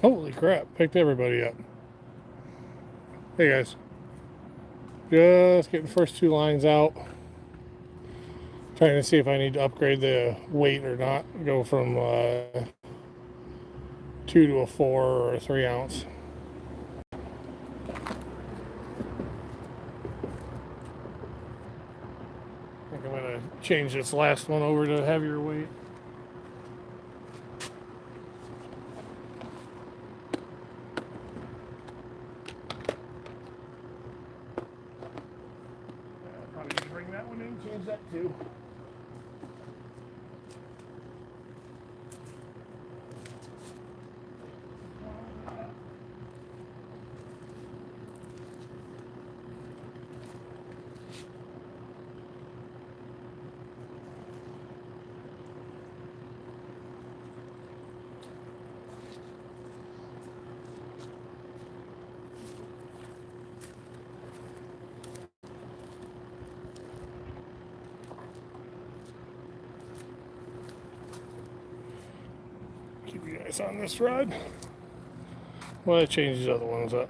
Holy crap, picked everybody up. Hey guys, just getting the first two lines out. Trying to see if I need to upgrade the weight or not. Go from 2 to a 4 or a 3 ounce. I think I'm going to change this last one over to heavier weight. Probably need to bring that one in, change that too. Keep you guys on this rod while I change these other ones up.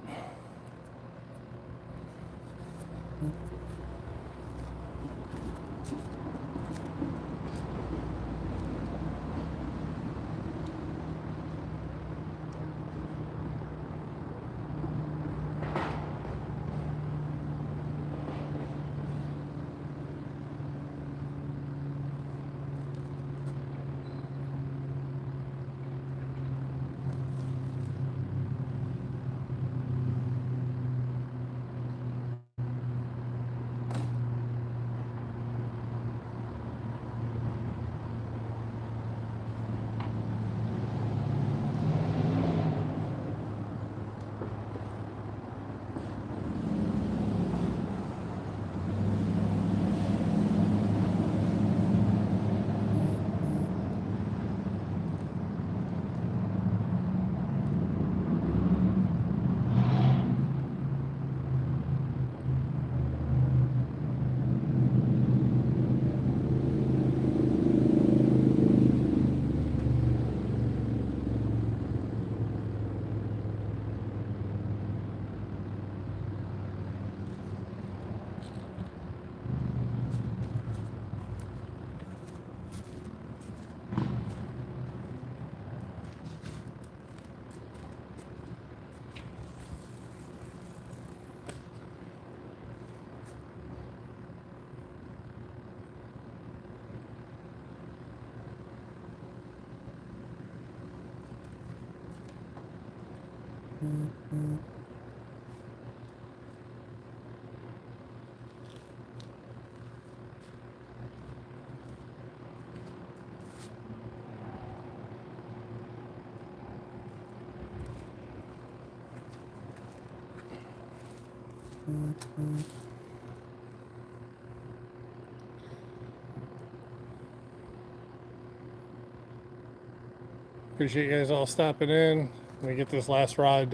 Appreciate you guys all stopping in. Let me get this last rod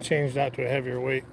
changed out to a heavier weight.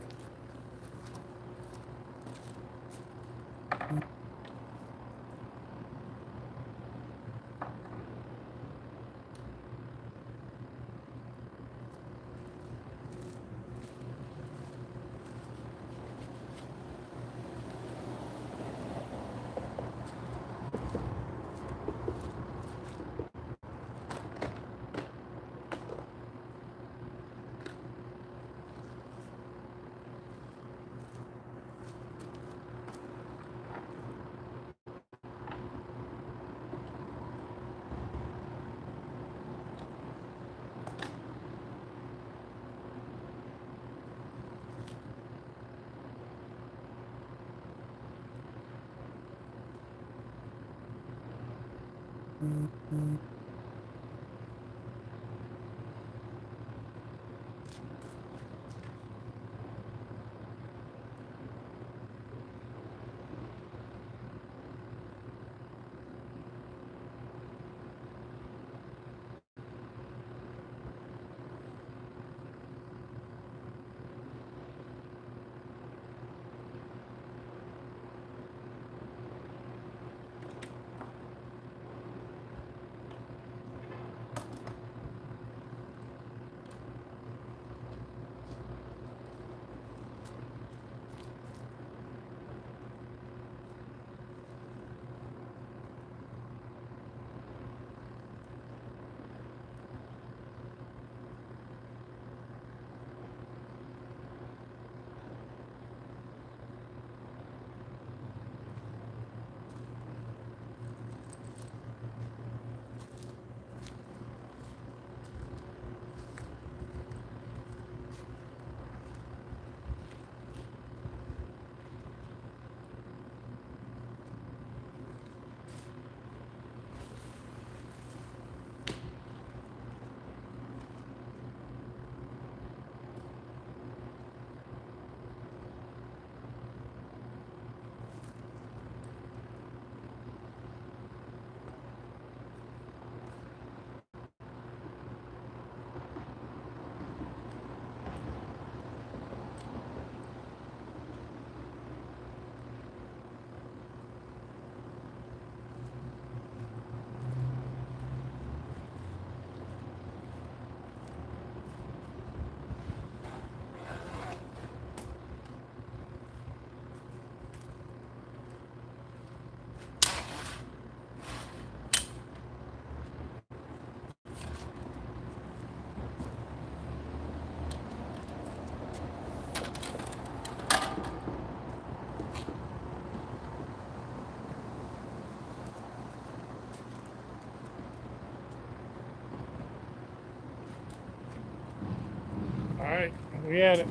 Alright, we had it.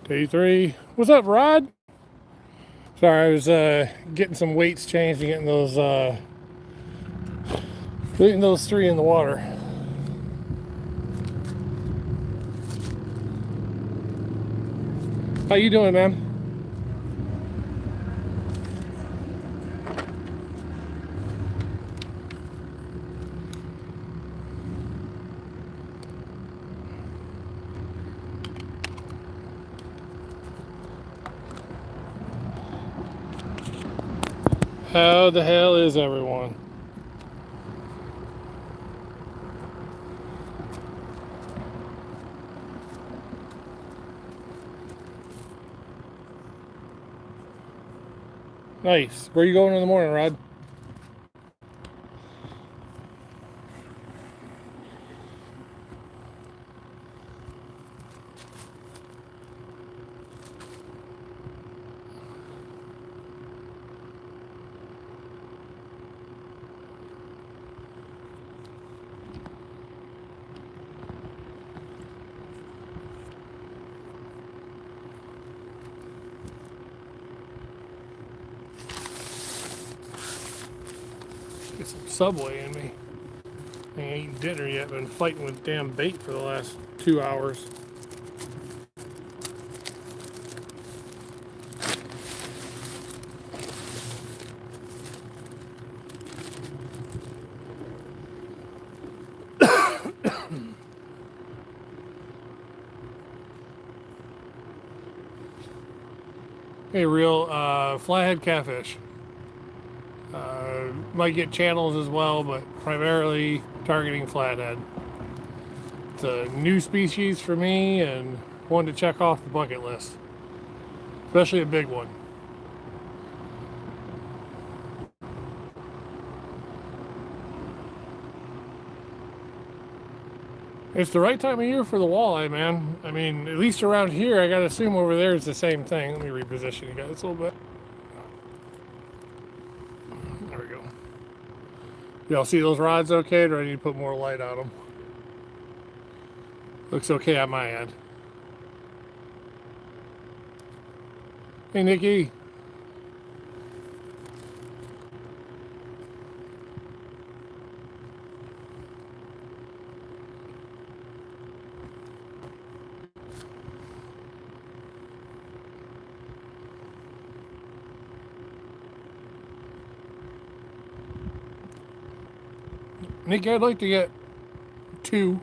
Day 3. What's up, Rod? Sorry, I was getting some weights changed and getting those 3 in the water. How you doing, man? How the hell is everyone? Nice. Where are you going in the morning, Rod? Get some Subway in me. I ain't eaten dinner yet. Been fighting with damn bait for the last 2 hours. a real flathead catfish. Might get channels as well, but primarily targeting flathead. It's a new species for me and one to check off the bucket list, especially a big one. It's the right time of year for the walleye, man. I mean, at least around here, I gotta assume over there is the same thing. Let me reposition you guys a little bit. There we go. Y'all see those rods okay, or do I need to put more light on them? Looks okay on my end. Hey, Nikki. Nikki, I'd like to get 2,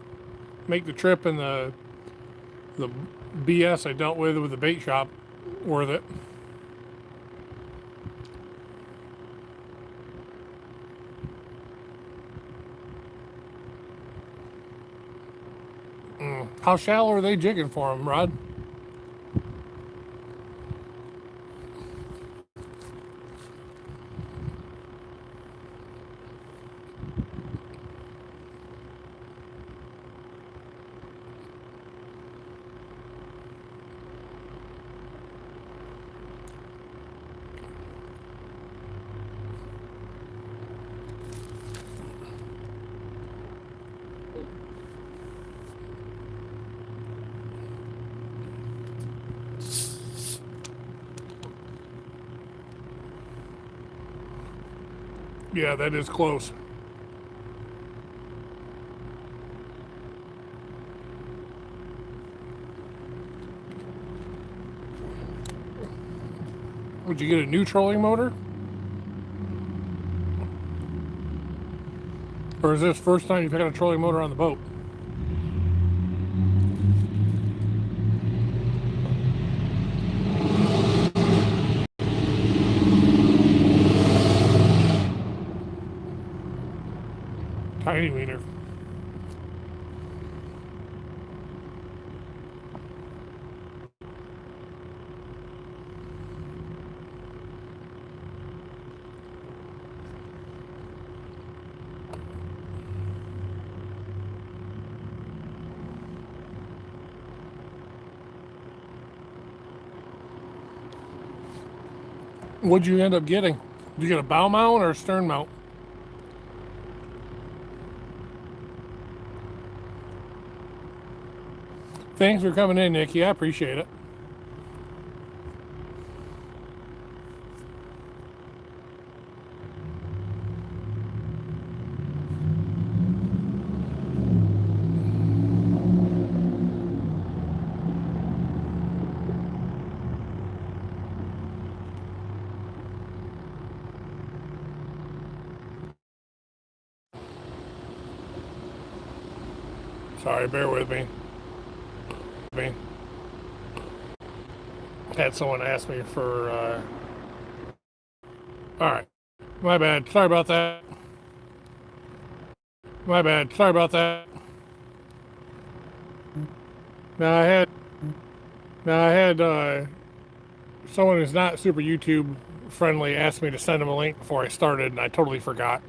make the trip and the BS I dealt with the bait shop worth it. How shallow are they jigging for them, Rod? Yeah, that is close. Would you get a new trolling motor? Or is this first time you've had a trolling motor on the boat? Tiny wiener. What'd you end up getting? Did you get a bow mount or a stern mount? Thanks for coming in, Nikki. I appreciate it. Sorry, bear with me. Had someone ask me for, Alright. My bad. Sorry about that. My bad. Sorry about that. Now I had someone who's not super YouTube friendly asked me to send him a link before I started, and I totally forgot.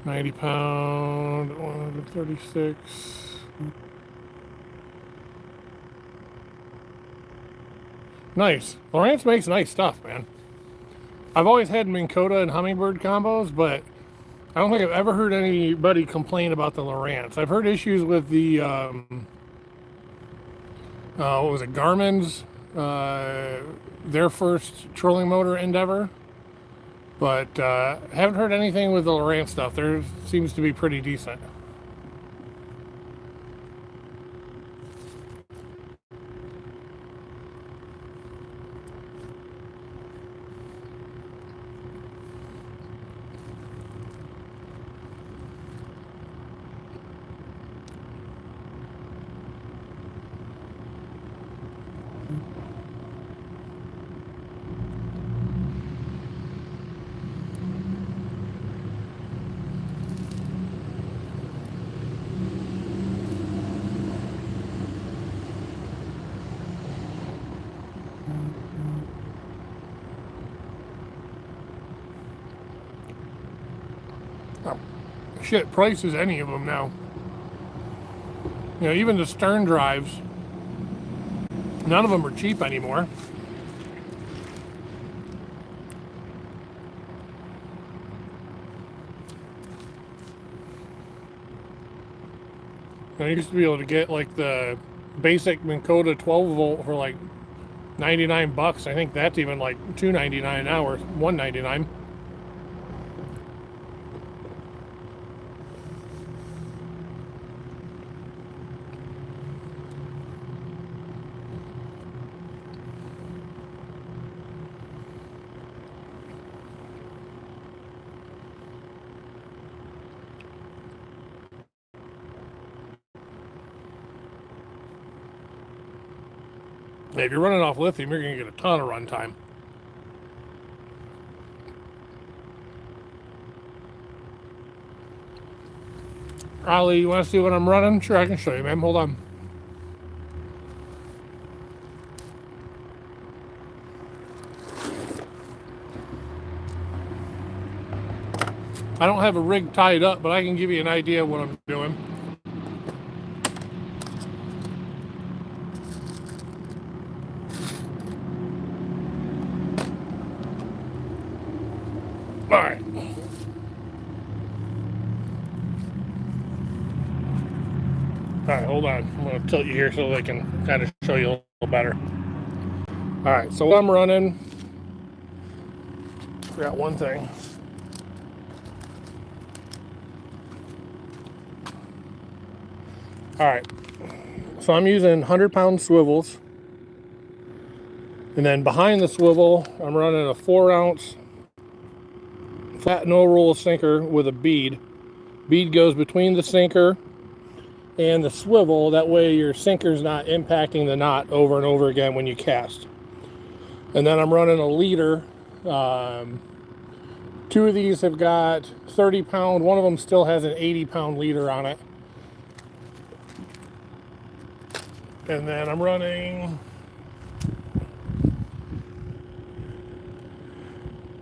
90 pound, 136. Nice. Lowrance makes nice stuff, man. I've always had Minn Kota and Humminbird combos, but I don't think I've ever heard anybody complain about the Lowrance. I've heard issues with the, what was it, Garmin's, their first trolling motor endeavor. But haven't heard anything with the Lowrance stuff. There seems to be pretty decent. Oh, shit, prices any of them now. You know, even the stern drives, none of them are cheap anymore. I used to be able to get like the basic Minn Kota 12 volt for like 99 bucks. I think that's even like $2.99 an hour, $1.99. If you're running off lithium, you're going to get a ton of runtime. Ollie, you want to see what I'm running? Sure, I can show you, man. Hold on. I don't have a rig tied up, but I can give you an idea of what I'm doing. All right. All right, hold on. I'm going to tilt you here so they can kind of show you a little better. All right, so what I'm running, forgot one thing. All right, so I'm using 100-pound swivels. And then behind the swivel, I'm running a 4-ounce flat no-roll sinker with a bead. Bead goes between the sinker and the swivel. That way your sinker's not impacting the knot over and over again when you cast. And then I'm running a leader. Two of these have got 30-pound. One of them still has an 80-pound leader on it. And then I'm running...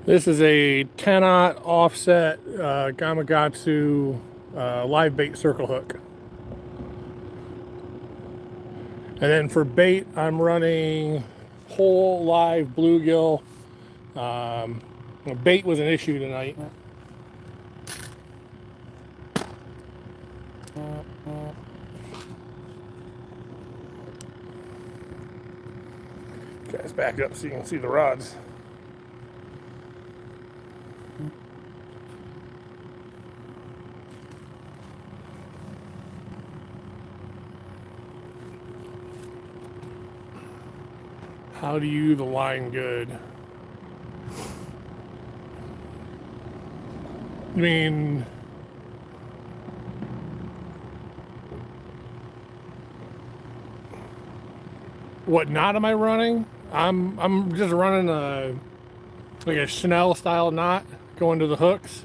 This is a 10-aught offset Gamakatsu live bait circle hook. And then for bait, I'm running whole live bluegill. Bait was an issue tonight. Guys, back up so you can see the rods. How do you the line good? I mean, what knot am I running? I'm just running like a Chanel style knot going to the hooks.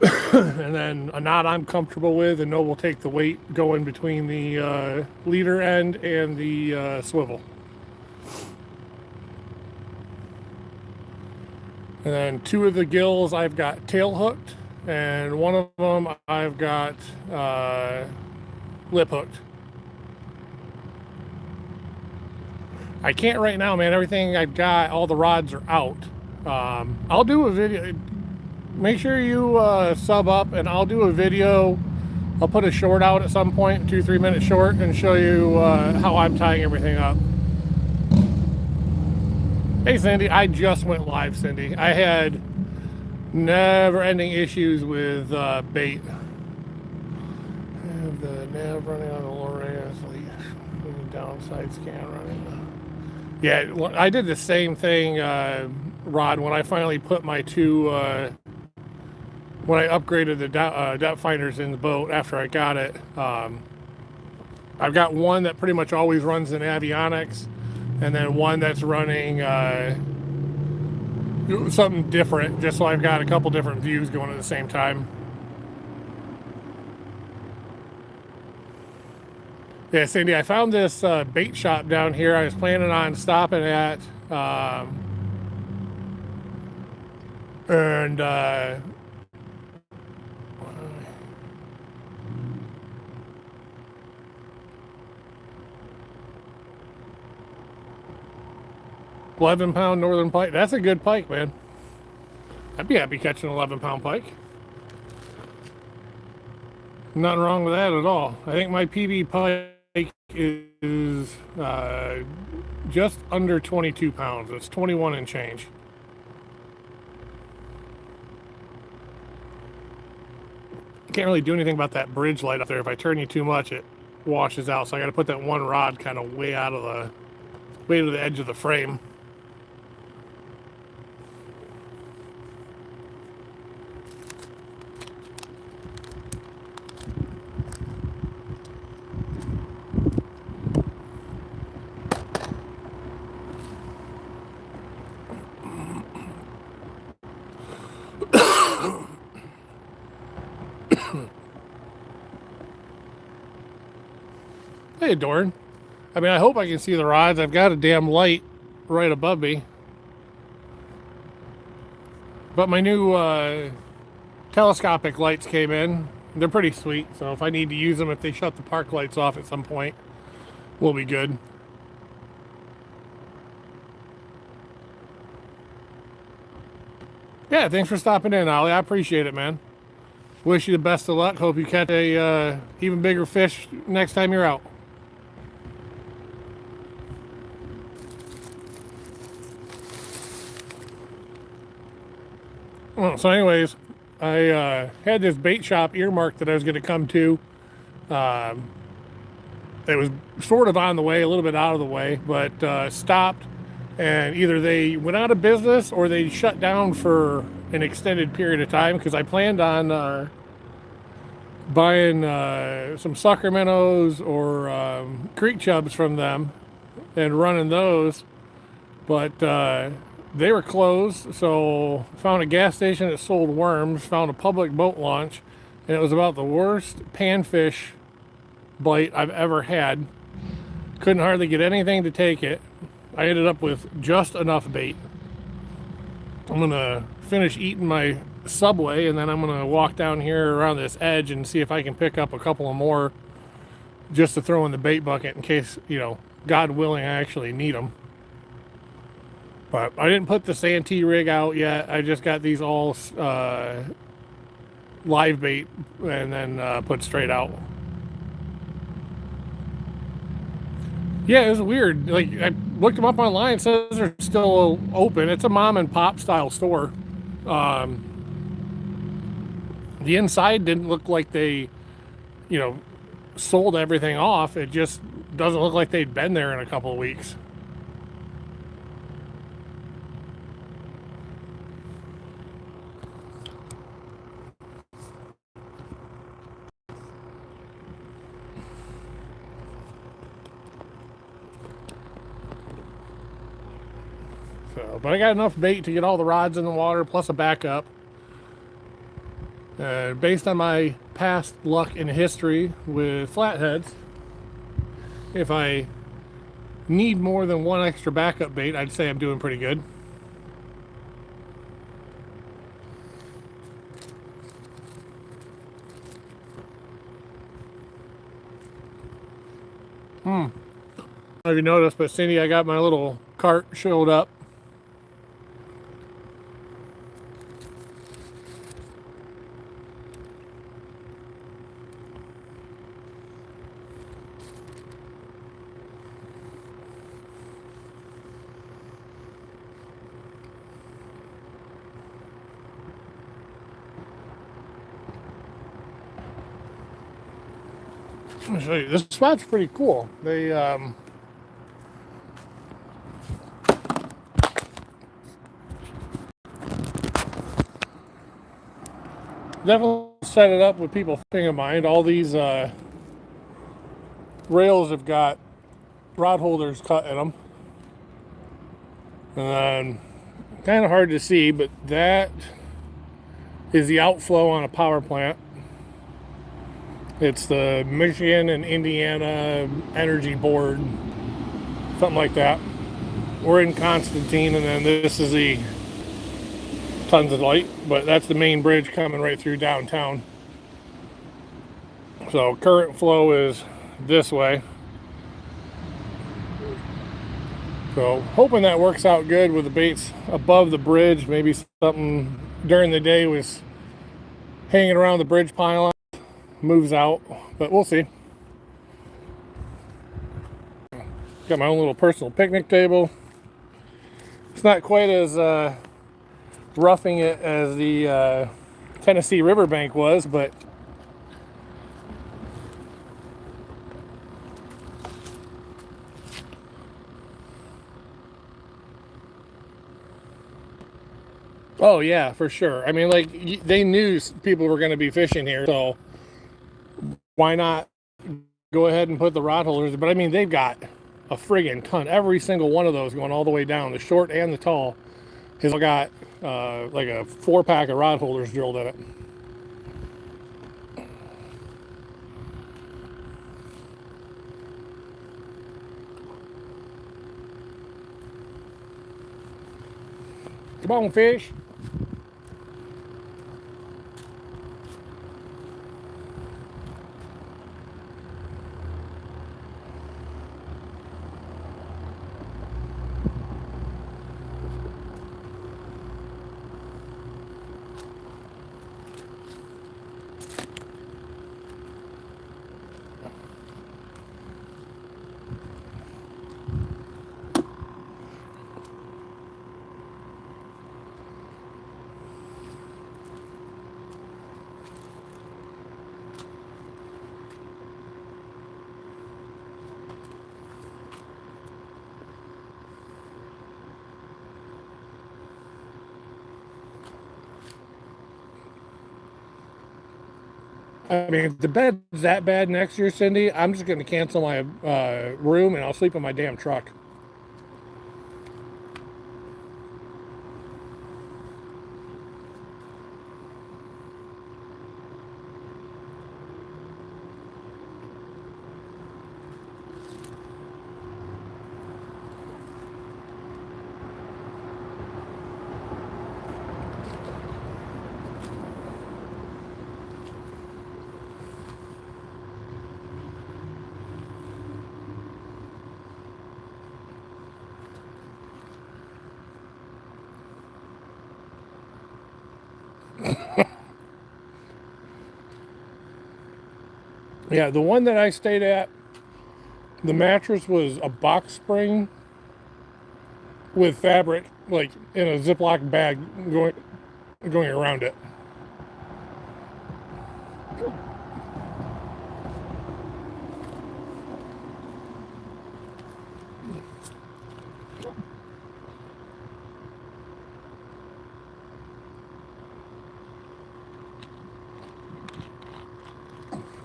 And then a knot I'm comfortable with and know will take the weight going between the leader end and the swivel. And then two of the gills I've got tail hooked, and one of them I've got lip hooked. I can't right now, man. Everything I've got, all the rods are out. I'll do a video. Make sure you sub up, and I'll do a video. I'll put a short out at some point, 2-3 minute short, and show you how I'm tying everything up. Hey Cindy, I just went live, Cindy. I had never-ending issues with bait. I have the nav running on the lower leash, the downside scan running. Yeah, I did the same thing, Rod, when I finally put my two, when I upgraded the depth finders in the boat after I got it. I've got one that pretty much always runs in avionics, and then one that's running something different, just so I've got a couple different views going at the same time. Yeah, Cindy, I found this bait shop down here. I was planning on stopping at, and 11-pound northern pike. That's a good pike, man. I'd be happy catching an 11-pound pike. Nothing wrong with that at all. I think my PB pike is just under 22 pounds. It's 21 and change. Can't really do anything about that bridge light up there. If I turn you too much, it washes out. So I got to put that one rod kind of way to the edge of the frame. Hey, Dorn. I mean, I hope I can see the rods. I've got a damn light right above me. But my new telescopic lights came in. They're pretty sweet, so if I need to use them, if they shut the park lights off at some point, we'll be good. Yeah, thanks for stopping in, Ollie. I appreciate it, man. Wish you the best of luck. Hope you catch a even bigger fish next time you're out. Well, so anyways, I had this bait shop earmarked that I was going to come to. It was sort of on the way, a little bit out of the way, but stopped. And either they went out of business or they shut down for an extended period of time, because I planned on buying some sucker minnows or creek chubs from them and running those. But they were closed, so found a gas station that sold worms, found a public boat launch, and it was about the worst panfish bite I've ever had. Couldn't hardly get anything to take it. I ended up with just enough bait. I'm gonna finish eating my Subway, and then I'm gonna walk down here around this edge and see if I can pick up a couple of more just to throw in the bait bucket in case, you know, God willing, I actually need them. But I didn't put the Santee rig out yet. I just got these all live bait and then put straight out. Yeah, it was weird. Like, I looked them up online. It says they're still open. It's a mom and pop style store. The inside didn't look like they, you know, sold everything off. It just doesn't look like they'd been there in a couple of weeks. So, but I got enough bait to get all the rods in the water, plus a backup. Based on my past luck and history with flatheads, if I need more than one extra backup bait, I'd say I'm doing pretty good. I don't know if you noticed, but Cindy, I got my little cart showed up. Let me show you. This spot's pretty cool. They definitely set it up with people in mind. All these rails have got rod holders cut in them. And kind of hard to see, but that is the outflow on a power plant. It's the Michigan and Indiana Energy Board, something like that. We're in Constantine, and then this is the tons of light, but that's the main bridge coming right through downtown. So current flow is this way. So hoping that works out good with the baits above the bridge. Maybe something during the day was hanging around the bridge pylon, moves out, but we'll see. Got my own little personal picnic table. It's not quite as roughing it as the Tennessee riverbank was, but oh yeah, for sure. I mean, like, they knew people were going to be fishing here, so why not go ahead and put the rod holders? But I mean, they've got a friggin' ton. Every single one of those going all the way down, the short and the tall, has got like a 4-pack of rod holders drilled in it. Come on, fish. I mean, if the bed's that bad next year, Cindy, I'm just going to cancel my room and I'll sleep in my damn truck. Yeah, the one that I stayed at, the mattress was a box spring with fabric, like in a Ziploc bag going around it.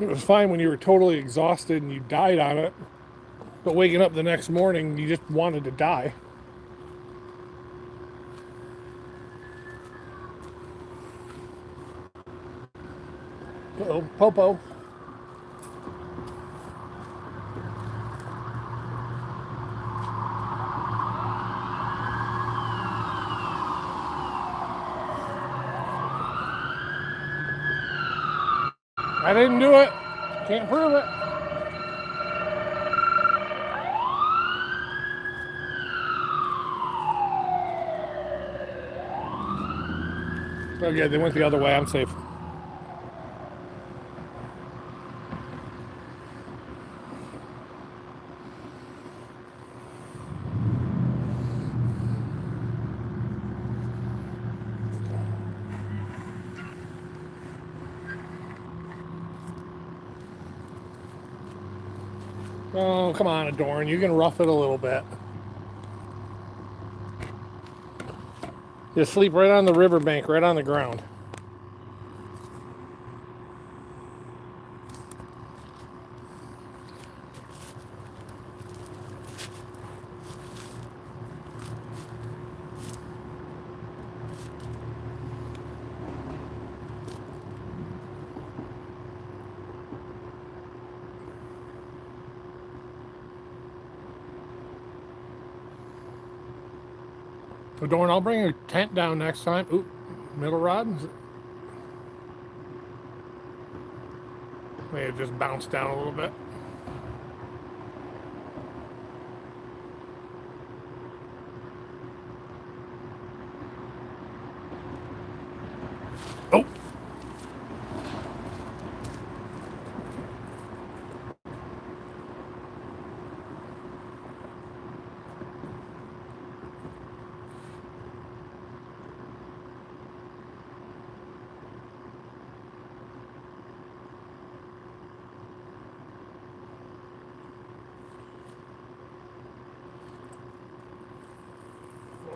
It was fine when you were totally exhausted and you died on it, but waking up the next morning, you just wanted to die. Uh-oh, Popo. I didn't do it. Can't prove it. Okay, they went the other way. I'm safe. Oh, come on, Adorn. You can rough it a little bit. Just sleep right on the riverbank, right on the ground. Adorn, I'll bring your tent down next time. Ooh, middle rod. May have just bounced down a little bit. Oh.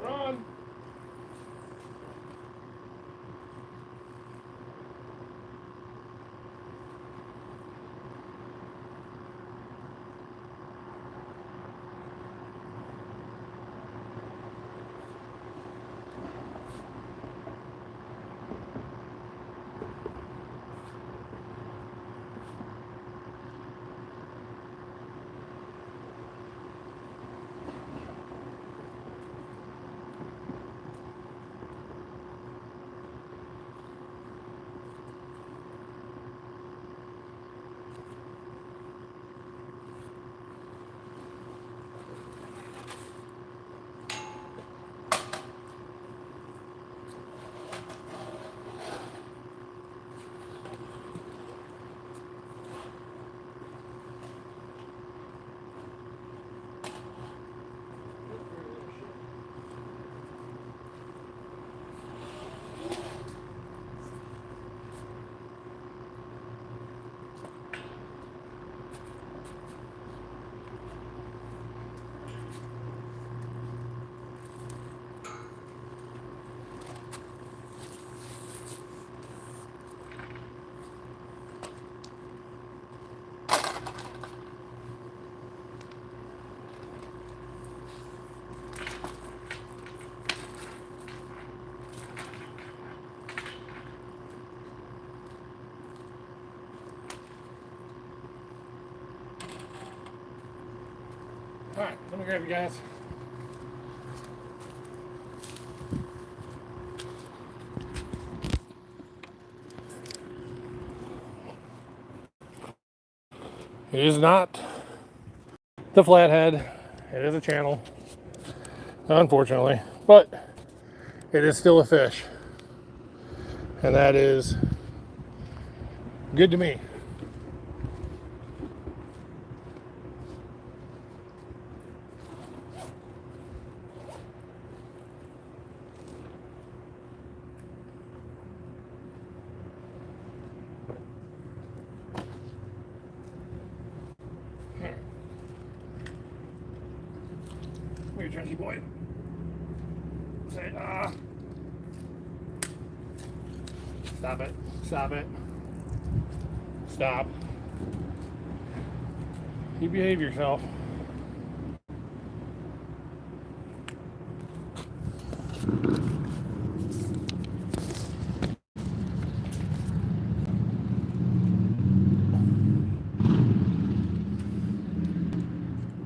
Run. All right, let me grab you guys. It is not the flathead. It is a channel, unfortunately, but it is still a fish, and that is good to me. Come here, Chunky boy. Say, Stop it. Stop it. Stop. You behave yourself.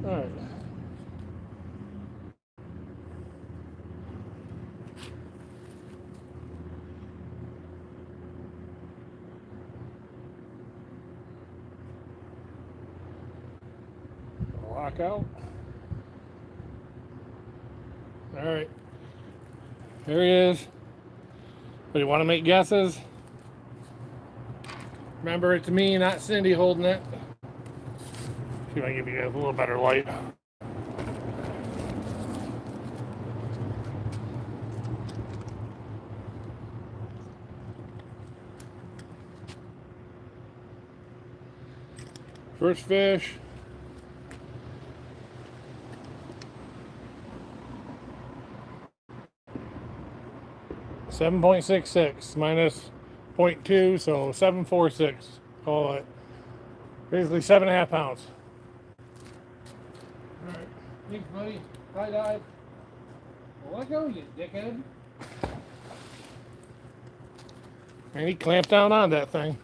All right. Lock out. All right. There he is. But you want to make guesses? Remember, it's me, not Cindy, holding it. See if I can give you guys a little better light. First fish. $7.66 minus 0.2, so 7.46. Call it basically 7.5 pounds. All right, thanks, buddy. High dive. Well, let go, you dickhead. And he clamped down on that thing.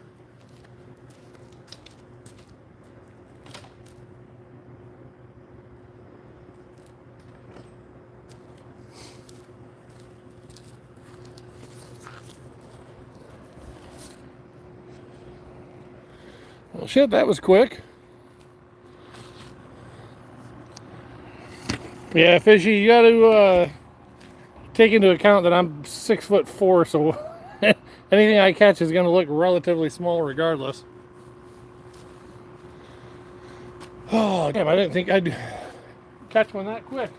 Well, shit, that was quick. Yeah, Fishy, you got to take into account that I'm 6'4", so Anything I catch is going to look relatively small regardless. Oh, damn, I didn't think I'd catch one that quick.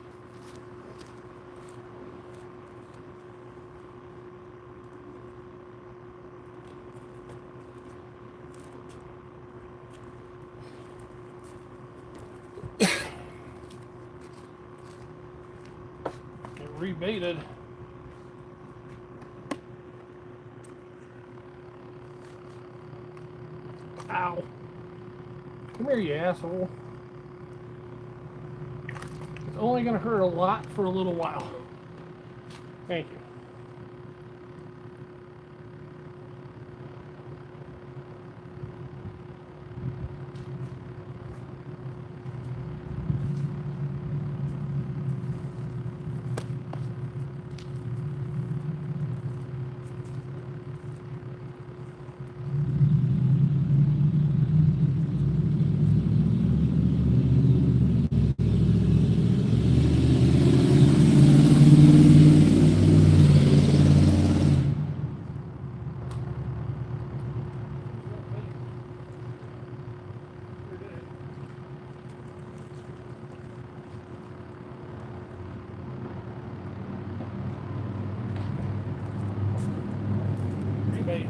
Get rebaited. Ow. Come here, you asshole. It's only going to hurt a lot for a little while. Thank you. Rebait.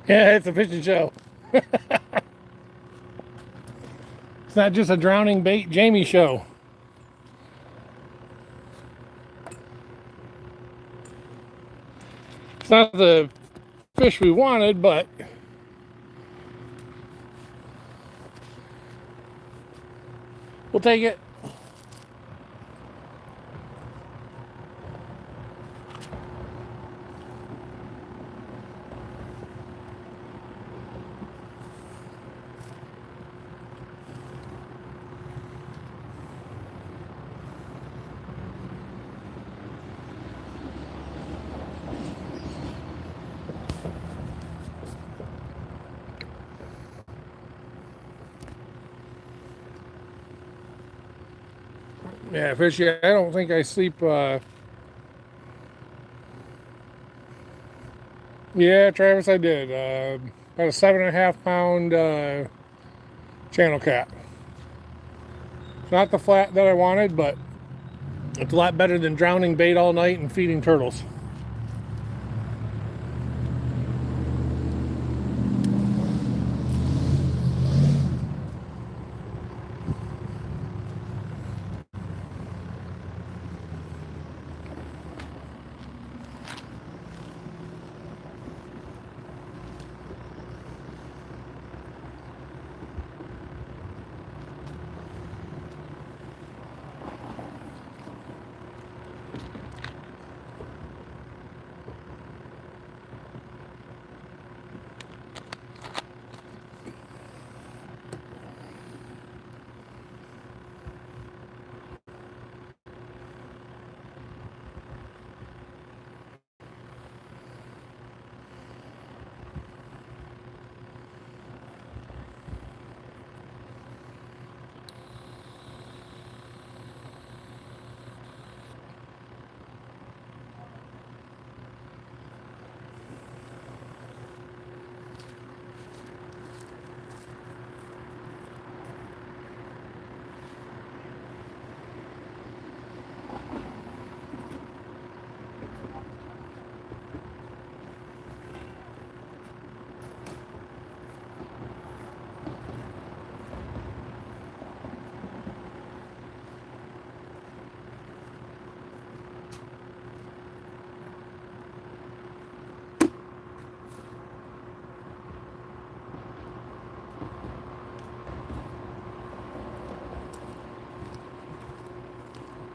Yeah, it's a fishing show. It's not just a drowning bait Jamie show. It's not the fish we wanted, but we'll take it. Yeah, fishy. I don't think I sleep. Yeah, Travis, I did. About a 7.5 pound channel cat. It's not the flat that I wanted, but it's a lot better than drowning bait all night and feeding turtles.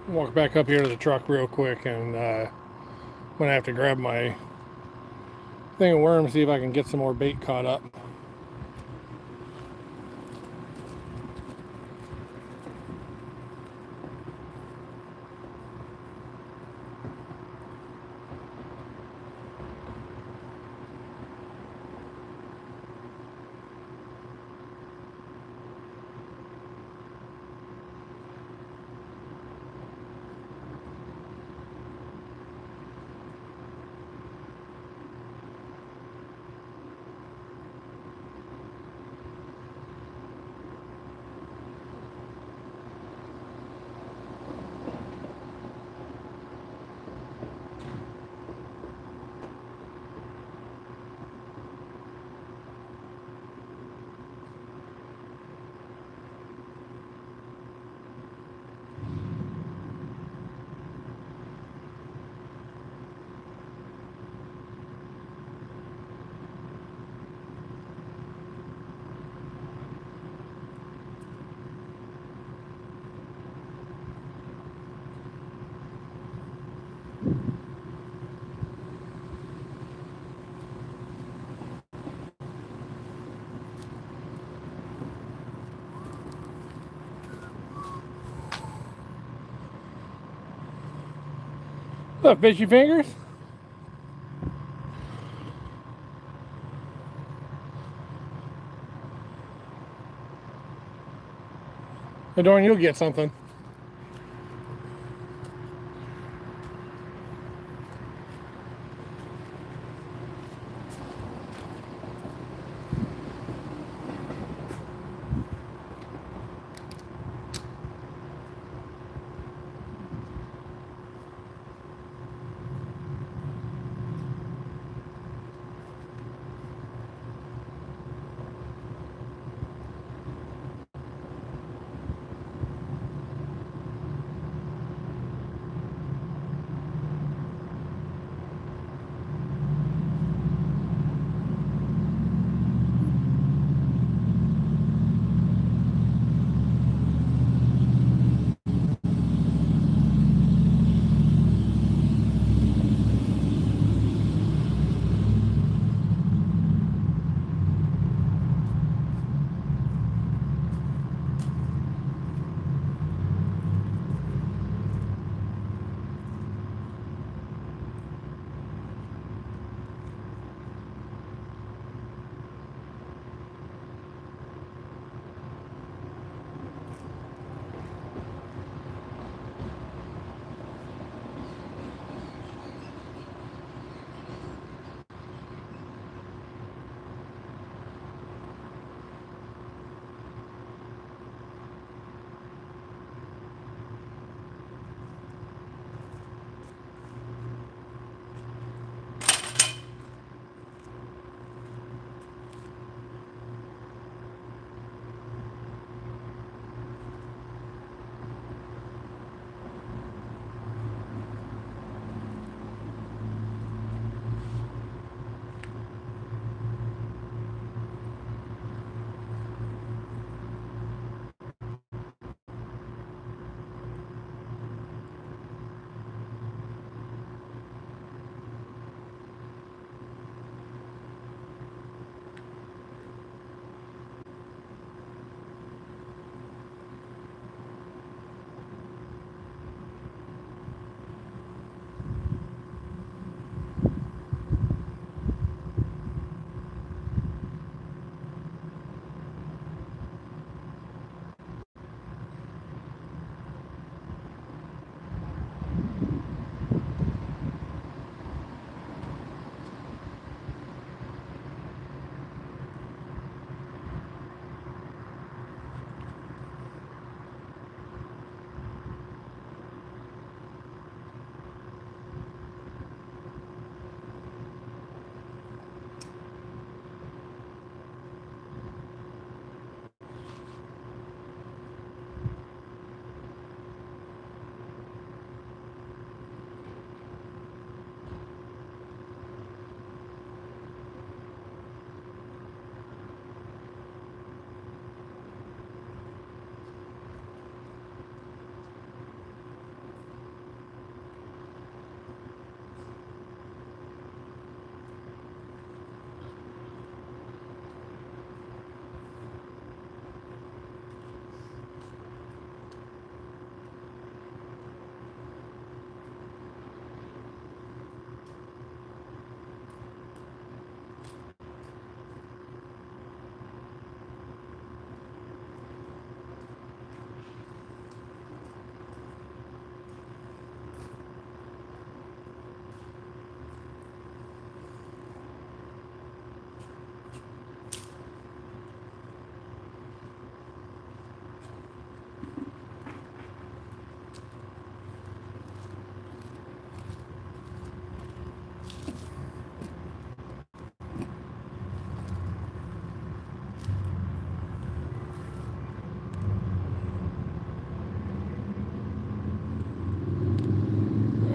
Walk back up here to the truck real quick, and I'm gonna have to grab my thing of worms, see if I can get some more bait caught up. What, fishy fingers? Adorn, you'll get something.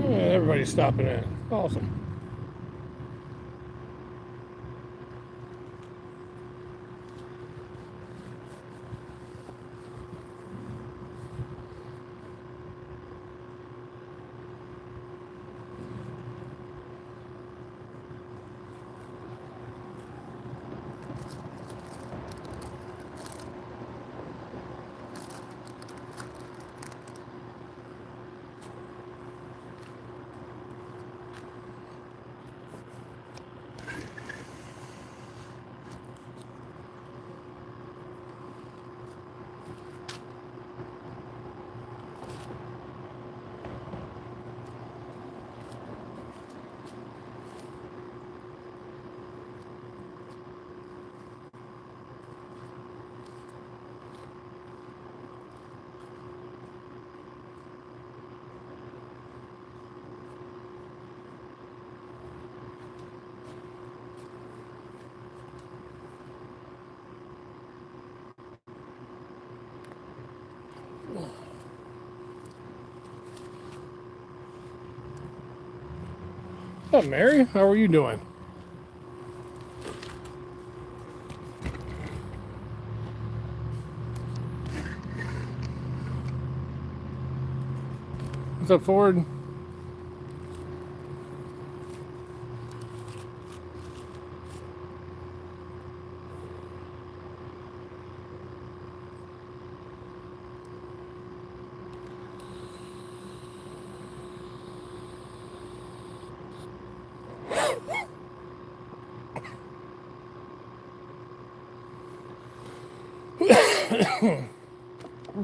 Everybody's stopping in. Awesome. What's up, Mary? How are you doing? What's up, Ford?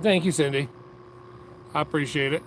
Thank you, Cindy. I appreciate it.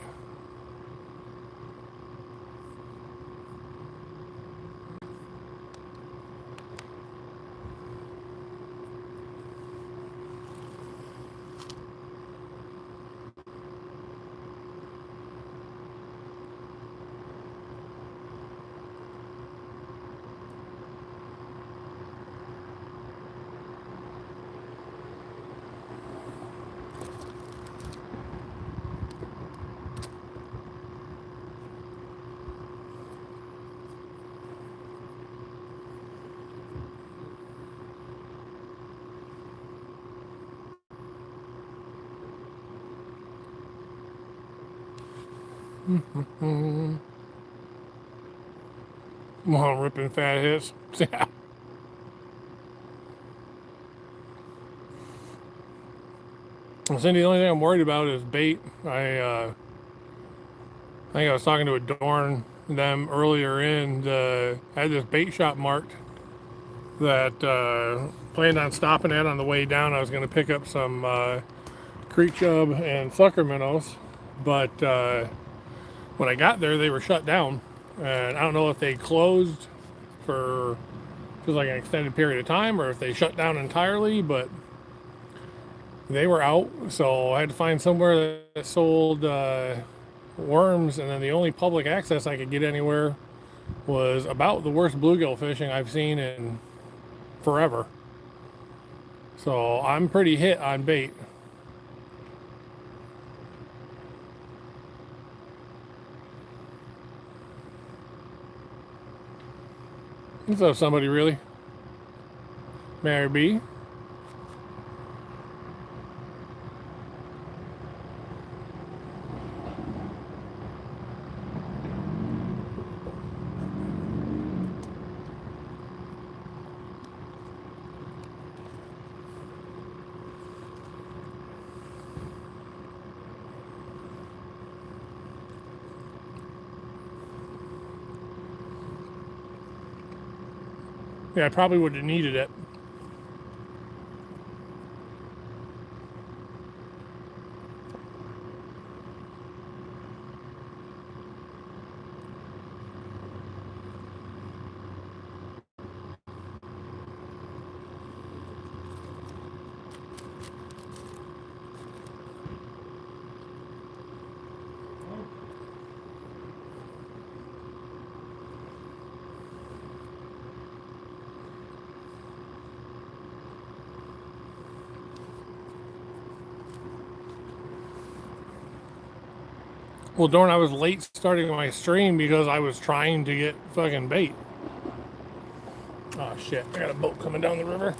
Mom ripping fat hits. Cindy, the only thing I'm worried about is bait. I think I was talking to Adorn them earlier I had this bait shop marked that planned on stopping at on the way down. I was going to pick up some creek chub and sucker minnows, but when I got there, they were shut down, and I don't know if they closed for just like an extended period of time or if they shut down entirely, but they were out. So I had to find somewhere that sold worms, and then the only public access I could get anywhere was about the worst bluegill fishing I've seen in forever. So I'm pretty hit on bait. What's up, somebody really? Mary B. Yeah, I probably would have needed it. Well, Dorn, I was late starting my stream because I was trying to get fucking bait. Oh shit, I got a boat coming down the river.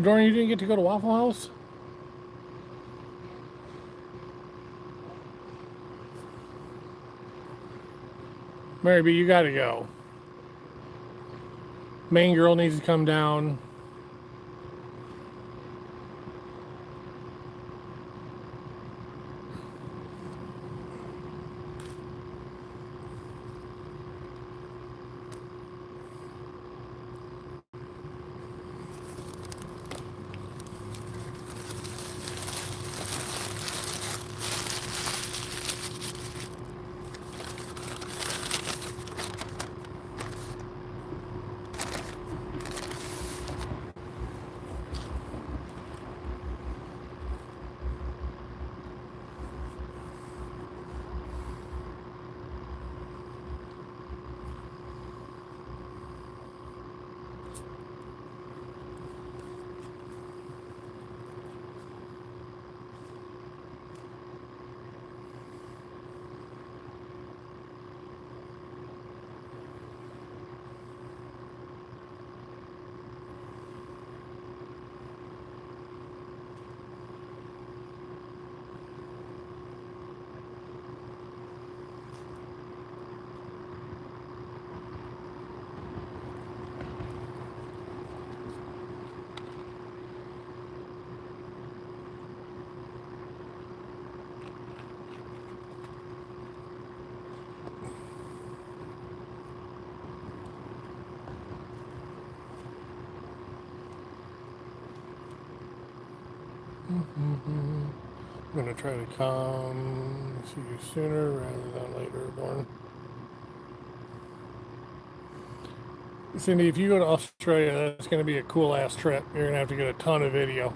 Dorian, you didn't get to go to Waffle House? Mary B, you gotta go. Main girl needs to come down. I'm gonna try to come see you sooner rather than later, Born. Cindy, if you go to Australia, that's gonna be a cool ass trip. You're gonna have to get a ton of video.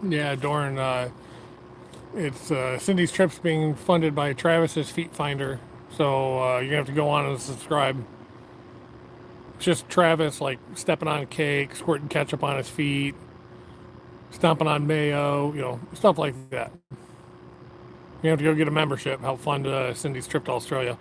Yeah, Dorn. It's Cindy's trip's being funded by Travis's Feet Finder, so you're gonna have to go on and subscribe. It's just Travis like stepping on cake, squirting ketchup on his feet, stomping on mayo, stuff like that. You have to go get a membership. Help fund Cindy's trip to Australia.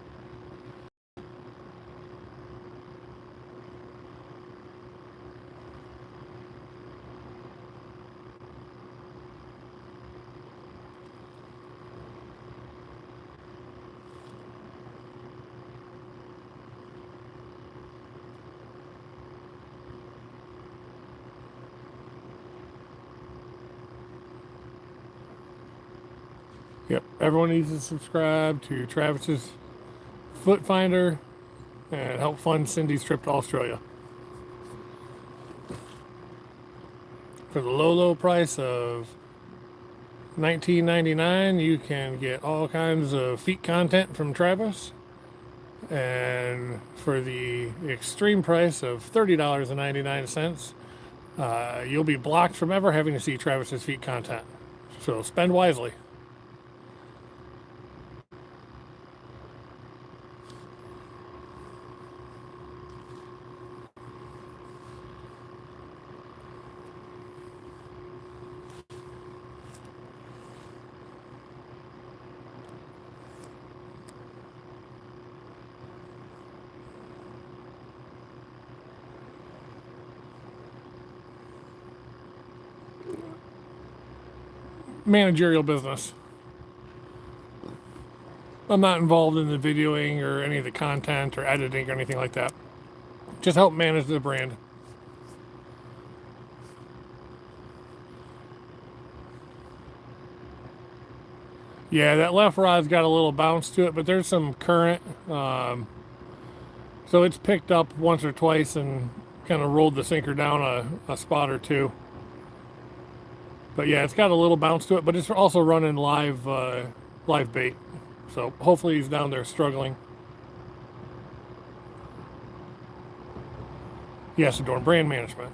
Yep, everyone needs to subscribe to Travis's Foot Finder and help fund Cindy's trip to Australia. For the low, low price of $19.99, you can get all kinds of feet content from Travis. And for the extreme price of $30.99, you'll be blocked from ever having to see Travis's feet content. So spend wisely. Managerial business. I'm not involved in the videoing or any of the content or editing or anything like that. Just help manage the brand. Yeah, that left rod's got a little bounce to it, but there's some current. So it's picked up once or twice and kind of rolled the sinker down a spot or two. But yeah, it's got a little bounce to it, but it's also running live bait. So hopefully he's down there struggling. Yes, Adorn, brand management.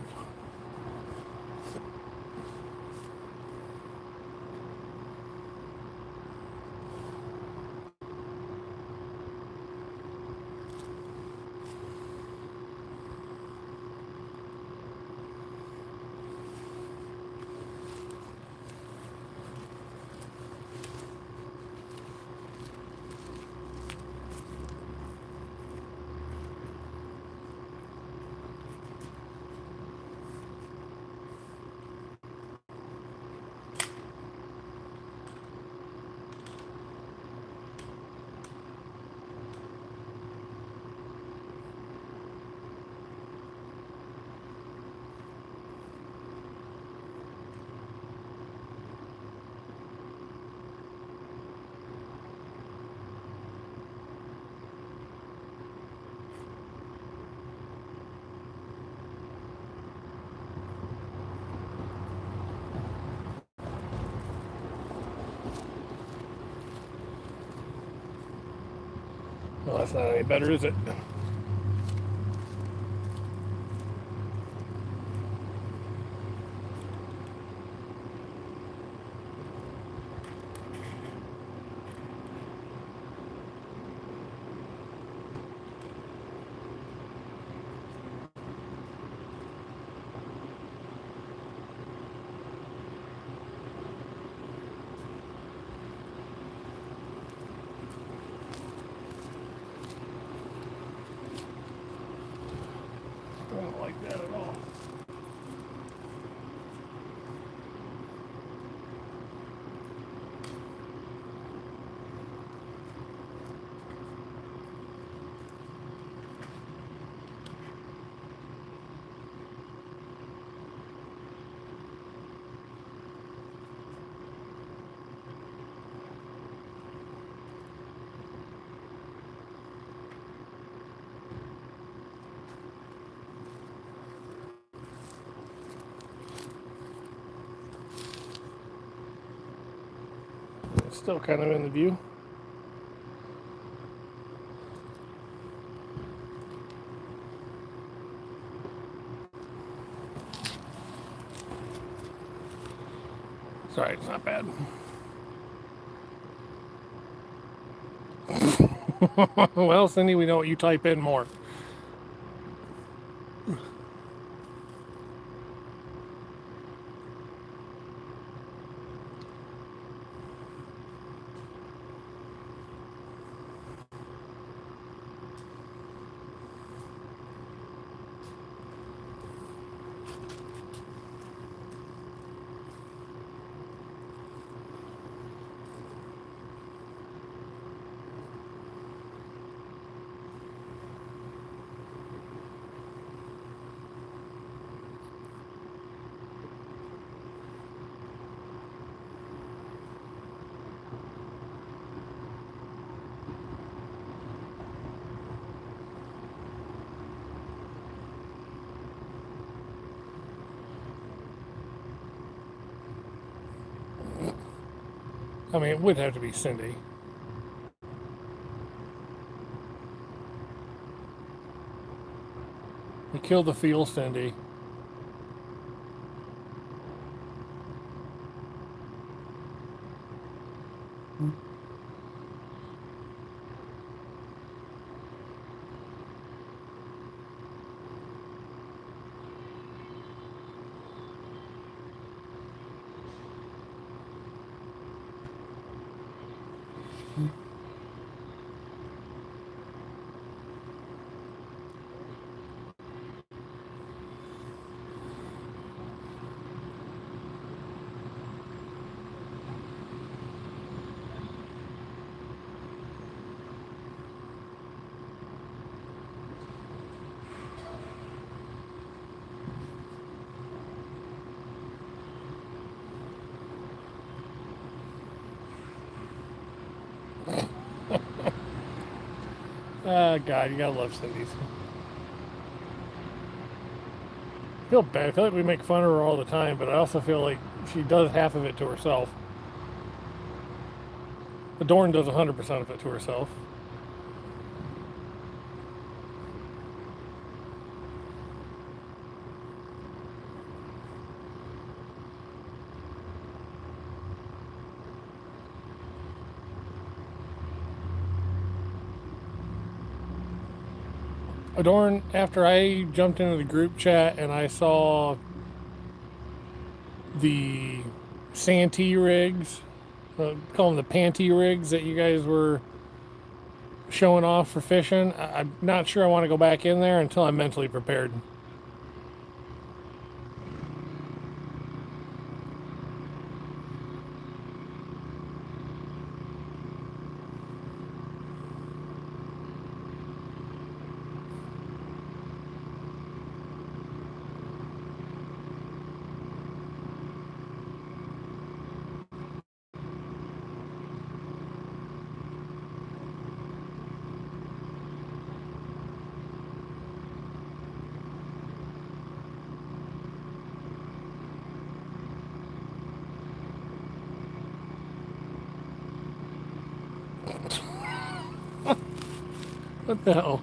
Well, that's not any better, is it? I don't like that at all. It's still kind of in the view. Sorry, it's not bad. Well, Cindy, we know what you type in more. I mean, it would have to be Cindy. We killed the field, Cindy. God, you gotta love Cindy's. I feel bad. I feel like we make fun of her all the time, but I also feel like she does half of it to herself. Adorn does 100% of it to herself. Adorn, after I jumped into the group chat and I saw the Santee rigs, call them the panty rigs that you guys were showing off for fishing, I'm not sure I want to go back in there until I'm mentally prepared. What the hell?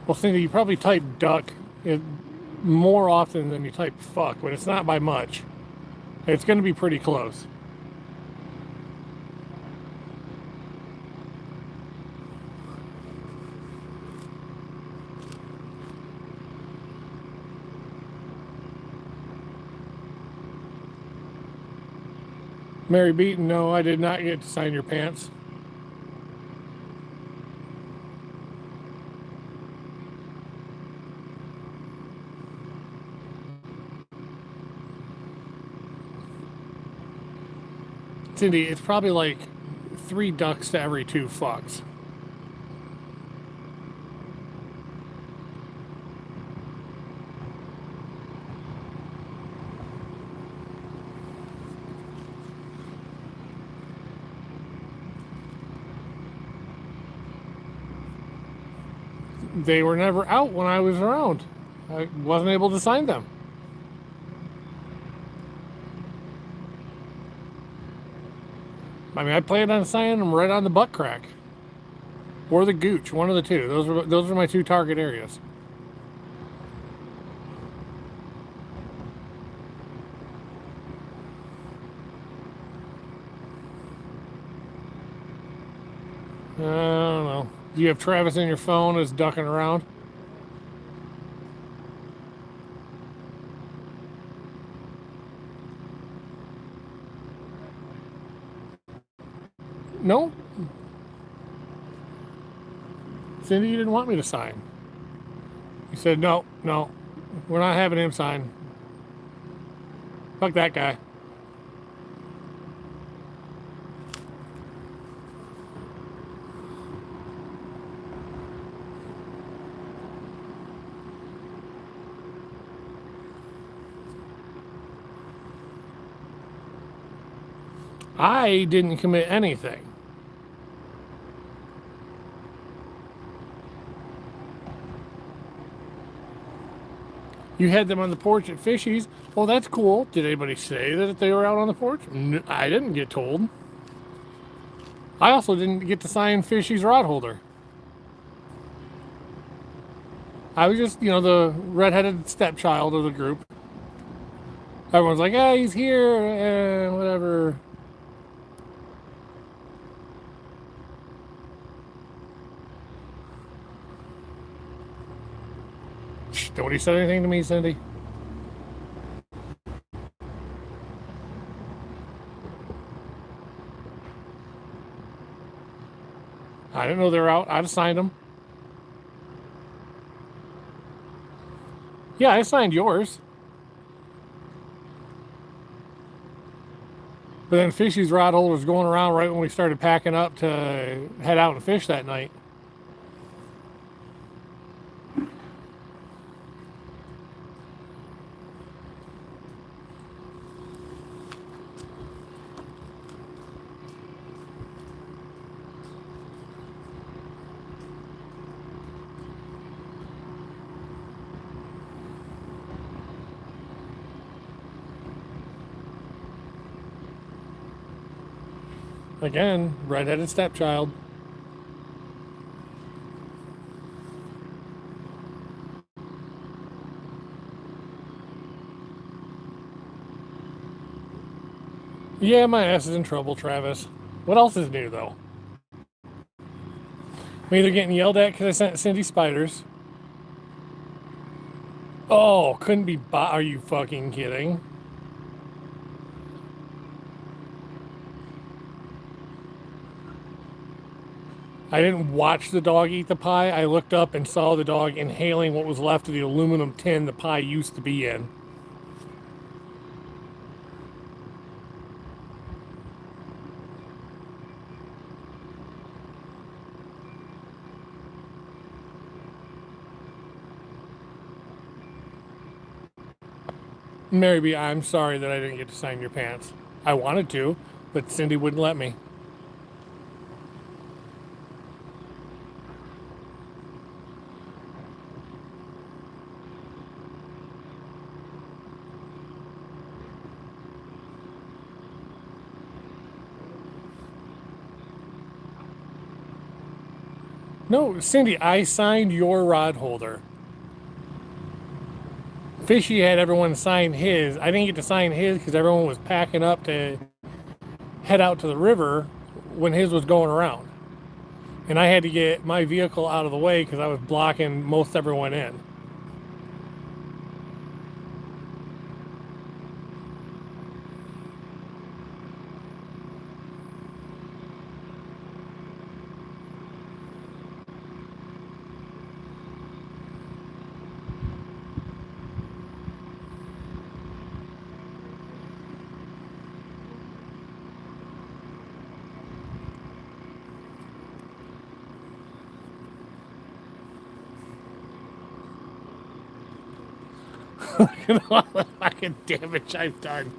Well, Cindy, you probably type duck more often than you type fuck, but it's not by much. It's going to be pretty close. Mary Beaton, no, I did not get to sign your pants. Cindy, it's probably like 3 ducks to every 2 fucks. They were never out when I was around. I wasn't able to sign them. I mean, I planned on signing them right on the butt crack. Or the gooch, one of the two. Those are my 2 target areas. I don't know. Do you have Travis in your phone as ducking around? No? Cindy, you didn't want me to sign. You said, no, we're not having him sign. Fuck that guy. I didn't commit anything. You had them on the porch at Fishy's. Well, that's cool. Did anybody say that they were out on the porch? No, I didn't get told. I also didn't get to sign Fishy's rod holder. I was just, the redheaded stepchild of the group. Everyone's like, yeah, he's here, and whatever. Nobody said anything to me, Cindy. I didn't know they were out. I'd have signed them. Yeah, I signed yours. But then Fishy's rod holder was going around right when we started packing up to head out and fish that night. Again, redheaded stepchild. Yeah, my ass is in trouble, Travis. What else is new, though? I'm either getting yelled at because I sent Cindy spiders. Oh, couldn't be. Are you fucking kidding? I didn't watch the dog eat the pie. I looked up and saw the dog inhaling what was left of the aluminum tin the pie used to be in. Mary B, I'm sorry that I didn't get to sign your pants. I wanted to, but Cindy wouldn't let me. No, Cindy, I signed your rod holder. Fishy had everyone sign his. I didn't get to sign his because everyone was packing up to head out to the river when his was going around. And I had to get my vehicle out of the way because I was blocking most everyone in. Look at all the fucking damage I've done.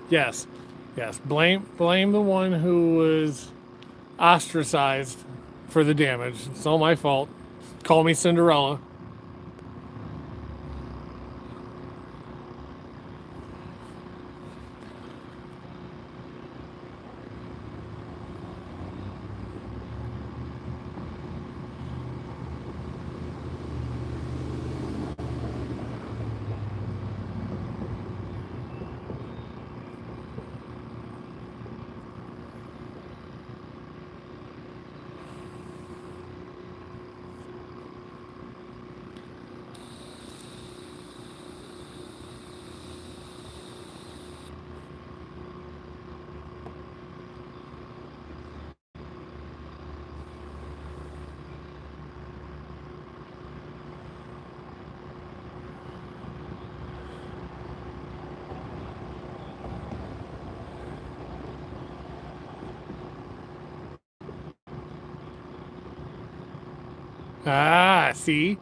Yes, yes. Blame the one who was ostracized for the damage. It's all my fault. Call me Cinderella. Ah, see?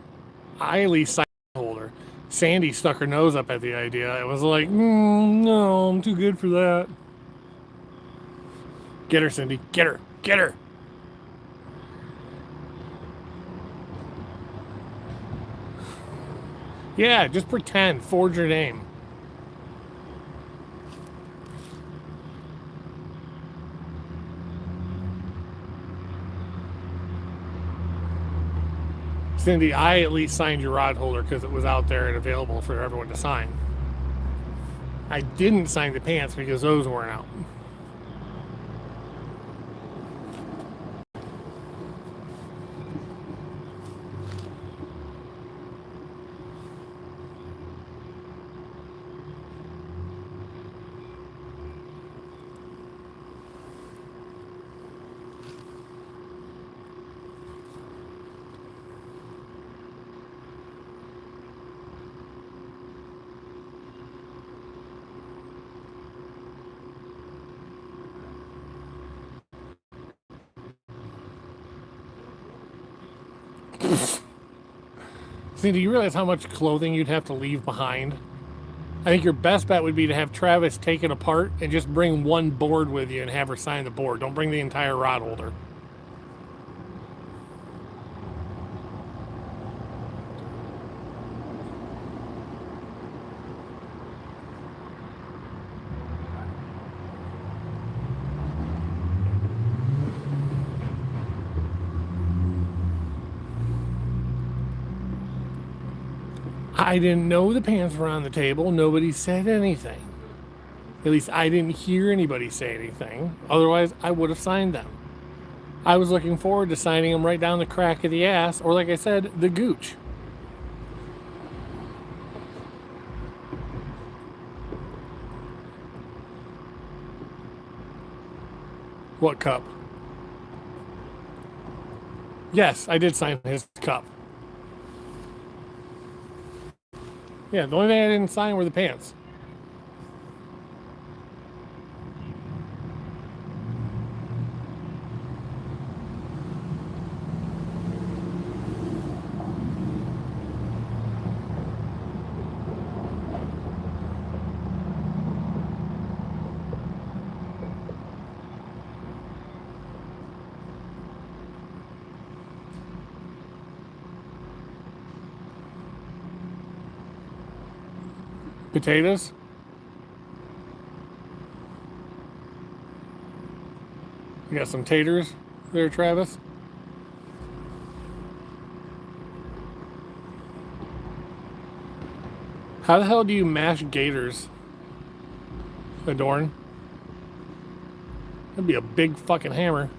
I at least signed the holder. Sandy stuck her nose up at the idea. It was like, no, I'm too good for that. Get her, Cindy. Get her. Get her. Yeah, just pretend. Forge your name. Cindy, I at least signed your rod holder because it was out there and available for everyone to sign. I didn't sign the pants because those weren't out. See, do you realize how much clothing you'd have to leave behind? I think your best bet would be to have Travis take it apart and just bring one board with you and have her sign the board. Don't bring the entire rod holder. I didn't know the pants were on the table. Nobody said anything. At least I didn't hear anybody say anything. Otherwise, I would have signed them. I was looking forward to signing them right down the crack of the ass, or like I said, the gooch. What cup? Yes, I did sign his cup. Yeah, the only thing I didn't sign were the pants. Potatoes? You got some taters there, Travis? How the hell do you mash gators, Adorn? That'd be a big fucking hammer.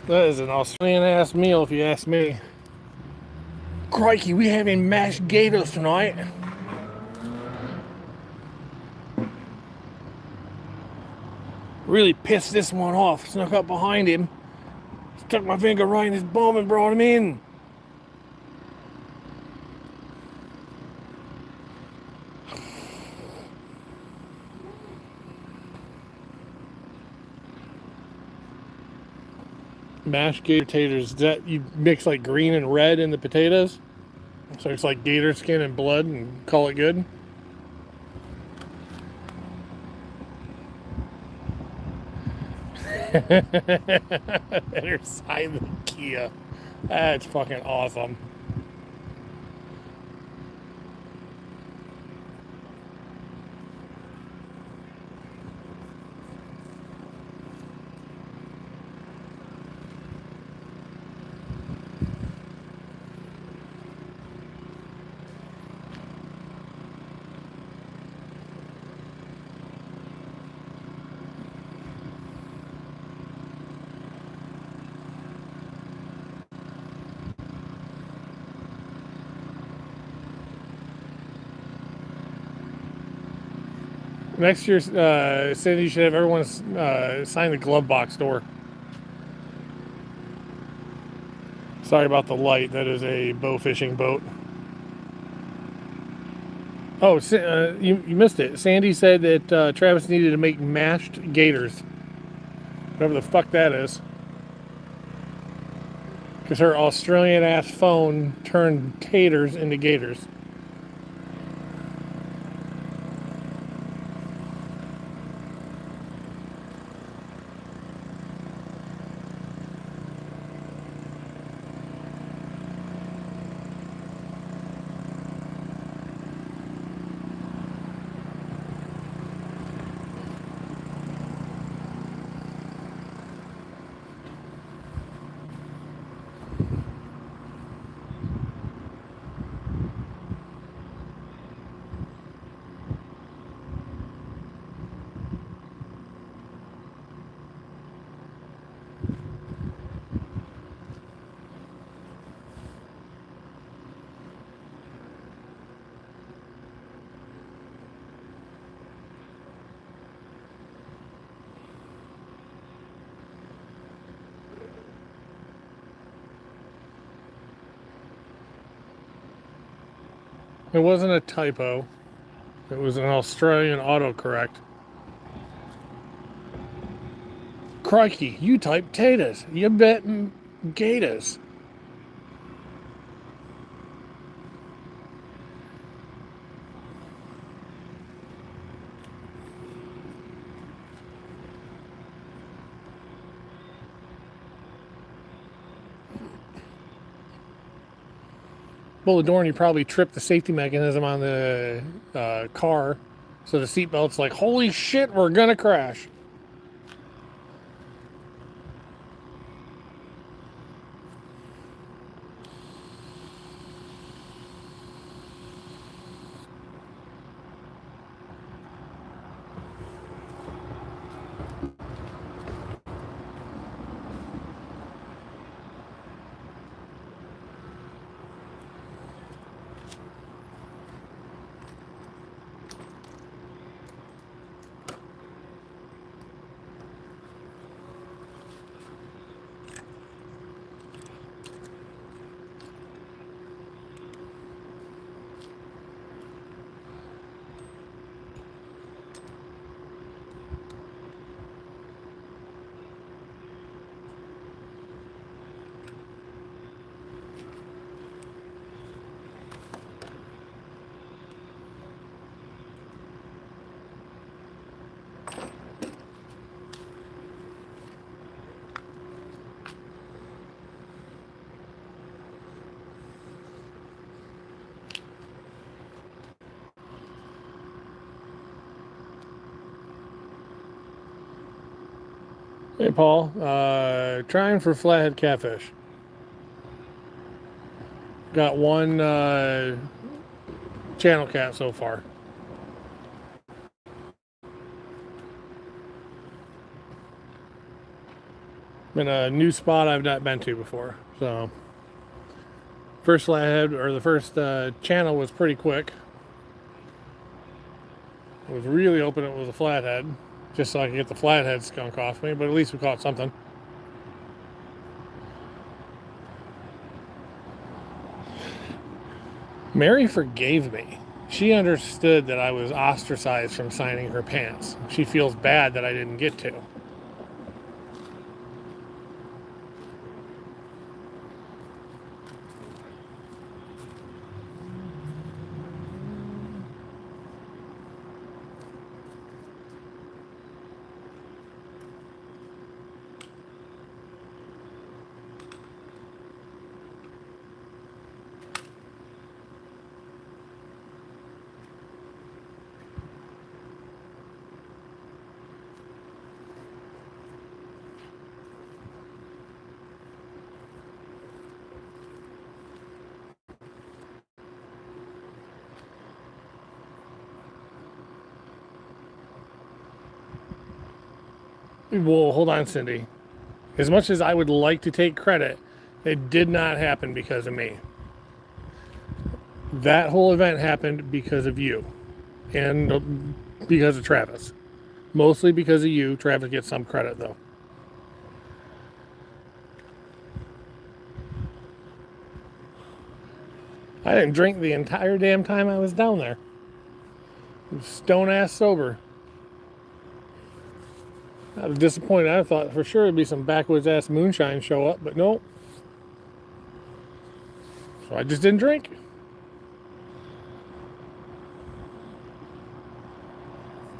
That is an Australian ass meal if you ask me. Crikey, we having mashed gators tonight. Really pissed this one off. Snuck up behind him, stuck my finger right in his bum and brought him in. Mashed gator taters. That you mix like green and red in the potatoes, so it's like gator skin and blood, and call it good. Better sign the Kia. That's fucking awesome. Next year, Cindy, you should have everyone sign the glove box door. Sorry about the light. That is a bow fishing boat. Oh, you missed it. Sandy said that Travis needed to make mashed gators. Whatever the fuck that is. Because her Australian ass phone turned taters into gators. It wasn't a typo. It was an Australian autocorrect. Crikey, you typed taters. You betting gators. pull the door and you probably trip the safety mechanism on the car. So the seatbelt's like, holy shit, we're gonna crash. Hey, Paul. Trying for flathead catfish. Got one channel cat so far. Been a new spot I've not been to before. So, first flathead, or the first channel was pretty quick. I was really hoping it was a flathead, just so I could get the flathead skunk off me, but at least we caught something. Mary forgave me. She understood that I was ostracized from signing her pants. She feels bad that I didn't get to. Well, hold on, Cindy. As much as I would like to take credit, it did not happen because of me. That whole event happened because of you and because of Travis. Mostly because of you. Travis gets some credit, though. I didn't drink the entire damn time I was down there. Stone ass sober. I was disappointed. I thought for sure there'd be some backwoods ass moonshine show up, but no. So I just didn't drink.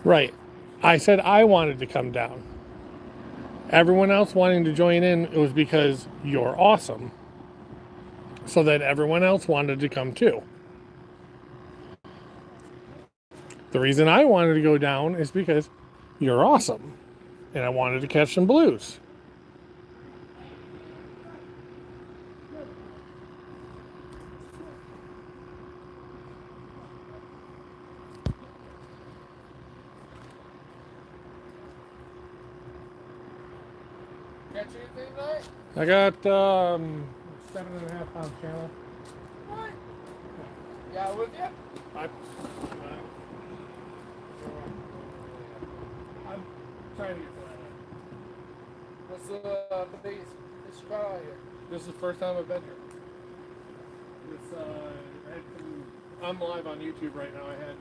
Right. I said I wanted to come down. Everyone else wanting to join in, it was because you're awesome. So that everyone else wanted to come too. The reason I wanted to go down is because you're awesome. And I wanted to catch some blues. Catch anything tonight? I got 7.5 pound channel. What? Yeah, with you? I'm trying to get that. What's the biggest fish you caught out here? This is the first time I've been here. I'm live on YouTube right now. I had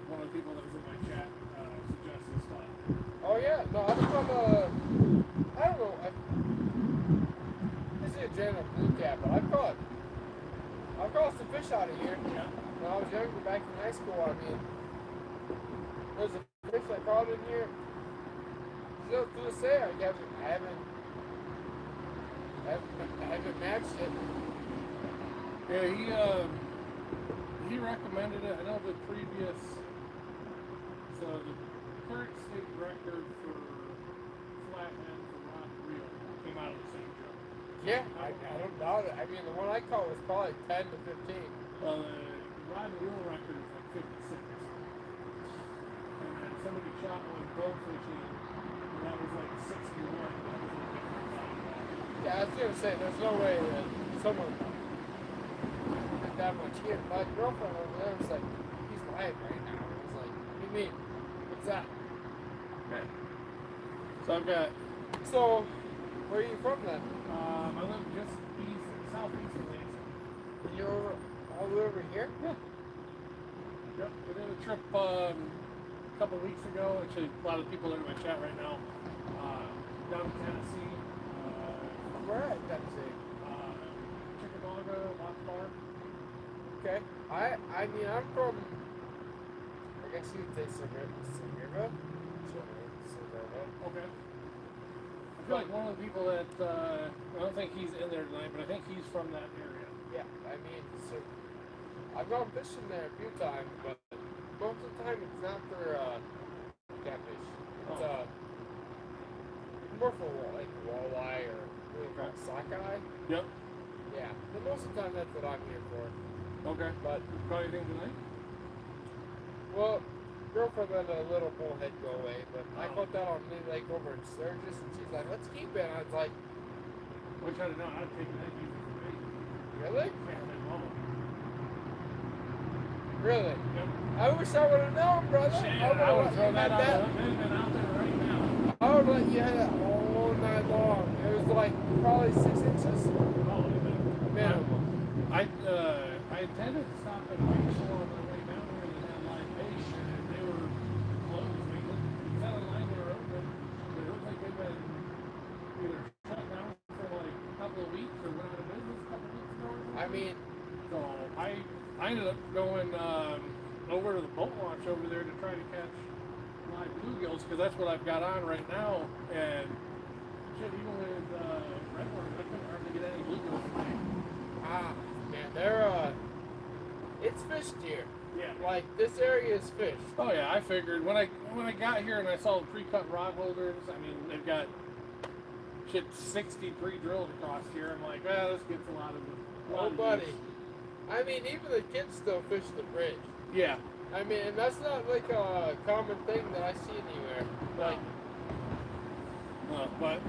one of the people that was in my chat suggest this spot. Oh yeah, no, I'm from I don't know. This is a general blue cat, but I've caught some fish out of here. Yeah. When I was younger, back in high school. I mean, there's a fish I caught in here. Still to this day, I haven't matched it. Yeah, he recommended it. I know the previous, so the current state record for flathead for rod and reel came out of the same joke. Yeah, I don't doubt it. I mean, the one I caught was probably 10 to 15. Well, the rod and reel record is like 56. And then somebody shot one bow fishing, and that was like 61. That was a different time. Yeah, I was gonna say, there's no way that someone did that much here. My girlfriend over there was like, he's lying right now. I was like, what do you mean? What's that? Okay. So I've got, So, where are you from then? I live just southeast of Lansing. You're all the way over here? Yeah. Yep. We did a trip a couple weeks ago. Actually, a lot of people are in my chat right now. Down to Tennessee. Where at Tennessee? Chickamauga, Lock Bar. Okay. I mean, I'm from, I guess you'd say Sevierville? Okay. I feel like one of the people that, I don't think he's in there tonight, but I think he's from that area. Yeah, I mean, so I've gone fishing there a few times, but most of the time it's not for catfish. It's more for like walleye or really called sockeye. Yep. Yeah, but most of the time that's what I'm here for. Okay. But Caught anything tonight? well, girlfriend let a little bullhead go away, but I caught that on Lee Lake over in Sturgis, and she's like, "Let's keep it." And I was like, Which I don't know. I'd take that easy for me. "Really? Can't have long. Really? Yep. I wish I would have known, brother. Shit, I would throw that out that. there. They've been out there right now. I would let you have that all night long. It was like probably 6 inches Oh, they've been. minimum. I intended to stop at a big shore on my way down here that had live bait, and they were closed. They sounded like they were open, but it looks like they've been either shut down for like a couple of weeks or went out of business a couple of weeks ago. I mean, So I ended up going over to the boat launch over there to try to catch live bluegills because that's what I've got on right now. And shit, even with redworms, I couldn't hardly get any bluegills tonight. man, they're it's fished here. Yeah. Like this area is fished. Oh yeah, I figured when I got here and I saw the pre-cut rod holders. I mean, they've got shit 60 pre-drilled across here. I'm like, this gets a lot of. Oh, buddy. I mean, even the kids still fish the bridge. Yeah. I mean, and that's not like a common thing that I see anywhere. Like, But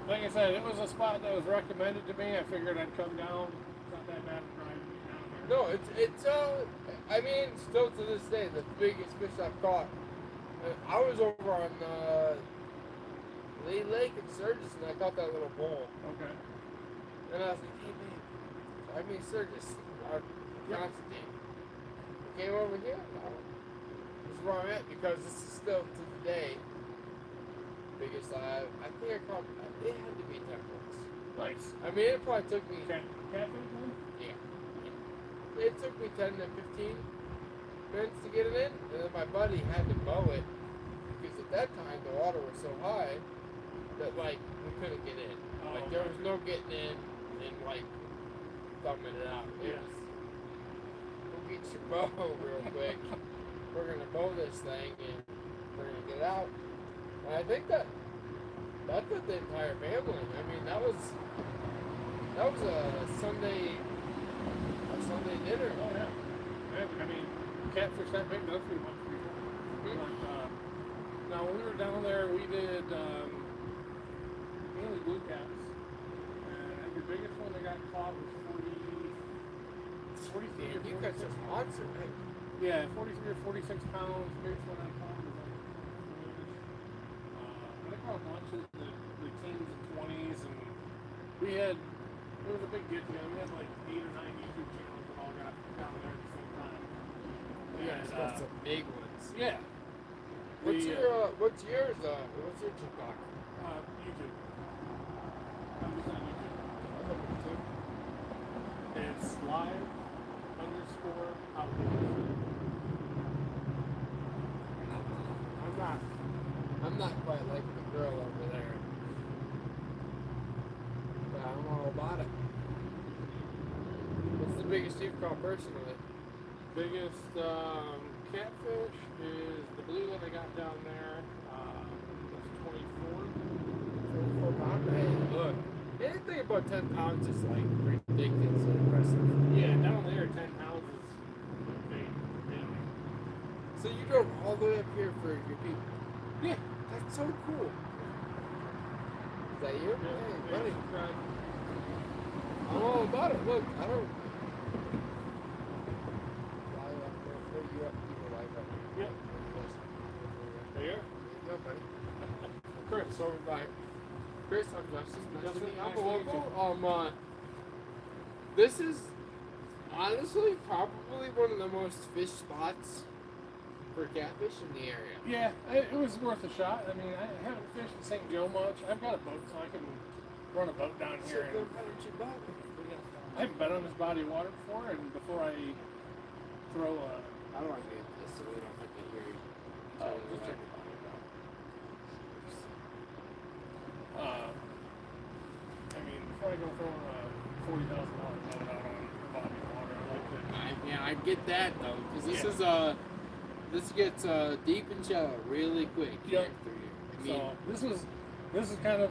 like I said, it was a spot that was recommended to me. I figured I'd come down. It's not that bad of driving me down there. no, it's I mean, still to this day, the biggest fish I've caught. I was over on Lee Lake in Sturgis, and I caught that little bull. Okay. And I was like, hey, man. I mean, Sturgis, Constantine. Came over here. No. This is where I'm at because this is still to the day biggest I think I caught. It had to be 10 bucks. Nice. I mean, it probably took me. Catfish one? Yeah. It took me 10 to 15 minutes to get it in, and then my buddy had to mow it because at that time the water was so high that like we couldn't get in. Oh, Like there was no getting in and like thumbing it out. It Yeah. was, go get your bow real quick. We're gonna mow this thing and we're gonna get out. And I think that put the entire family. I mean, that was a Sunday dinner. Oh yeah. I mean, catfish that big does feed a bunch of people. Mm-hmm. But, now when we were down there, we did mainly blue caps. And the biggest one that got caught was 43 Man, you or guys 46. are monster, right? Yeah, 43 or 46 pounds. Biggest one I caught was like 4 but I caught a bunch of the teens and 20s, and it was a big get together. We had like 8 or 9 YouTube channels that all got down there at the same time. Yeah, And, that's some big ones. yeah. What's The, what's your TikTok? YouTube. I'm just on YouTube. It's live_outdoors. I'm not quite like the girl over there. But I'm all about it. What's the biggest caught personally. Biggest catfish is the blue that I got down there. That's 24. 24 pound. Hey, look, anything above 10 pounds is like ridiculously impressive. Yeah, down there 10 pounds is big. Yeah. So you drove all the way up here for your people. Yeah. That's so cool. Is that you? Hey, buddy. I'm all about it. Look, I don't. Live up there. Where you up? You go live up. Yep. There you are. There you go, buddy. Chris. Over by. Chris, I'm Justin. Nice to meet you. I'm Nice to meet you. local. This is honestly probably one of the most fish spots for catfish in the area. Yeah, it was worth a shot. I mean, I haven't fished in St. Joe much. I've got a boat, so I can run a boat down here. Sit there, And punch your butt. I haven't been on this body of water before, and before I throw a... I don't want to get this so we don't have to hear you. just check it out. I mean, before I go throwing a $40,000 boat out on the body of water, I like to... I get that though, because this Yeah. is this gets deep and shallow really quick. Yep. Through here. I mean, So this is kind of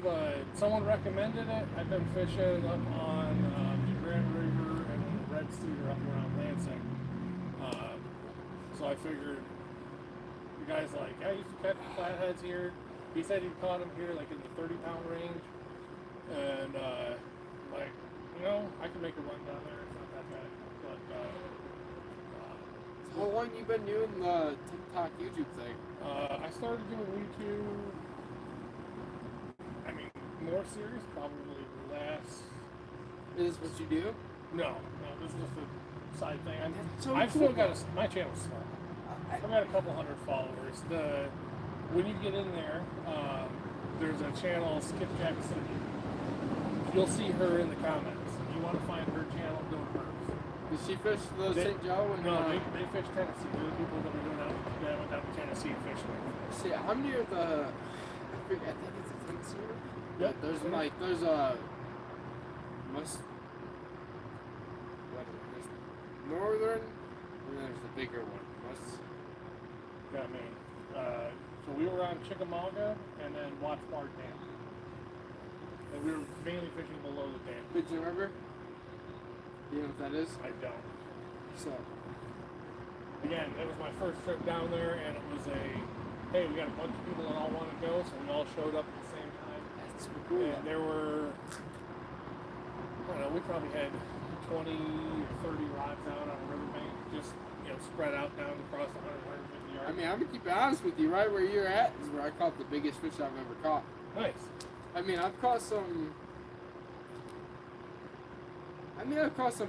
someone recommended it. I've been fishing up on the Grand River and the Red Cedar up around Lansing. So I figured the guy's like, I used to catch flatheads here. He said he caught them here like in the 30-pound range, and like, you know, I can make a run down there. It's not that bad, but. how long you been doing the TikTok YouTube thing? I started doing YouTube, I mean, more serious, probably last... Is this what you do? No, this is just a side thing. That's so I've cool. still got my channel's small. I've got a couple hundred followers. When you get in there, there's a channel, Skip Jackson. You'll see her in the comments. If you want to find her channel, go to hers. Did she fish the St. Joe? And, No, they fish Tennessee. They're the people that are doing that went down to Tennessee and fishing. See, I'm near the. I think it's a Tennessee River. Yep. There's a. Must. What? There's Northern, and there's the bigger one. Must. Got me. So we were on Chickamauga and then Watchbar Dam. And we were mainly fishing below the dam. Pigeon River. You know what that is? I don't. So. Again, it was my first trip down there, and it was hey, we got a bunch of people that all want to go, so we all showed up at the same time. That's so cool. And there were, I don't know, we probably had 20 or 30 rods out on a riverbank, just, spread out down across 100, 150 yards. I mean, I'm gonna keep it honest with you. Right where you're at is where I caught the biggest fish I've ever caught. Nice. I mean, I've caught some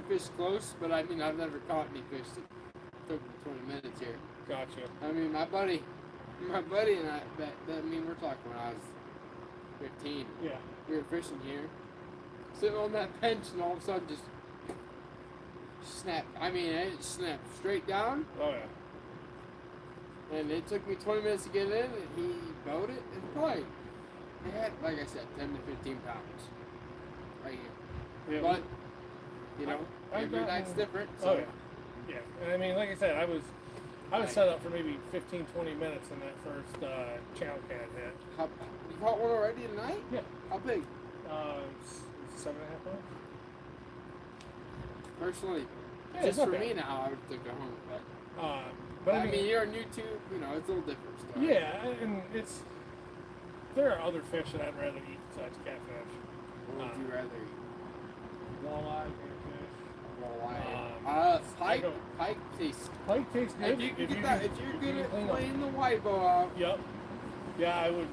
fish close, but I mean, I've never caught any fish that took me 20 minutes here. Gotcha. I mean, my buddy and I, we're talking when I was 15. Yeah. We were fishing here, sitting on that bench, and all of a sudden just snapped. I mean, it snapped straight down, Oh, yeah. and it took me 20 minutes to get in, and he bowed it, and probably, it had, like I said, 10 to 15 pounds right here. Yeah, But, I've every gotten- night's different. So. Oh, yeah. Yeah. And I mean, like I said, I was set up for maybe 15, 20 minutes in that first channel cat hit. You caught one already tonight? Yeah. How big? 7.5 pounds. Personally, Yeah, just it's not for bad. me now, I would take it home. But I mean, you're on YouTube, it's a little different stuff. yeah, and there are other fish that I'd rather eat besides catfish. What would you rather eat? Walleye, catfish. Walleye. Pike. I go- Pike tastes. Pike tastes good. If you're good at clean 'em. playing the white bow out, Yep. Yeah, I would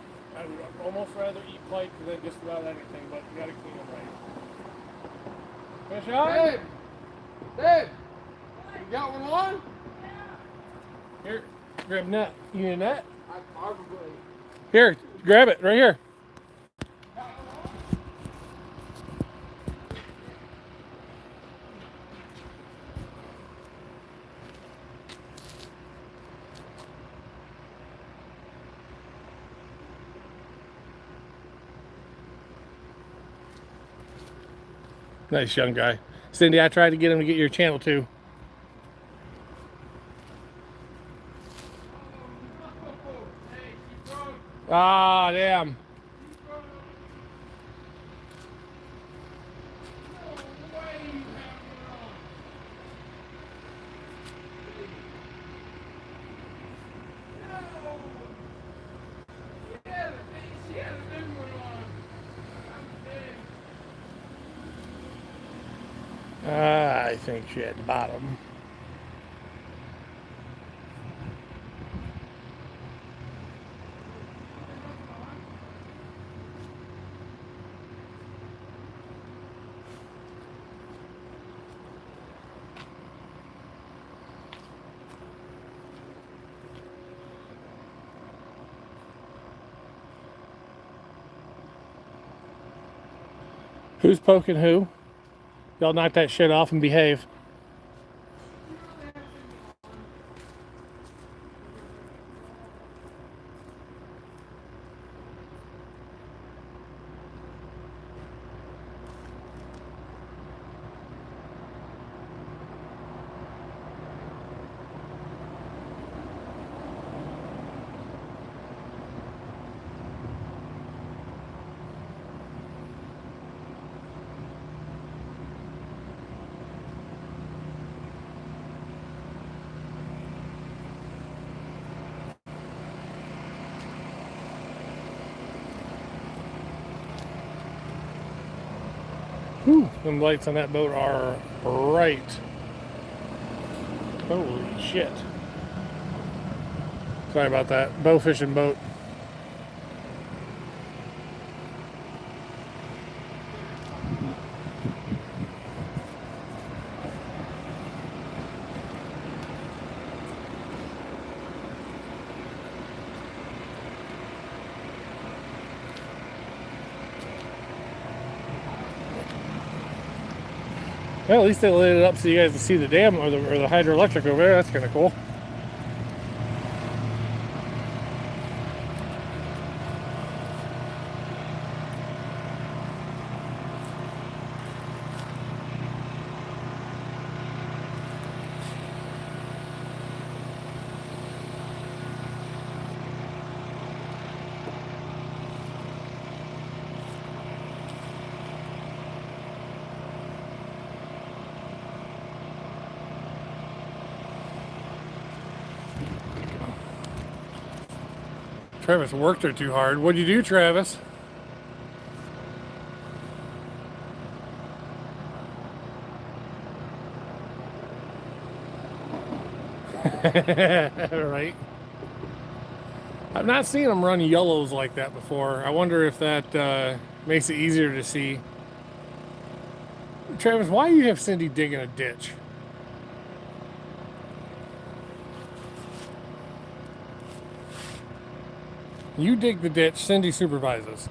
almost rather eat pike than just about anything, but you gotta clean them right. Fish on? Dave, you got one on? Here, grab net. You need a net? I probably. Here, grab it right here. Nice young guy. Cindy, I tried to get him to get your channel too. Ah, damn. I think she had the bottom. Who's poking who? Y'all knock that shit off and behave. Whew, them lights on that boat are bright. Holy shit. Sorry about that. Bow fishing boat. Well, at least they lit it up so you guys can see the dam or the hydroelectric over there. That's kind of cool. Travis worked her too hard. What'd you do, Travis? Right. I've not seen them run yellows like that before. I wonder if that makes it easier to see. Travis, why do you have Cindy digging a ditch? You dig the ditch, Cindy supervises.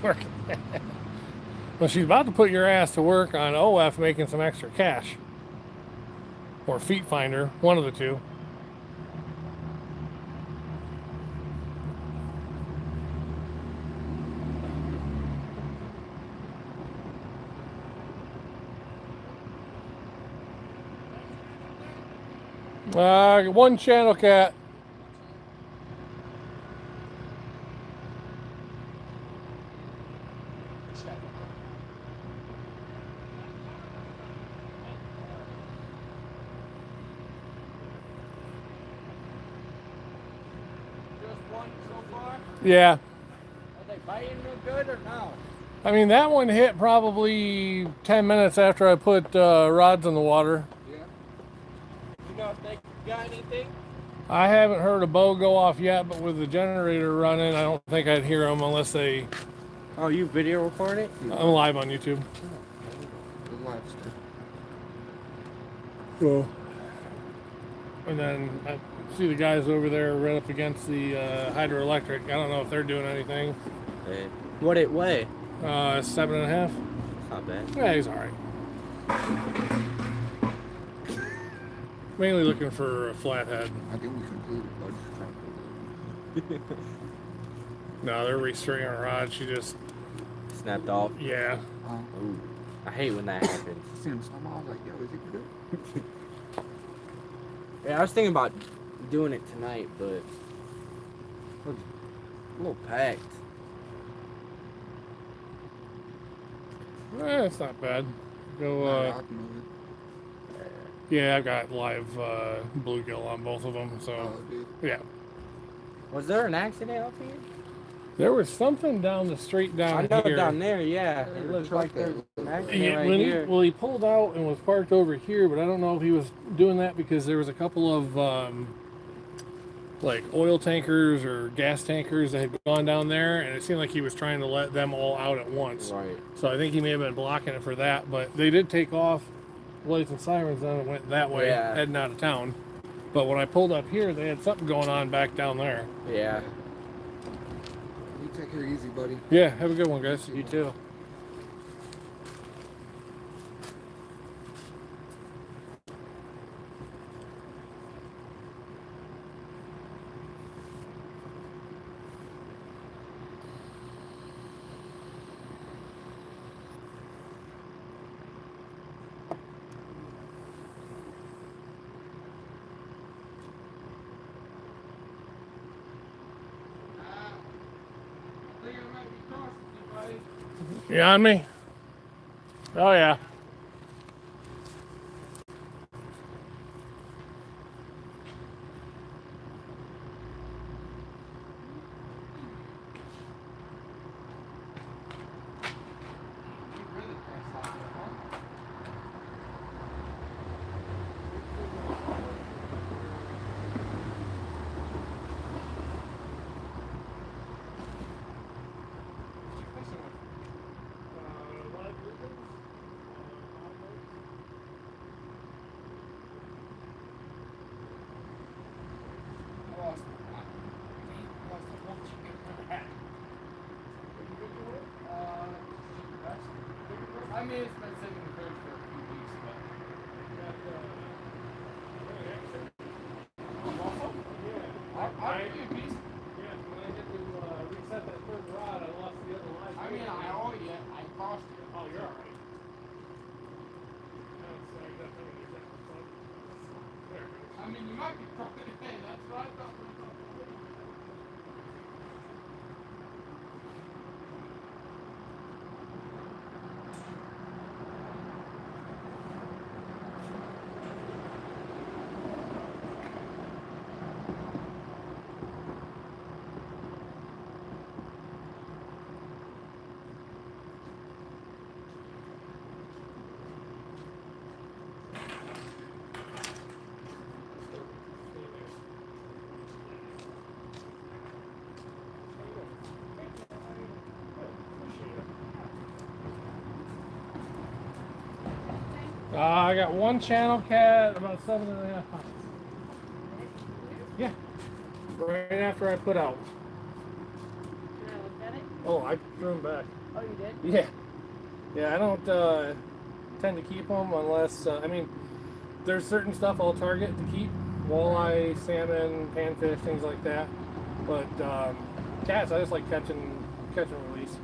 Work. Well, she's about to put your ass to work on OF making some extra cash. Or Feet Finder, one of the two. One channel cat. Yeah. Are they biting real good or no? I mean, that one hit probably 10 minutes after I put rods in the water. Yeah. You know if they got anything? I haven't heard a bow go off yet, but with the generator running, I don't think I'd hear them unless they. Oh, you video record it? I'm live on YouTube. The live stream. Cool. And then I see the guys over there right up against the hydroelectric. I don't know if they're doing anything. Hey. What it weigh? 7.5. Not bad. Yeah, he's all right. Mainly looking for a flathead. I think we concluded, bud. No, they're restraining a rod. She just, Snapped off. yeah. Ooh. I hate when that happens. See him somehow, I was like, yo, is he good? Yeah, I was thinking about doing it tonight, but it was a little packed. It's not bad. Go. Nah, I can move it. Yeah, I've got live bluegill on both of them. So Oh, dude. yeah, Was there an accident up here? there was something down the street down I know here. down there, yeah. There's It a looks truck like there's there. an accident Yeah, right when here. he pulled out and was parked over here, but I don't know if he was doing that because there was a couple of like oil tankers or gas tankers that had gone down there, and it seemed like he was trying to let them all out at once. Right. So I think he may have been blocking it for that, but they did take off lights and sirens on and went that way, Yeah. heading out of town. But when I pulled up here, they had something going on back down there. Yeah. You take her easy, buddy. Yeah, have a good one, guys. You too. You on me? Oh yeah. I mean, it's been sitting in the fridge for a few weeks, but. I do a piece. Reset that third rod, I lost the other line. I mean, I owe you. I cost you. Oh, you're all right. I mean, you might be throwing it in. That's what I thought. I got one channel cat, about 7.5 pounds. Yeah. Right after I put out. Can I look at it? Oh, I threw him back. Oh, you did? Yeah. Yeah, I don't tend to keep them unless, I mean, there's certain stuff I'll target to keep. Walleye, salmon, panfish, things like that. But cats, I just like catch and release.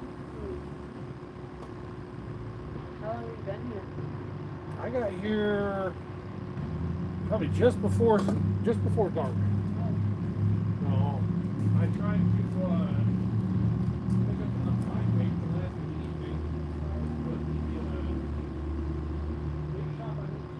How long have you been here? I got here probably just before dark. So I tried to pick up enough live bait to last me the evening. But the big shop I went to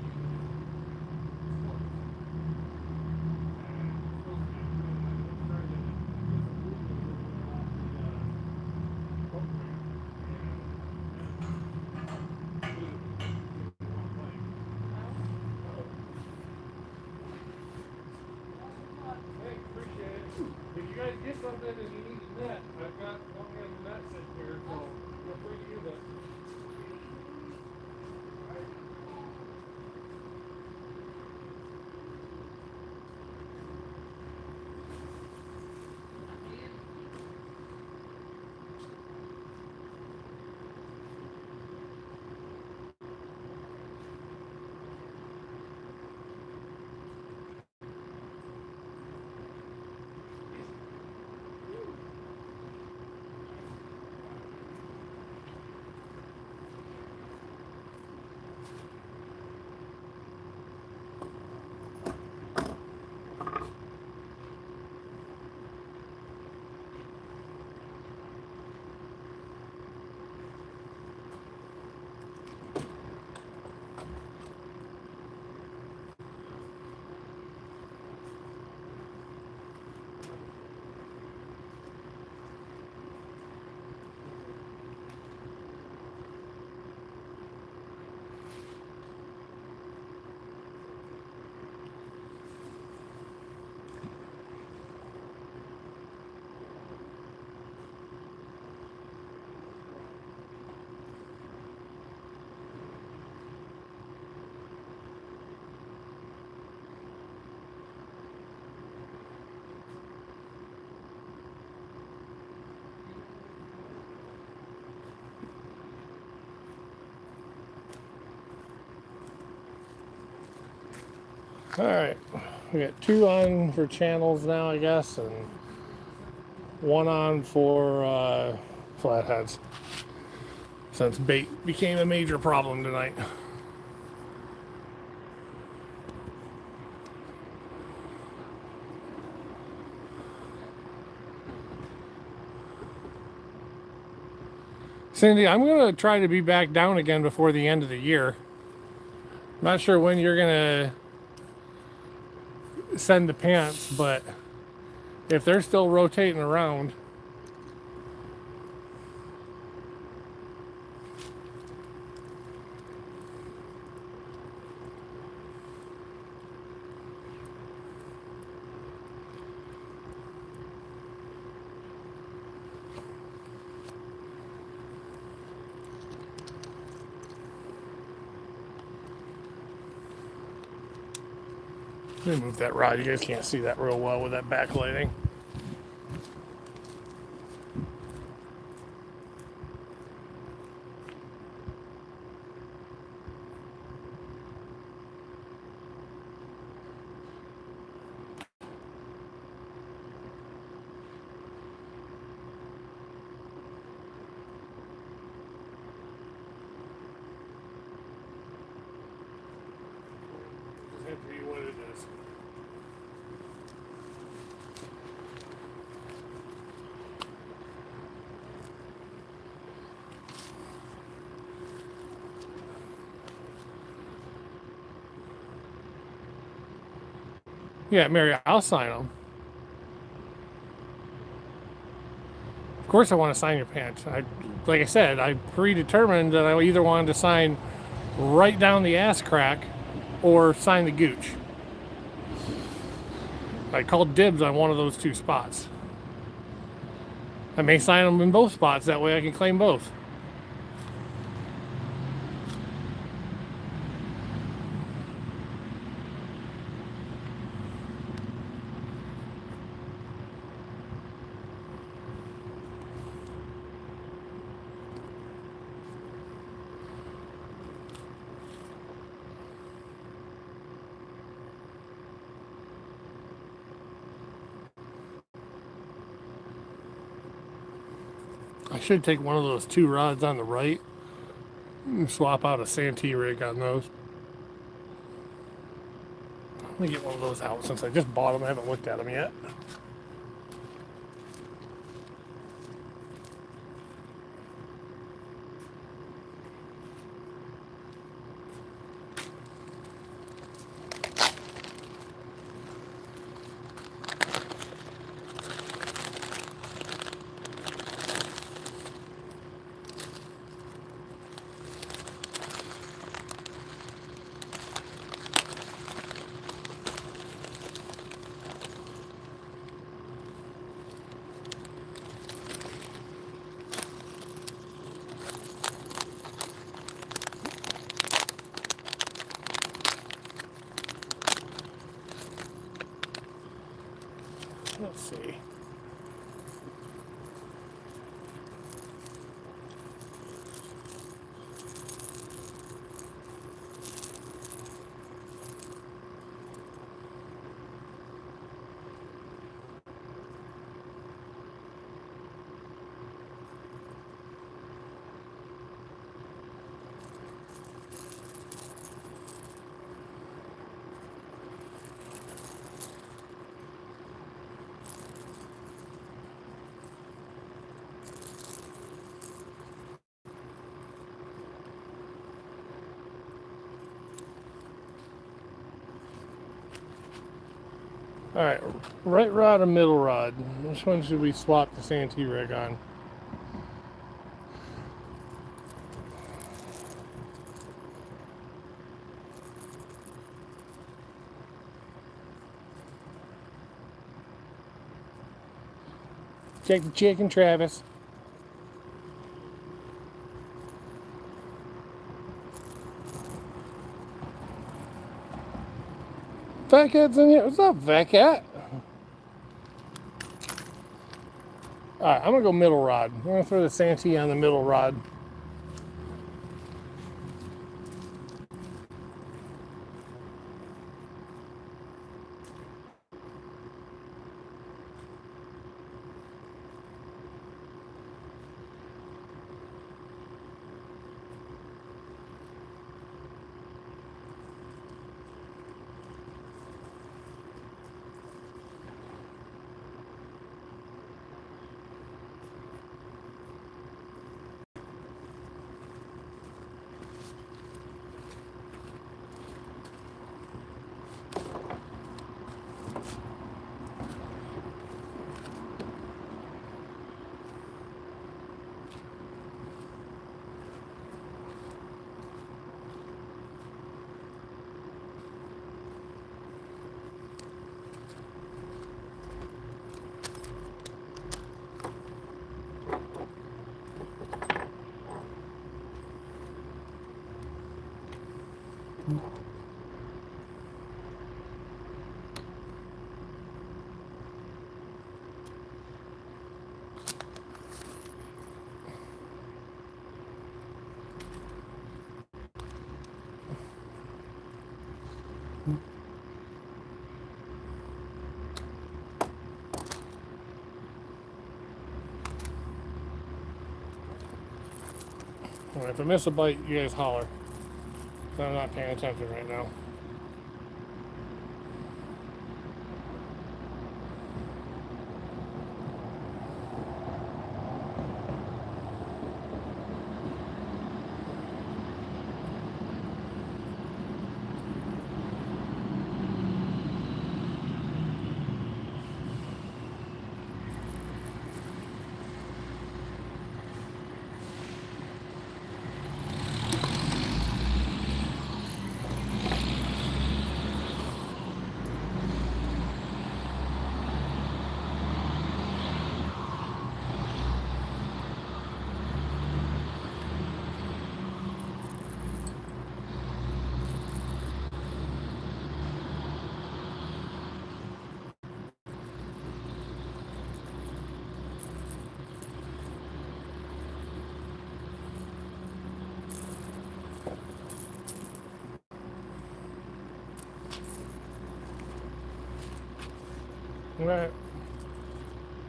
something and you need a net, I've got one of the nets in here, so feel free to use it. Alright, we got 2 on for channels now, I guess, and 1 on for flatheads, since bait became a major problem tonight. Cindy, I'm going to try to be back down again before the end of the year. I'm not sure when you're going to send the pants, but if they're still rotating around, let me move that rod. You guys can't see that real well with that backlighting. Just have to be what it is. Yeah, Mary, I'll sign them. Of course I want to sign your pants. Like I said, I predetermined that I either wanted to sign right down the ass crack or sign the gooch. I called dibs on one of those 2 spots. I may sign them in both spots, that way I can claim both. I should take one of those 2 rods on the right and swap out a Santee rig on those. Let me get one of those out since I just bought them. I haven't looked at them yet. Let's see. All right, right rod or middle rod? Which one should we swap the Santee rig on? Check the chicken, Travis. Fat Cat's in here. What's up, Fat Cat? Alright, I'm gonna go middle rod. I'm gonna throw the Santee on the middle rod. Alright, if I miss a bite, you guys holler. 'Cause I'm not paying attention right now. Alright.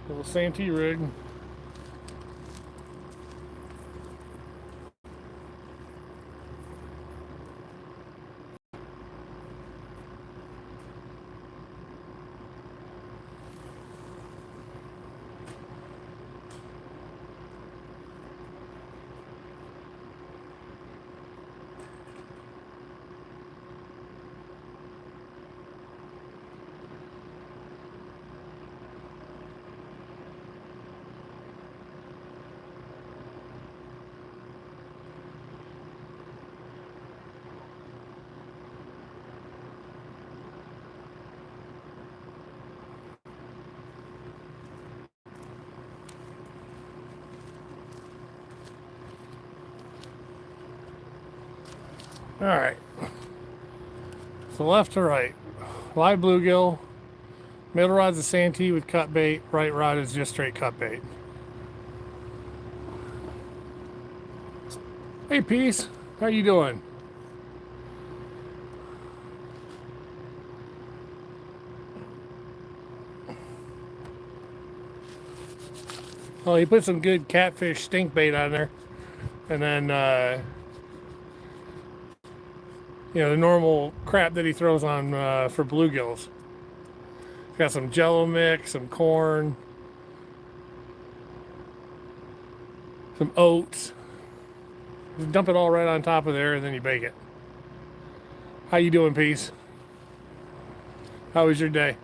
Little Santee rig. Alright. So left to right. Live bluegill, Middle rod's a Santee with cut bait. Right rod is just straight cut bait. Hey, Peace. How you doing? Well, he put some good catfish stink bait on there. And then, the normal crap that he throws on for bluegills. Got some Jello mix, some corn, some oats. Just dump it all right on top of there, and then you bake it. How you doing, Peace? How was your day?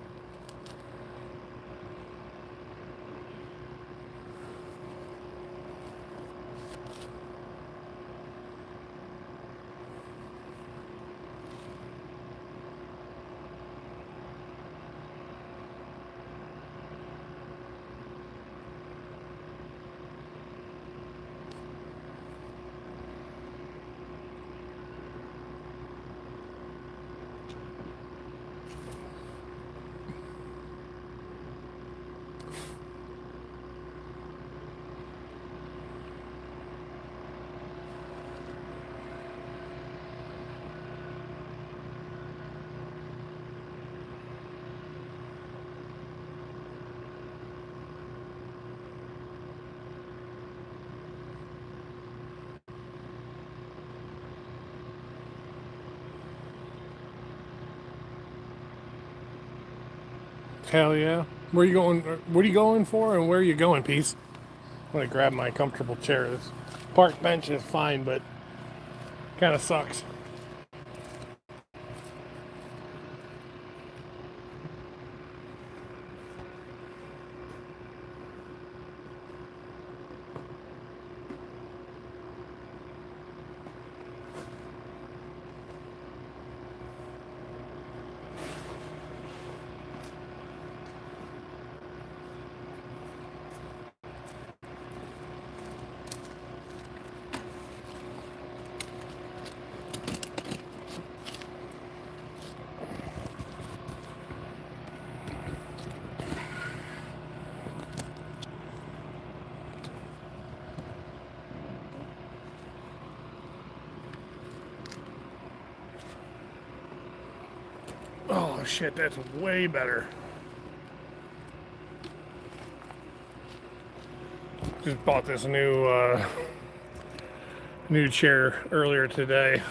Hell yeah. Where you going? What are you going for, and where are you going, Peace? I'm gonna grab my comfortable chair. This park bench is fine, but kind of sucks. Oh shit, that's way better. Just bought this new chair earlier today.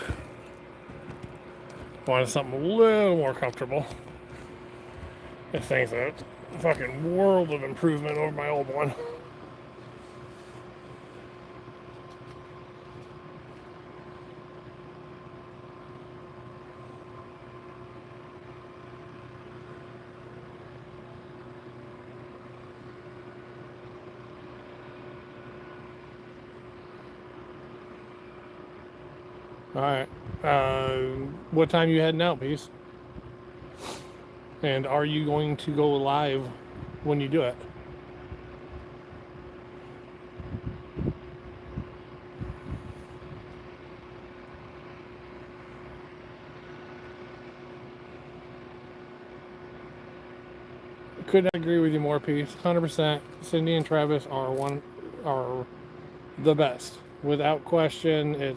Wanted something a little more comfortable. This thing's a fucking world of improvement over my old one. All right. What time you heading out, Peace? And are you going to go live when you do it? Couldn't agree with you more, Peace. 100%. Cindy and Travis are the best, without question.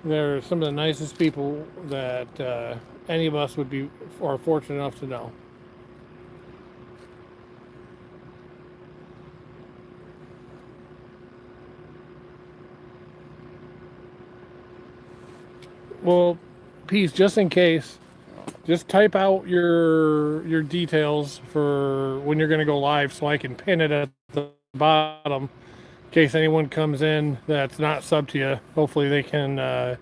They're some of the nicest people that any of us are fortunate enough to know. Well, Peace, just in case, just type out your details for when you're going to go live so I can pin it at the bottom. In case anyone comes in that's not sub to you, hopefully they can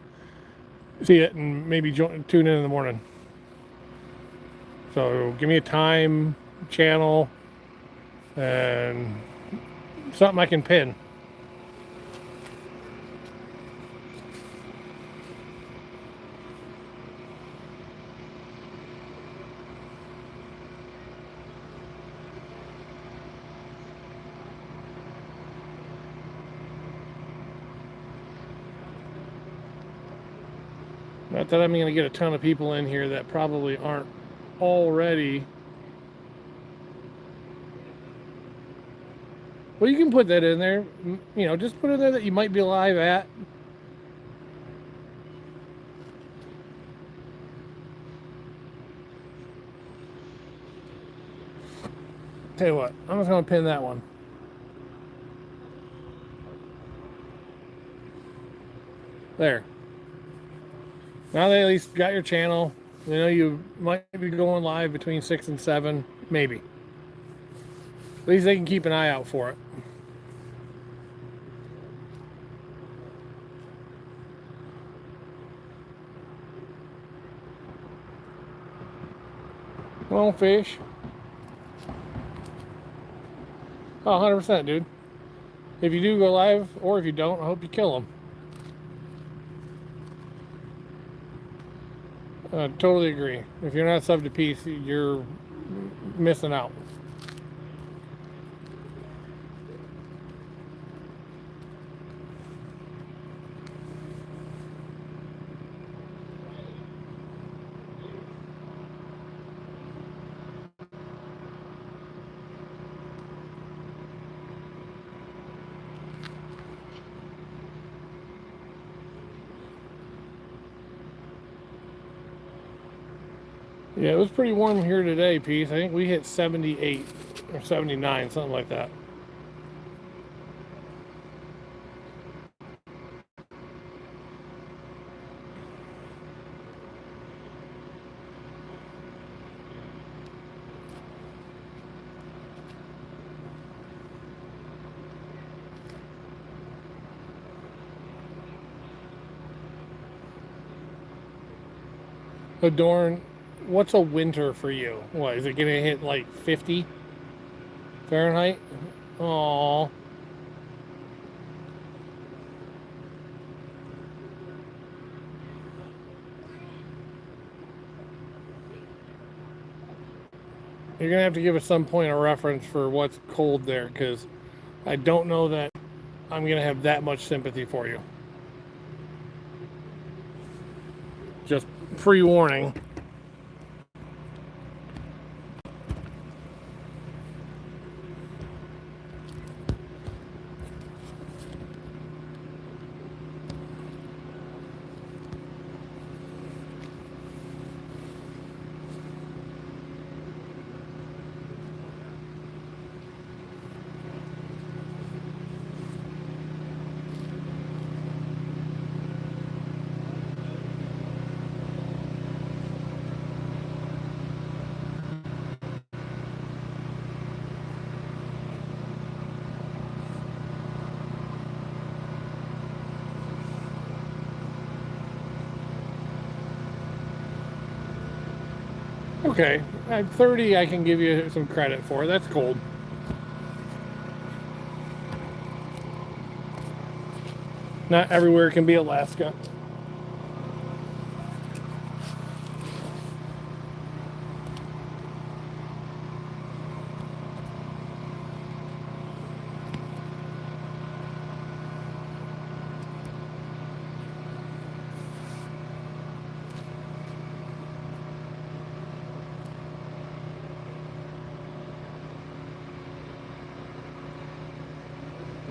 see it and maybe tune in the morning. So give me a time, channel, and something I can pin. Not that I'm going to get a ton of people in here that probably aren't already. Well, you can put that in there. You know, just put in there that you might be live at. Tell you what, I'm just going to pin that one. There. Now they at least got your channel. You know, you might be going live between 6 and 7, maybe. At least they can keep an eye out for it. Well, fish. Oh, 100%, dude. If you do go live, or if you don't, I hope you kill them. Totally agree. If you're not subbed to Peace, you're missing out. Yeah, it was pretty warm here today, Peace. I think we hit 78 or 79, something like that. Adorn, what's a winter for you? What, is it going to hit like 50 Fahrenheit? Aww. You're going to have to give us some point of reference for what's cold there, because I don't know that I'm going to have that much sympathy for you. Just pre-warning. Okay, at 30 I can give you some credit for. That's cold. Not everywhere can be Alaska.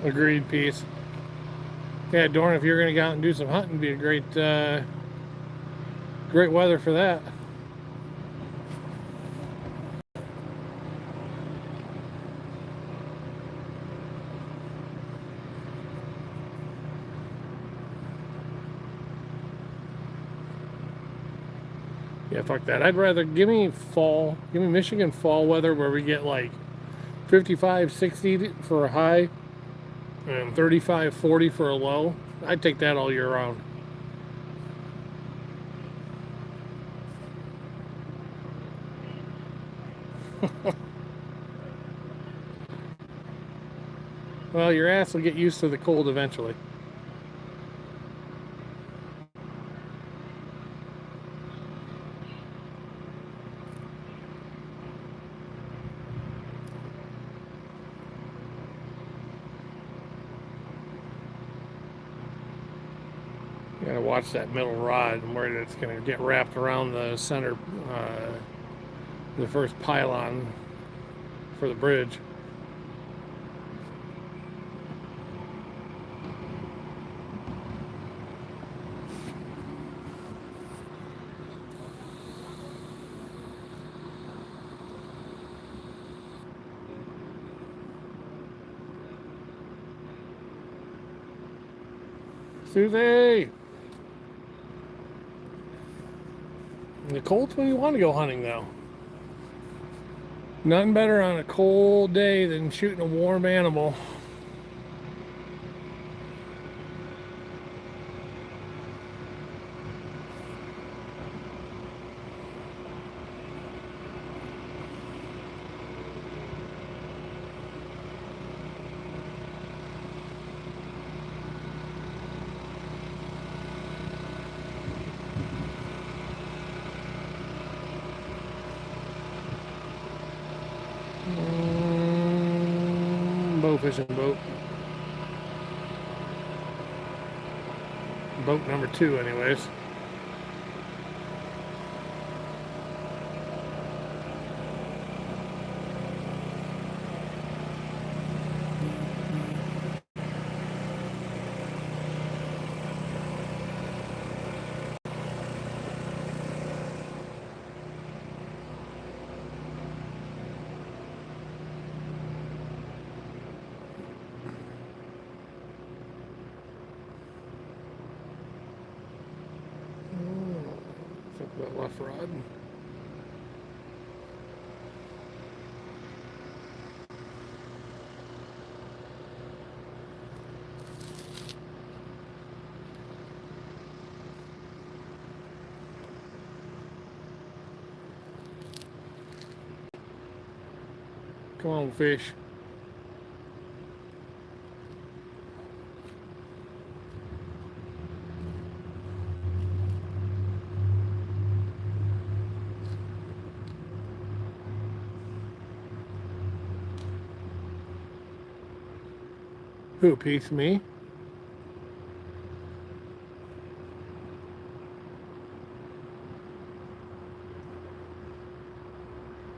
Agreed, Peace. Yeah, Dorn, if you're going to go out and do some hunting, it'd be a great, great weather for that. Yeah, fuck that. I'd rather give me Michigan fall weather where we get like 55, 60 for a high and 35, 40 for a low. I'd take that all year round. Well, your ass will get used to the cold eventually. You gotta watch that middle rod and where it's gonna get wrapped around the center the first pylon for the bridge. Susie! In the cold when you want to go hunting, though. Nothing better on a cold day than shooting a warm animal. Bow fishing boat. Boat number 2 anyways. Think about left rod. Come on, fish. Who, Peace? Me?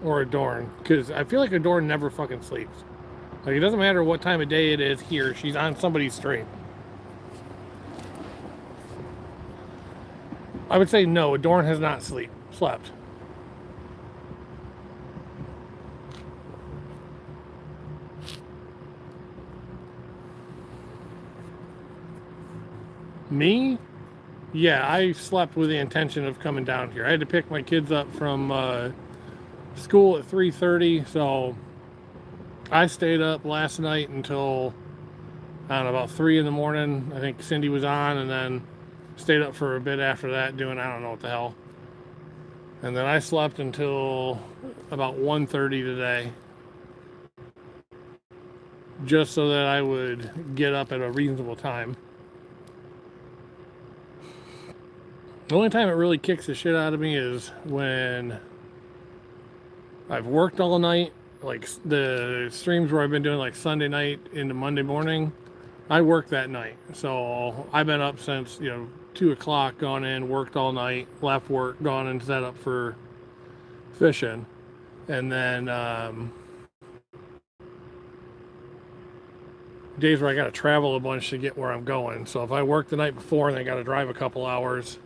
Or Adorn? Because I feel like Adorn never fucking sleeps. Like, it doesn't matter what time of day it is here, she's on somebody's stream. I would say no, Adorn has not slept. Me? Yeah, I slept with the intention of coming down here. I had to pick my kids up from school at 3:30, so I stayed up last night until, I don't know, about 3 in the morning. I think Cindy was on, and then stayed up for a bit after that doing I don't know what the hell. And then I slept until about 1:30 today, just so that I would get up at a reasonable time. The only time it really kicks the shit out of me is when I've worked all night, like the streams where I've been doing like Sunday night into Monday morning. I work that night, so I've been up since 2 o'clock, gone in, worked all night, left work, gone and set up for fishing, and then days where I got to travel a bunch to get where I'm going. So if I work the night before and I got to drive a couple hours,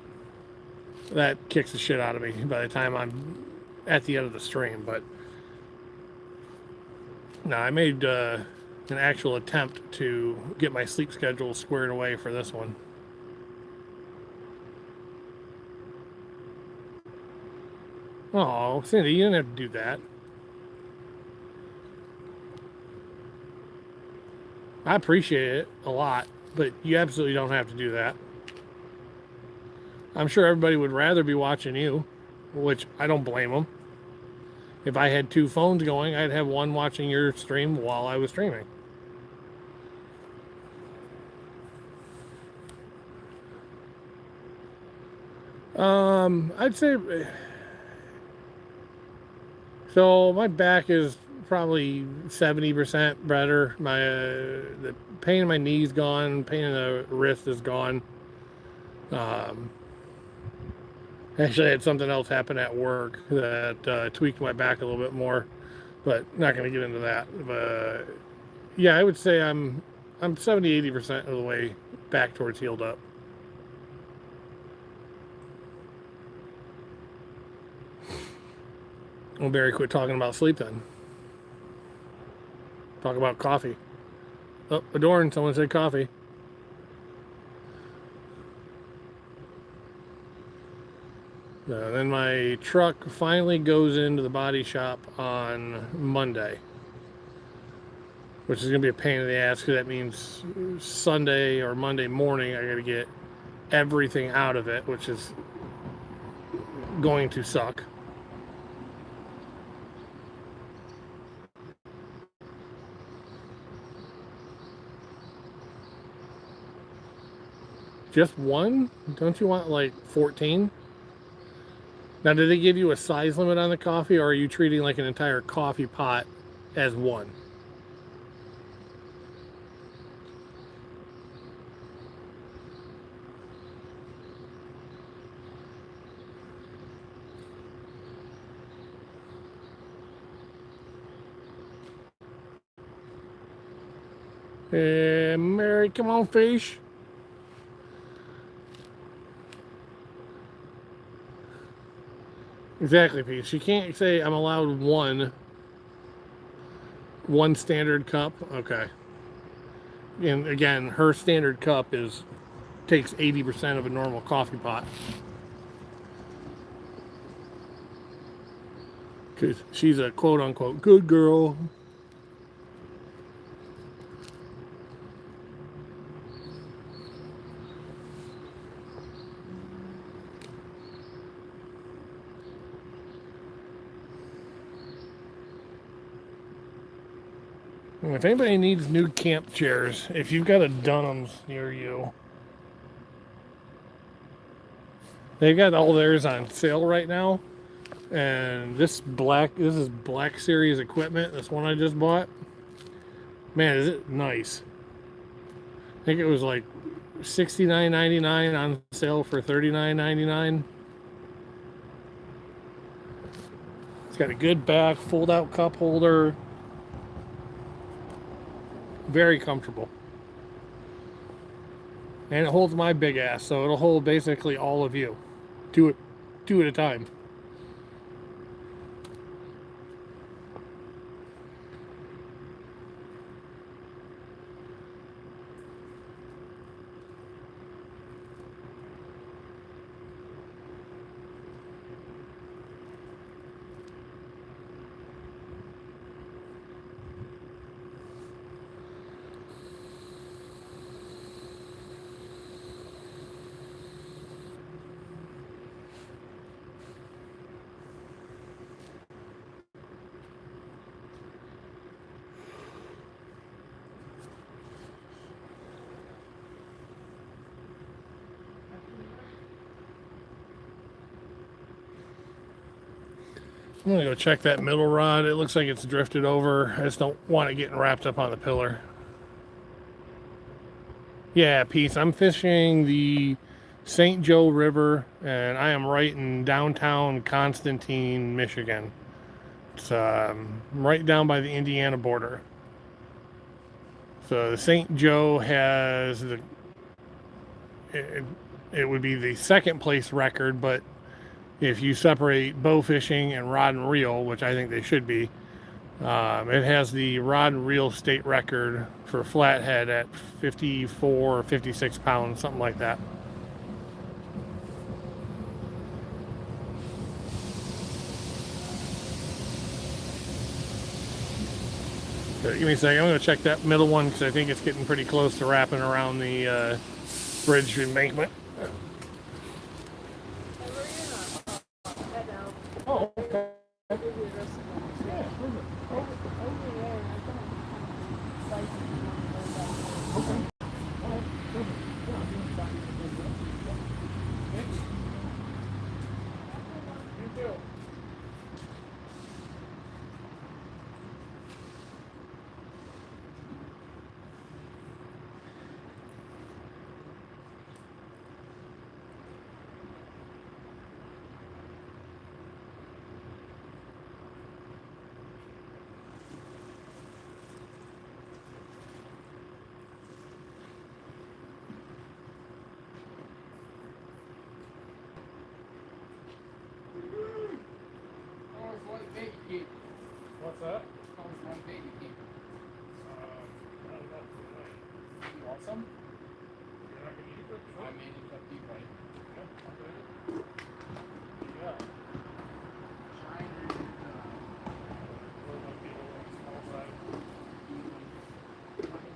that kicks the shit out of me by the time I'm at the end of the stream. But no, I made an actual attempt to get my sleep schedule squared away for this one. Oh, Cindy, you didn't have to do that. I appreciate it a lot, but you absolutely don't have to do that. I'm sure everybody would rather be watching you, which I don't blame them. If I had 2 phones going, I'd have one watching your stream while I was streaming. I'd say, so my back is probably 70% better. The pain in my knee's gone, pain in the wrist is gone. Actually, I had something else happen at work that tweaked my back a little bit more, but not going to get into that. But yeah, I would say I'm 70-80% of the way back towards healed up. Well, Barry, quit talking about sleep then. Talk about coffee. Oh, Adorn, someone said coffee. Then my truck finally goes into the body shop on Monday, which is going to be a pain in the ass because that means Sunday or Monday morning I got to get everything out of it, which is going to suck. Just one? Don't you want like 14? Now, did they give you a size limit on the coffee, or are you treating like an entire coffee pot as one? Hey, Mary, come on, fish. Exactly, Pete. She can't say I'm allowed one standard cup. Okay. And again, her standard cup takes 80% of a normal coffee pot. Because she's a quote unquote good girl. If anybody needs new camp chairs, if you've got a Dunham's near you, they've got all theirs on sale right now. And this is Black Series equipment. This one I just bought. Man, is it nice. I think it was like $69.99 on sale for $39.99. It's got a good back, fold out cup holder. Very comfortable. And it holds my big ass, so it'll hold basically all of you. Two at a time. I'm gonna go check that middle rod. It looks like it's drifted over. I just don't want it getting wrapped up on the pillar. Yeah, Pete, I'm fishing the St. Joe River, and I am right in downtown Constantine, Michigan. It's right down by the Indiana border. So the St. Joe has it would be the second place record, but if you separate bow fishing and rod and reel, which I think they should be, it has the rod and reel state record for flathead at 54 or 56 pounds, something like that. So give me a second. I'm going to check that middle one because I think it's getting pretty close to wrapping around the bridge embankment. Oh, okay. was my baby keeper. Not enough for tonight. You want some? You're not gonna eat it? I made it a deep right. Yeah. Trying to Or might be a little small size.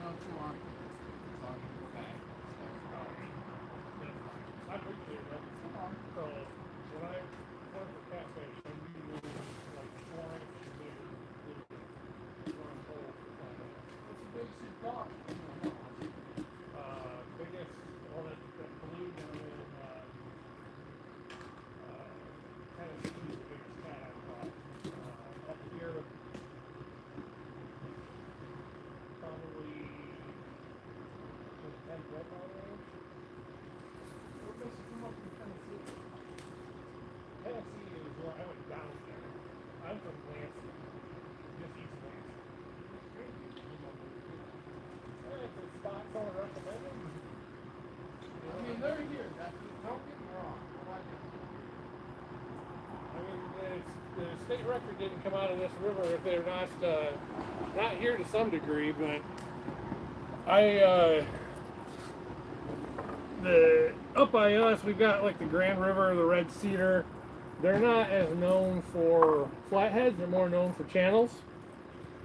not too long. Okay. I appreciate that. So when I work for cat station, we do like 4 inches bigger. Run whole. What's the biggest you've got? Biggest, well, that blue down in Tennessee is the biggest cat I've caught. Up here, probably in the 10 foot range. What makes you come up from Tennessee? Tennessee is where I went down there. I'm from Lansing, just east of Lansing. It's a spot someone recommended. I mean, they're here. Don't get me wrong. I like it. I mean, the state record didn't come out of this river if they're not here to some degree, but the up by us we've got like the Grand River, the Red Cedar. They're not as known for flatheads; they're more known for channels.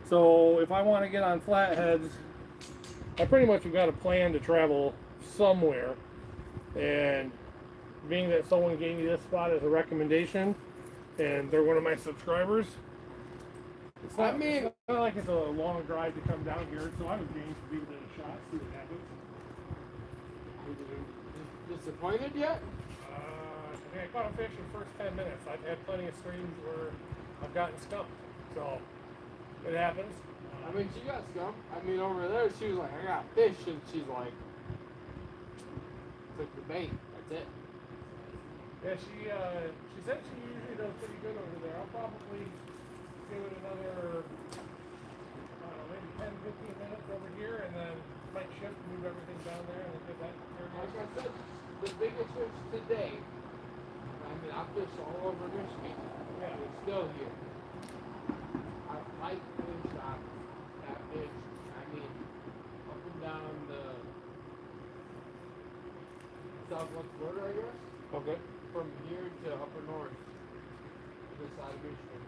So if I want to get on flatheads, I pretty much have got a plan to travel somewhere. And being that someone gave me this spot as a recommendation, and they're one of my subscribers, it's not like it's a long drive to come down here, so I was game to give it a shot, see what happens. Disappointed yet? I mean, I caught a fish in the first 10 minutes. I've had plenty of streams where I've gotten stumped, so it happens. I mean, she got scum. I mean, over there, she was like, I got fish, and she's like, took the bait. That's it. Yeah, she said she usually does pretty good over there. I'll probably give it another, I don't know, maybe 10, 15 minutes over here, and then might shift, move everything down there, and then get that area. Like I said, the biggest fish today. I mean, I fished all over Michigan. Yeah. It's still here. I like fish that fish. I mean, up and down the southwest border, I guess. Okay. From here to upper north, this side of Michigan,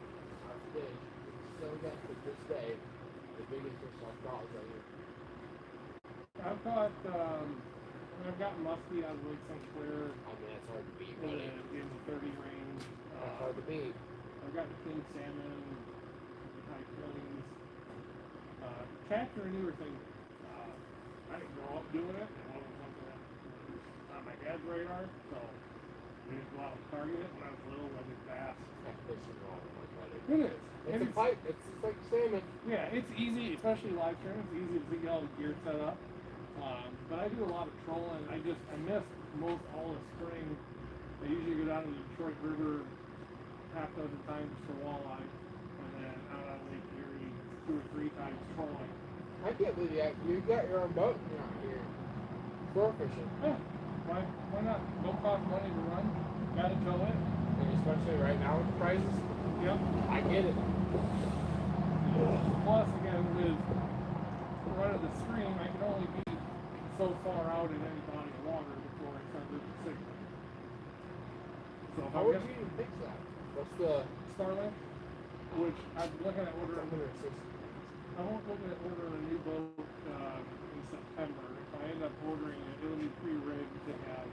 I fish. Still got to this day, the biggest fish I've caught is right here. I've caught, I've gotten musky out of Lake St. Clair I mean, that's hard to beat, in buddy. the 30 range. That's hard to beat. I've gotten king salmon, high fillings. Cats are a newer thing. I didn't grow up doing it. It wasn't something that was on my dad's radar, so we didn't go out and target it. When I was little, I did bass. Catfishing all of my brother. It is. It's a fight. It's just like salmon. Yeah, it's easy, especially live stream. It's easy to get all the gear set up. But I do a lot of trolling. I missed most all the spring. I usually go down to the Detroit River half dozen times for walleye, and then out on Lake Erie 2 or 3 times trolling. I can't believe you got your own boat and you're out here sport fishing. Yeah, why not? Don't cost money to run. Gotta tow it. And especially right now with the prices. Yep. I get it. Plus, again, with running the stream, I can only be so far out in any body of water before I start losing signal. So if How I'm would gonna you even fix that? What's the Starlink, which I'm looking at ordering. 160? I'm looking at ordering a new boat in September. If I end up ordering it, it'll be pre-rigged to have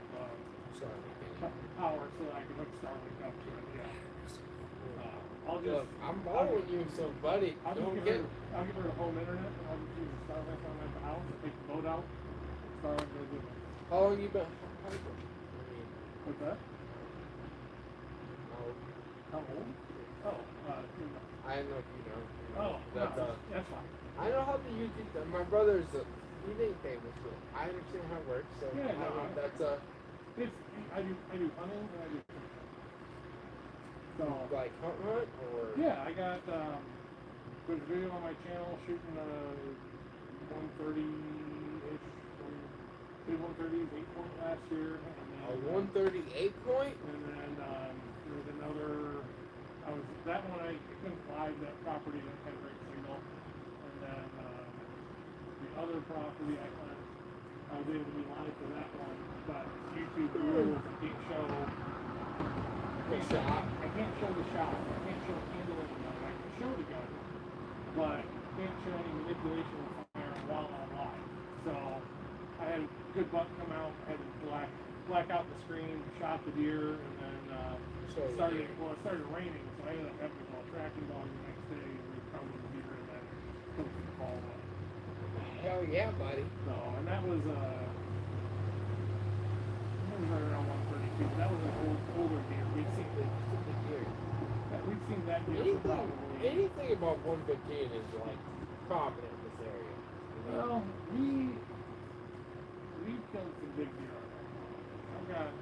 Sorry. power so that I can hook Starlink up to it. Yeah. I'll just. Look, I'm borrowing you, so buddy, I'll don't give get. her the home internet, and I'll just use the Starlink on at the house. I'll take the boat out. Starlink goes with it. How long you been? I mean, What's that? no, How old? Oh, 2 months. I don't know if you know. Oh, But, no, that's fine. I know how to use it. My brother's he ain't famous, but I understand how it works. So Yeah, no, that's I do hunting and I do fishing. So like hunt or yeah, I got there's a video on my channel shooting 130-ish. Did 130s 8-point last year, and a then 138 point. and then there was another. That one I couldn't live that property that had a great signal. other property I went, I was able to be live for that one, but YouTube rules I can't show. The shot. I can't show the shot. I can't show handling the gun. I can show the gun, but can't show any manipulation of fire while I'm live. So I had a good buck come out, had to black out the screen, shot the deer, and then So it started raining, so I ended up having to call a tracking dog the next day and recover the deer and then took the call up. Hell yeah, buddy. So, and that was right around 132. That was an older deer. We'd seen that deer for probably. Anything about 115 is like prominent in this area. Well, we've killed some big deer already. I've got a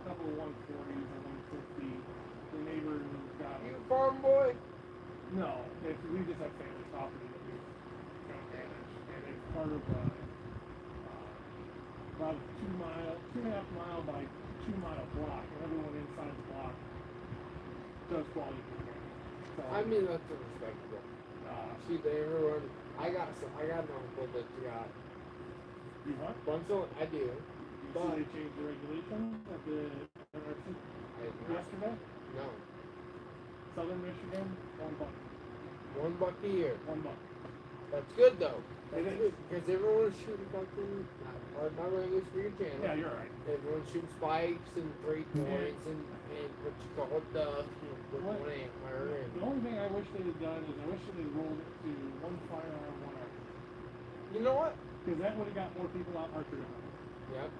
couple of 140s and 150. The neighbor's got. You a farm boy? No, we just have family property that we've managed, and it's part of about a 2.5 mile by 2 mile block, and everyone inside the block does quality control. So, I mean, that's respectable. See, everyone. I got an uncle that got you what? bunch of. I do. You see they changed the regulation at the NRC yesterday? No. Southern Michigan, $1. $1 a year. $1. That's good though. It That's is. good because everyone's shooting fucking. Not really for your channel. Yeah, you're right. Everyone's shooting spikes and 3 points and what you call duck and with What? one antler and. The only thing I wish they had done is I wish they had rolled it to one firearm, one arm. You know what? Because that would have got more people out archery hunting. Yep.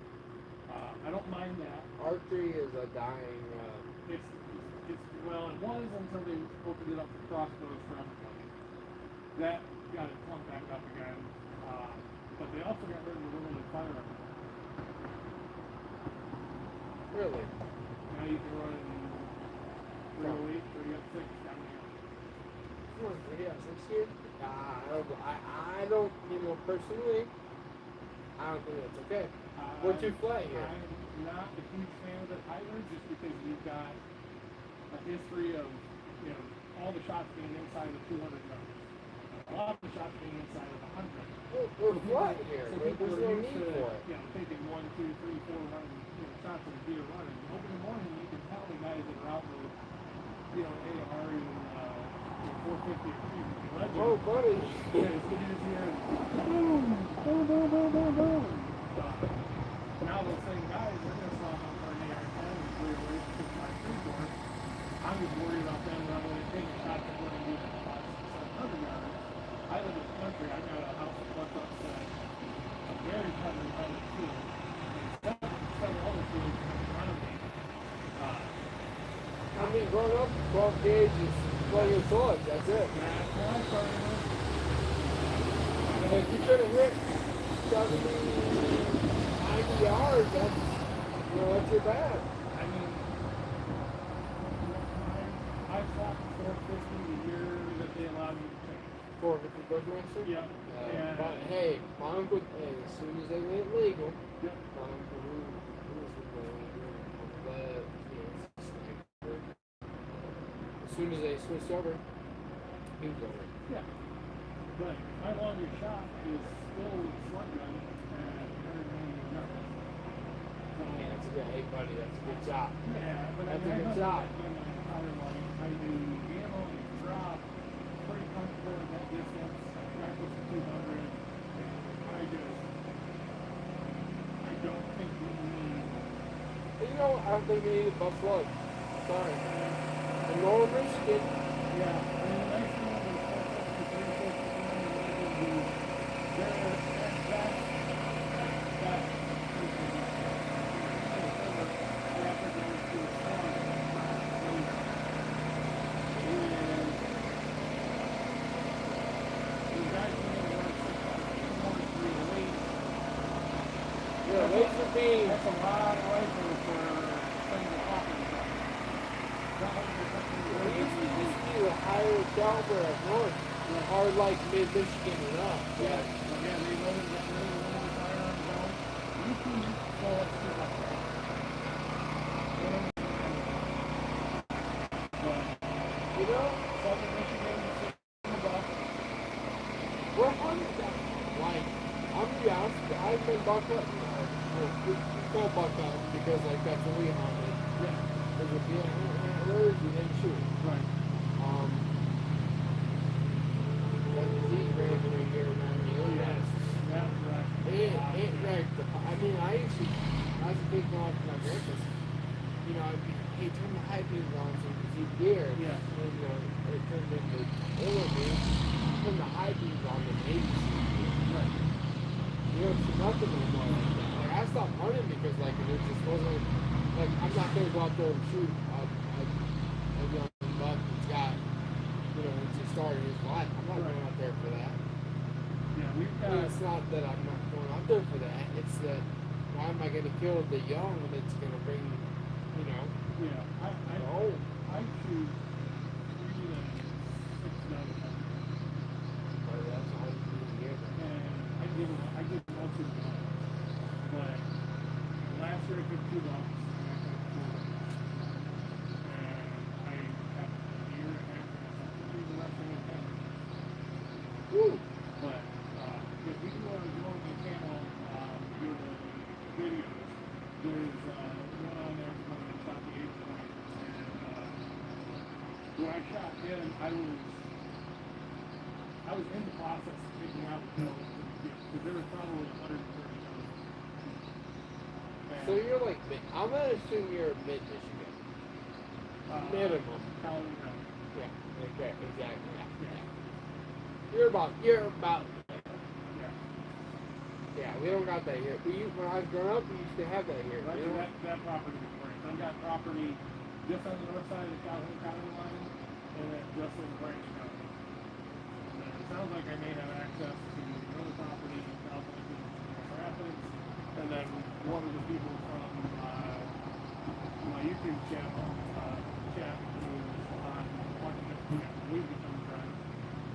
I don't mind that. Archery is a dying. It's well, it was until they opened it up for crossbows for everybody. That got it plumped back up again. But they also got rid of the limited firearm. Really? Now you can run 308, 306 down here. Come on, yeah, 6 years? I don't, personally, I don't think that's okay. We're too flat here. I'm not a huge fan of it either, just because we've got a history of, all the shots being inside of 200 yards. A lot of the shots being inside of 100. We're flat here. So There's people no are used need to, for it. taking 1, 2, 3, 4 running, shots of the deer running. Open the morning, you can tell the guys that are out with, AR and 450 or 350 Legend. Oh, buddy. Yeah, it's good to hear. Boom, boom, boom, boom, boom, boom. Now those same guys, they're gonna slap on for an AR-10 and 308, 6.5 I'm just worried about them not only taking shots at what I'm doing at 500, 600 yards. I live in the country. I got a house that butts up to a very heavily hunted field. And several other fields in front of me. I mean, growing up, 12 gauge is playing your sword. That's it. That's where I started with. And if you could have hit 70, 90 yards, that's your bad. I mean, I fought 450 the year that they allowed me to change. 450 Bushmaster? Yeah. And But hey, my uncle, as soon as they went legal, Yep. my uncle, who was the sniper, as soon as they switched over, he was over. Yeah. But my longest shot is still slug gun at 190 yards. So, Yeah, that's a good, hey buddy, that's a good shot. yeah, but That's a I mean, good I shot. I do ammo and drop pretty comfortable at that distance. Practice at 200. I don't think we need. But you know, I don't think we need a buck slug. Sorry. In Lower Michigan, Yeah, I mean, the nice thing is that the very close to the they're yeah, laser beam. That's a lot of rifles for things that happen. We used to just be the higher caliber up north, or like mid-Michigan and up. Yeah, they loaded that really limited firearm zone. You can go up to like that. You know, Southern Michigan, $60. we're hunting that. Like, I'm gonna be honest, I've been buck hunting. We call buck hunting because like that's what we hunted. Yeah. Because if you hunt antlers, you didn't shoot. Right. That disease ran through here, man. Yes. That's right. It wrecked the. I mean, I used to take off my breakfast. You know, I'd be, hey, turn the high beams on so you can see deer. Yeah. And it turned into oil beams. Turn the high beams on the babies. Right. You don't see nothing anymore like that. Like, I stopped hunting because, like, it just wasn't, like, I'm not going to go out there and shoot a young buck that's got, you know, it's just started his life. I'm not going out there for that. Yeah, we've And got. it's not that I'm not going out there for that. It's that, why am I going to kill the young when it's going to bring, you know, Yeah, the old? I shoot 3 to 6 dozen. But that's all you do to get them. And I give them most of the time. But last year I took 2 bucks and I took 4 bucks. And I have a year and a half for myself to do the rest of the time. Woo! But if you go on the channel, do the videos, there's one on there from when I shot the 8 point. And when I shot him, I was in the process of picking out the kills because there was probably 130 kills. So you're like, I'm going to assume you're mid-Michigan. Minimum. Colorado. Yeah, okay, exactly. Yeah. Yeah. You're about, Yeah. yeah, we don't got that here. When I was growing up, we used to have that here. Right, You know? that property is great. I've got property just on the north side of the Calhoun County line and then just in Branch County. And it sounds like I may have access to another property south of Grand Rapids. And then one of the people from my YouTube channel, Chat, who's on watching this, we've become friends.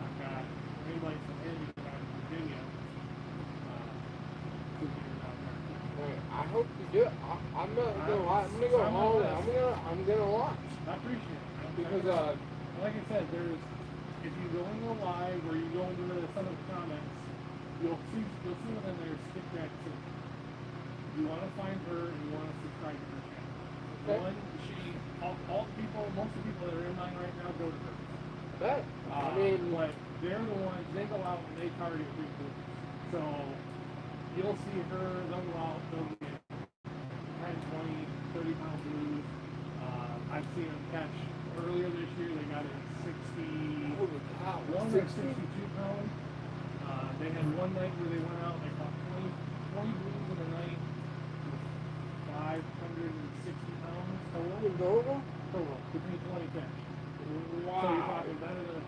I've got anybody from India out of Virginia. I hope you do it. I'm not gonna lie. I'm gonna go home. I'm gonna watch I appreciate it. because Like I said, if you go into a live or you go into some of the comments, you'll see within there Skipjack City. You want to find her and you want to subscribe to her channel. Okay. One, all the people, most of the people that are in mine right now go to her. that. I mean, But they're the ones, they go out and they target people. So you'll see her, they'll go out, they'll get 10, 20, 30 pound blues. I've seen them catch earlier this year, they got in 60. holy cow, 1 or 60. 62 pounds. They had one night where they went out and they caught 20 blues in a night with 560 pounds total. Total, between 20 fish. So you're Wow. talking better than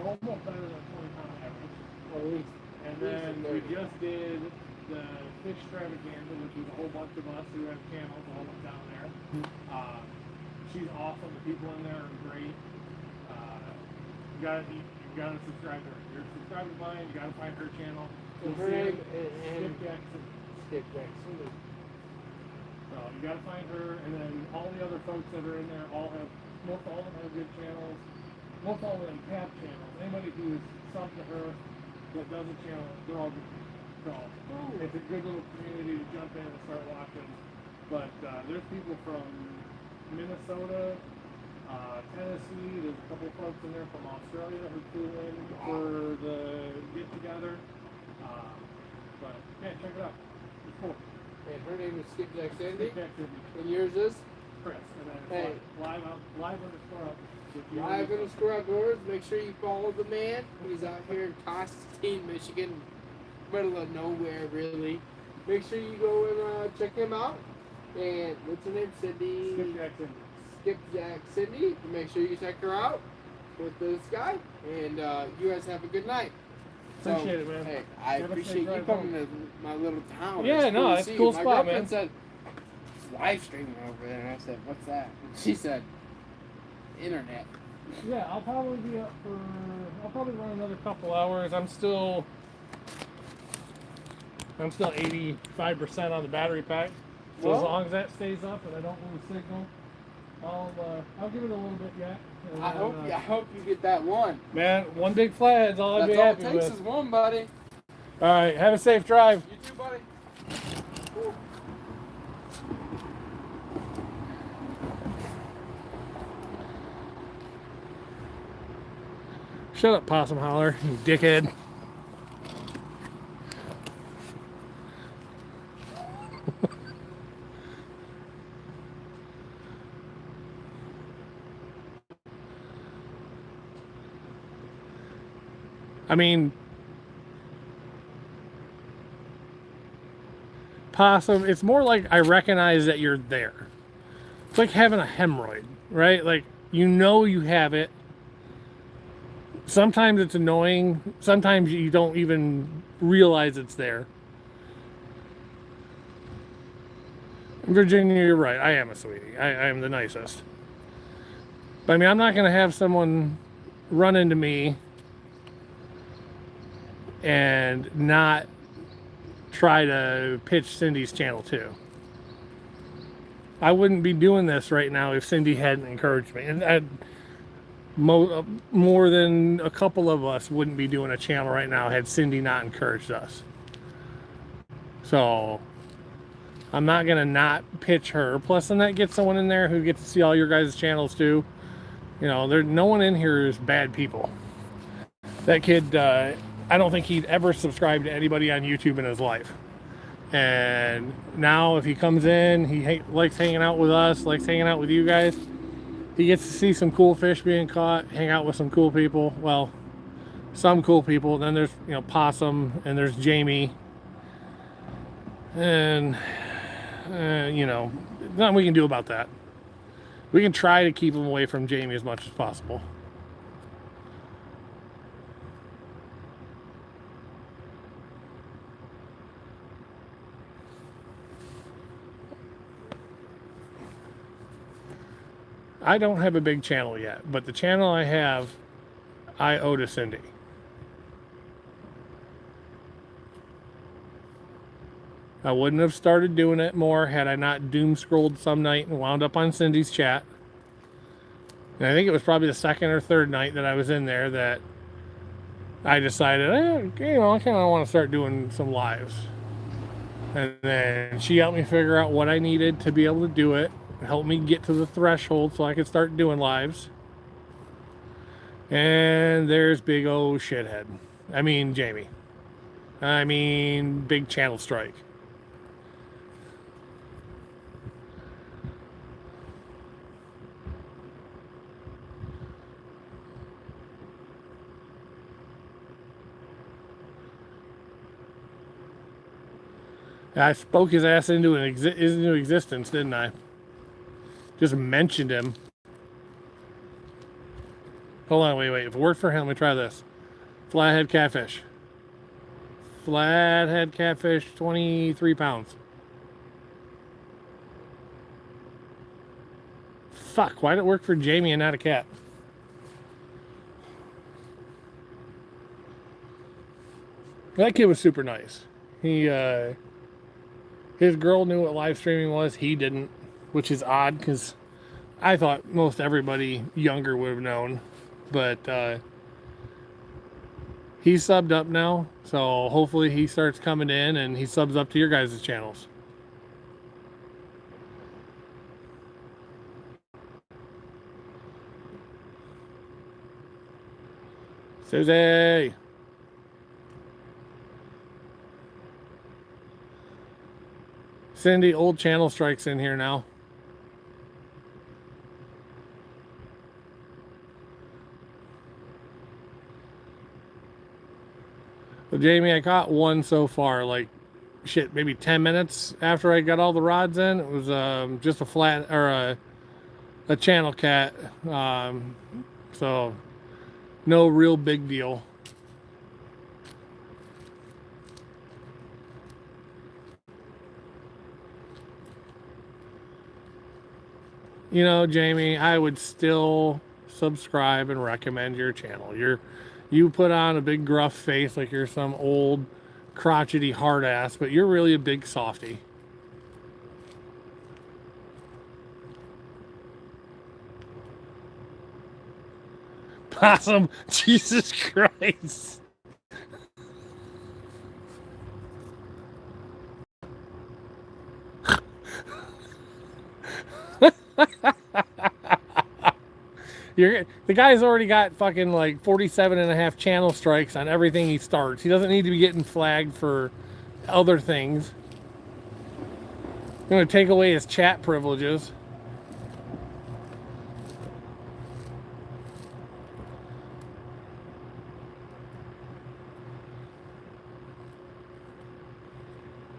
almost better than a 20 pound average. At least. And then we just did the fish extravaganza, which was a whole bunch of us who have channels all up down there. She's awesome. The people in there are great. You gotta subscribe to her. If you're subscribed to mine, you gotta find her channel. And her name and Skipjack City. Skipjack City. So you gotta find her, and then all the other folks that are in there most all of them have good channels. Most all of them have channels. Anybody who's subbed to her that does a channel, they're all good. So it's a good little community to jump in and start watching. But there's people from Minnesota, Tennessee. There's a couple of folks in there from Australia who flew in for the get together. But yeah, check it out. It's cool. And her name is Skipjack Cindy. Skipjack City. And yours is Chris, and then Hey. it's live underscore up. Live_Outdoors. Make sure you follow the man. He's out here in Constantine, Michigan, middle of nowhere, really. Make sure you go and check him out. And what's her name? Cindy. Skipjack City. Skipjack Cindy. Make sure you check her out with this guy. And you guys have a good night. Appreciate it, man. Hey, I Have a appreciate safe you drive coming to my little town. Yeah, no, to that's a see cool you. My spot, girlfriend man. said, live streaming over there. And I said, what's that? And she said, internet. Yeah, I'll probably be up for. I'll probably run another couple hours. I'm still 85% on the battery pack. So as Well- long as that stays up and I don't lose signal, I'll give it a little bit yet. And I then, hope you get that one. Man, one big flathead's all I'd That's be all it happy takes with. is one, buddy. All right, have a safe drive. You too, buddy. Shut up, Possum Holler, you dickhead. I mean, Possum, it's more like I recognize that you're there. It's like having a hemorrhoid, right? Like, you know you have it. Sometimes it's annoying. Sometimes you don't even realize it's there. Virginia, you're right. I am a sweetie. I am the nicest. But I mean, I'm not going to have someone run into me and not try to pitch Cindy's channel too. I wouldn't be doing this right now if Cindy hadn't encouraged me. And more than a couple of us wouldn't be doing a channel right now had Cindy not encouraged us. So I'm not gonna not pitch her. Plus, then that gets someone in there who gets to see all your guys' channels too. You know, no one in here is bad people. That kid, I don't think he'd ever subscribe to anybody on YouTube in his life. And now if he comes in, he likes hanging out with us, likes hanging out with you guys. He gets to see some cool fish being caught, hang out with some cool people. Well, some cool people. Then there's, you know, Possum, and there's Jamie. And, you know, nothing we can do about that. We can try to keep him away from Jamie as much as possible. I don't have a big channel yet, but the channel I have, I owe to Cindy. I wouldn't have started doing it more had I not doom scrolled some night and wound up on Cindy's chat. And I think it was probably the second or third night that I was in there that I decided, you know, I kind of want to start doing some lives. And then she helped me figure out what I needed to be able to do it. Help me get to the threshold so I could start doing lives. And there's big old shithead. I mean, Jamie. I mean, big channel strike. I spoke his ass into existence, didn't I? Just mentioned him. Hold on, wait. If it worked for him, let me try this. Flathead catfish. Flathead catfish, 23 pounds. Fuck, why did it work for Jamie and not a cat? That kid was super nice. His girl knew what live streaming was. He didn't, which is odd because I thought most everybody younger would have known. But he's subbed up now, so hopefully he starts coming in and he subs up to your guys' channels. Susie! Cindy, old channel strikes in here now. Well, Jamie, I caught one so far, like, shit, maybe 10 minutes after I got all the rods in. It was just a flat, or a channel cat. So, no real big deal. You know, Jamie, I would still subscribe and recommend your channel. You put on a big gruff face like you're some old crotchety hard ass, but you're really a big softy. Possum, Jesus Christ. The guy's already got fucking like 47 and a half channel strikes on everything he starts. He doesn't need to be getting flagged for other things. I'm going to take away his chat privileges.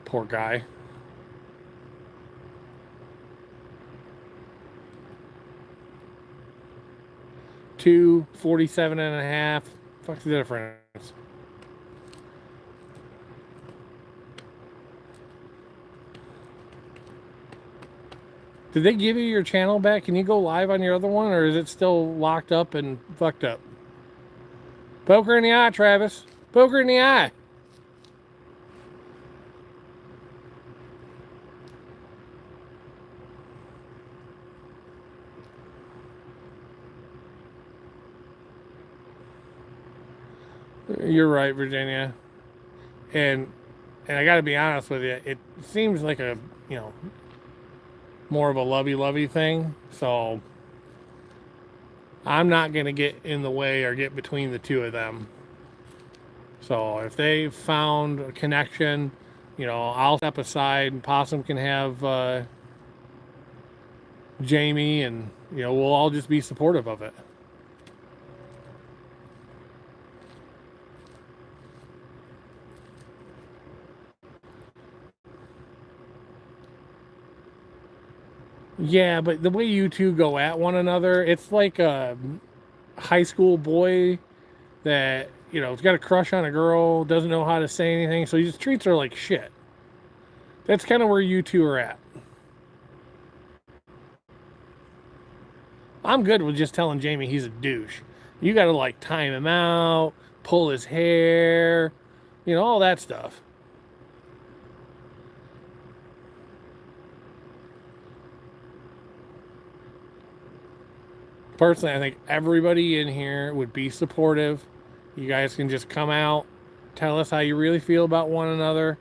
Poor guy. Two 47 and a half. Fuck's the difference? Did they give you your channel back? Can you go live on your other one, or is it still locked up and fucked up? Poker in the eye, Travis. Poker in the eye. You're right, Virginia. And I got to be honest with you, it seems like a, you know, more of a lovey-lovey thing. So I'm not going to get in the way or get between the two of them. So if they found a connection, you know, I'll step aside and Possum can have Jamie, and, you know, we'll all just be supportive of it. Yeah, but the way you two go at one another, it's like a high school boy that, you know, has got a crush on a girl, doesn't know how to say anything, so he just treats her like shit. That's kind of where you two are at. I'm good with just telling Jamie he's a douche. You got to, like, time him out, pull his hair, you know, all that stuff. Personally, I think everybody in here would be supportive. You guys can just come out, tell us how you really feel about one another.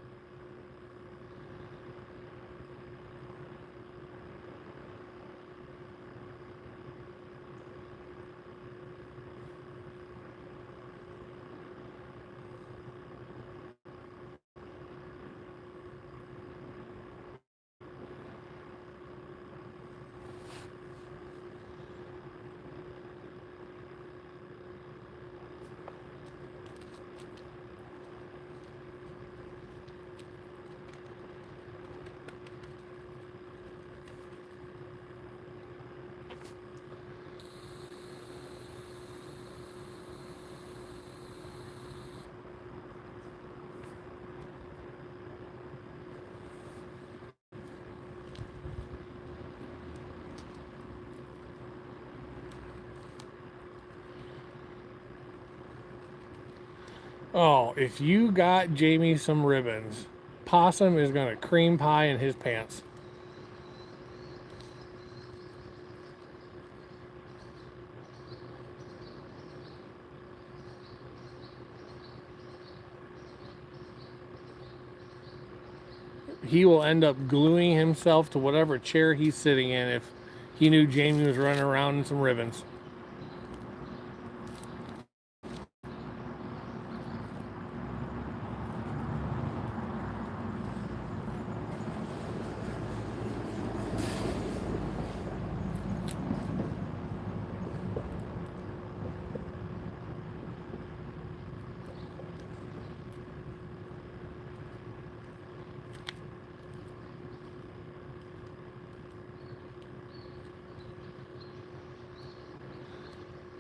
Oh, if you got Jamie some ribbons, Possum is going to cream pie in his pants. He will end up gluing himself to whatever chair he's sitting in if he knew Jamie was running around in some ribbons.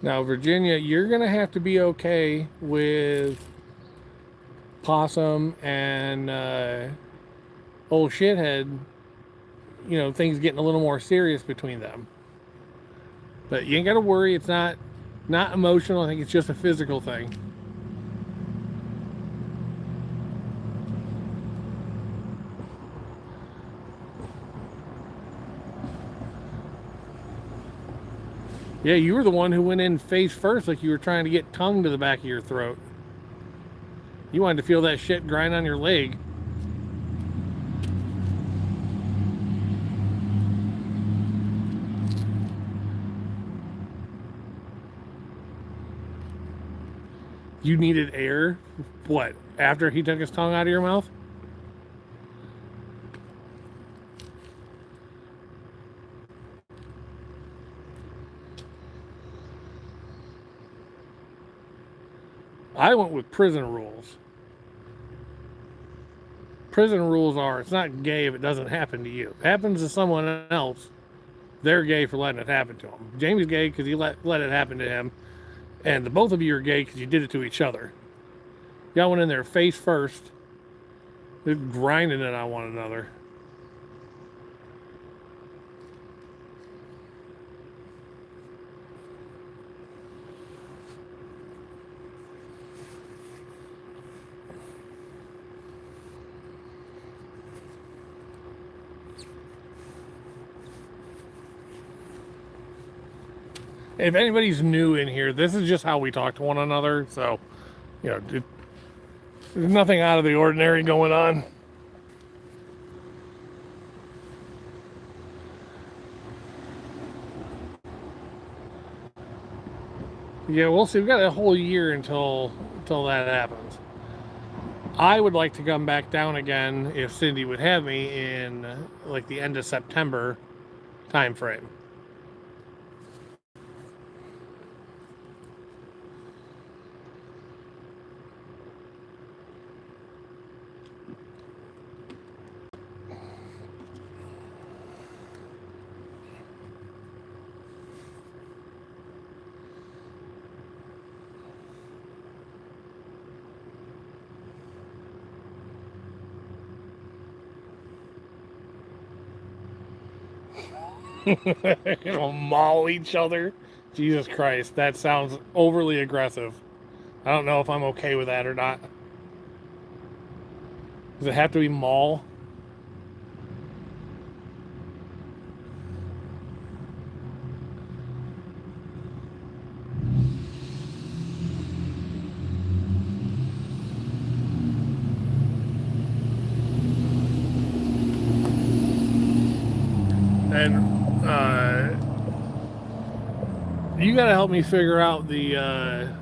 Now, Virginia, you're going to have to be okay with Possum and old shithead, you know, things getting a little more serious between them. But you ain't got to worry. It's not emotional. I think it's just a physical thing. Yeah, you were the one who went in face first like you were trying to get tongue to the back of your throat. You wanted to feel that shit grind on your leg. You needed air? What? After he took his tongue out of your mouth? I went with prison rules. Prison rules are, it's not gay if it doesn't happen to you. If it happens to someone else, they're gay for letting it happen to them. Jamie's gay because he let it happen to him. And the both of you are gay because you did it to each other. Y'all went in there face first. They're grinding it on one another. If anybody's new in here, this is just how we talk to one another. So, you know, there's nothing out of the ordinary going on. Yeah, we'll see. We've got a whole year until that happens. I would like to come back down again if Cindy would have me in like the end of September time frame. Gonna maul each other. Jesus Christ, that sounds overly aggressive. I don't know if I'm okay with that or not. Does it have to be maul? And you got to help me figure out the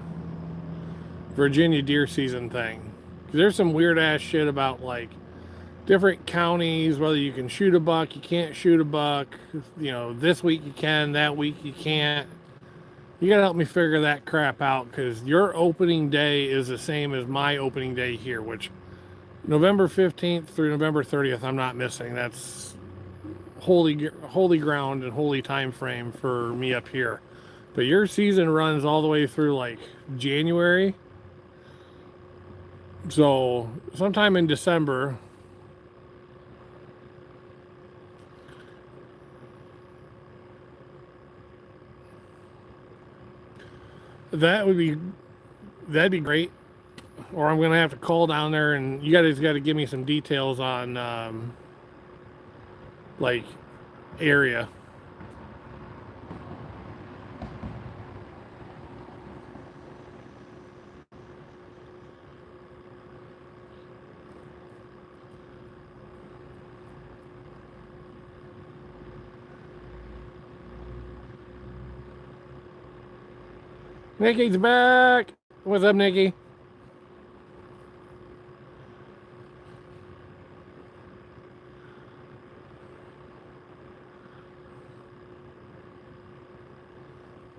Virginia deer season thing. 'Cause there's some weird ass shit about like different counties, whether you can shoot a buck, you can't shoot a buck. You know, this week you can, that week you can't. You got to help me figure that crap out because your opening day is the same as my opening day here, which November 15th through November 30th, I'm not missing. That's holy ground and holy time frame for me up here. But your season runs all the way through like January. So sometime in December, that'd be great. Or I'm gonna have to call down there and you guys got to give me some details on like area. Nikki's back. What's up, Nikki?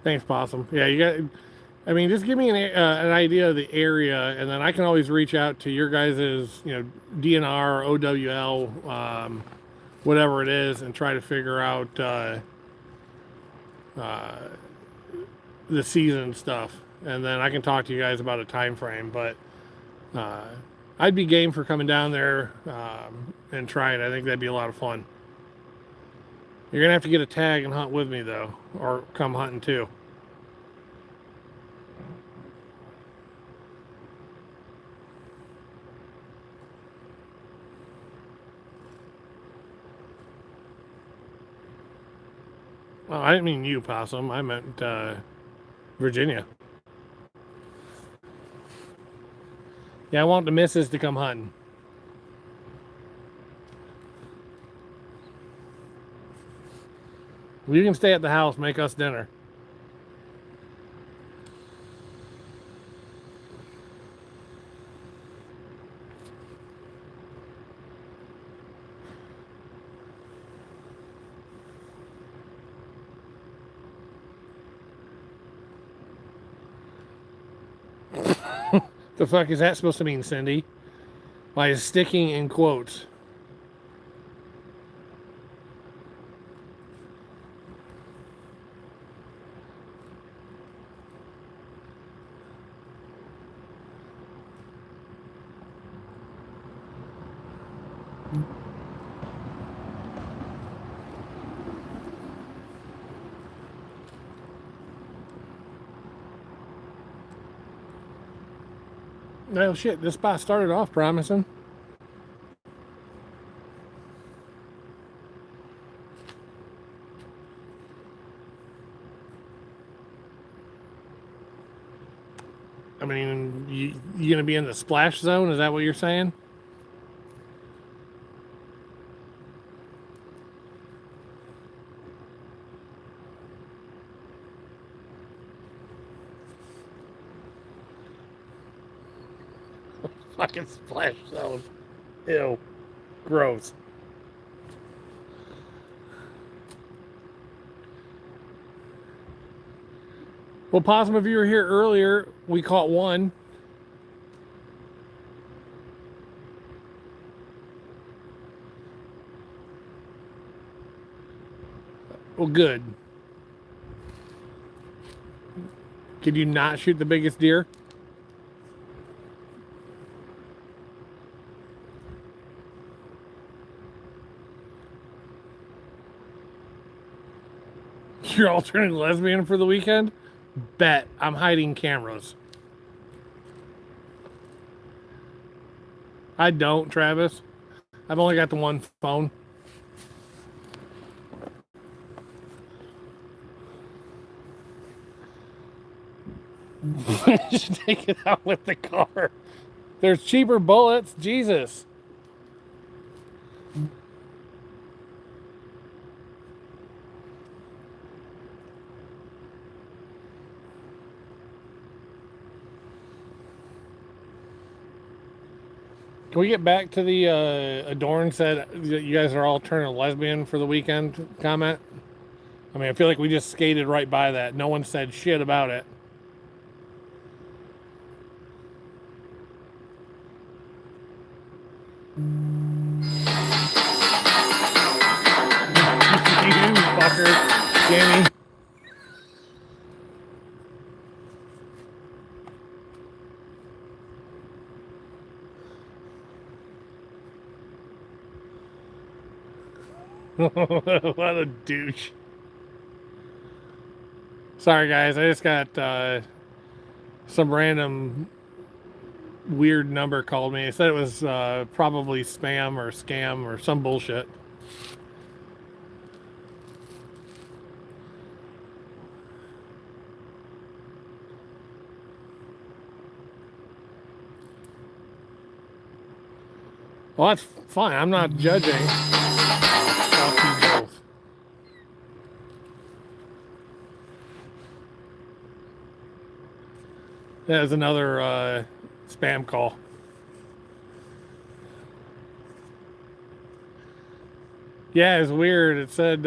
Thanks, Possum. Yeah, you got. I mean, just give me an idea of the area, and then I can always reach out to your guys's, you know, DNR, OWL, whatever it is, and try to figure out the season stuff, and then I can talk to you guys about a time frame. But I'd be game for coming down there and trying. I think that'd be a lot of fun. You're gonna have to get a tag and hunt with me though, or come hunting too. Well, I didn't mean you, Possum. I meant Virginia. Yeah, I want the missus to come hunting. You can stay at the house, make us dinner. The fuck is that supposed to mean, Cindy? By sticking in quotes. Well, shit, this spot started off promising. I mean, you gonna be in the splash zone? Is that what you're saying? Fucking splash zone. Ew. Gross. Well, Possum, if you were here earlier, we caught one. Well, good. Could you not shoot the biggest deer? You're all turning lesbian for the weekend? Bet. I'm hiding cameras. I don't, Travis. I've only got the one phone. Just take it out with the car. There's cheaper bullets. Jesus. Can we get back to the Adorn said that you guys are all turning lesbian for the weekend comment? I mean, I feel like we just skated right by that. No one said shit about it. You fucker, Jamie. What a douche. Sorry, guys. I just got some random weird number called me. It said it was probably spam or scam or some bullshit. Well, that's fine. I'm not judging. Fuck you both. That was another spam call. Yeah, it's weird. It said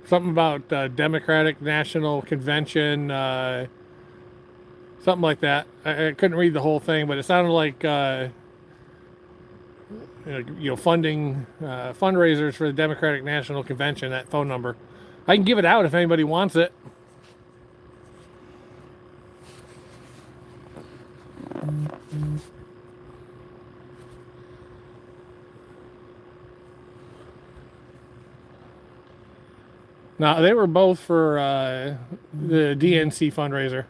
something about Democratic National Convention, something like that. I couldn't read the whole thing, but it sounded like funding fundraisers for the Democratic National Convention. That phone number, I can give it out if anybody wants it. No, they were both for the DNC fundraiser.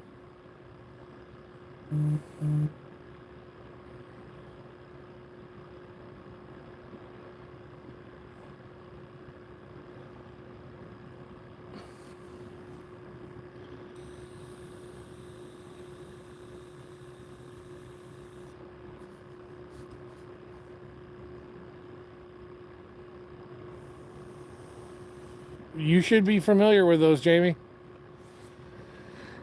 You should be familiar with those, Jamie.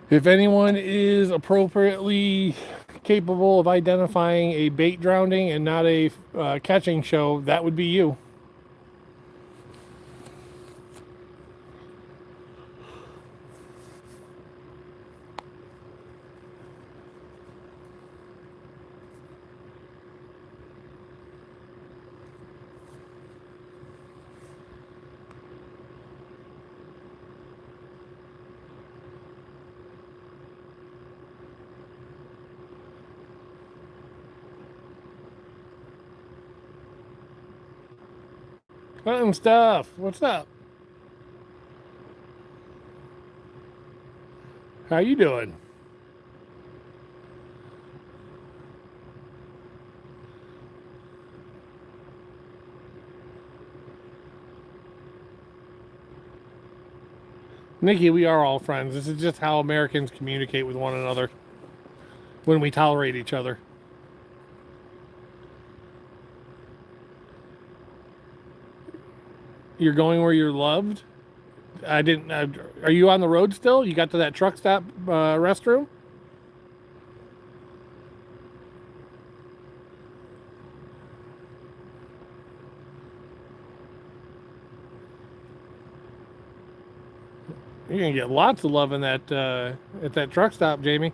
If anyone is appropriately capable of identifying a bait drowning and not a catching show, that would be you. Stuff. What's up? How you doing? Nikki, we are all friends. This is just how Americans communicate with one another when we tolerate each other. You're going where you're loved? I didn't. Are you on the road still? You got to that truck stop restroom? You're gonna get lots of love in that at that truck stop, Jamie.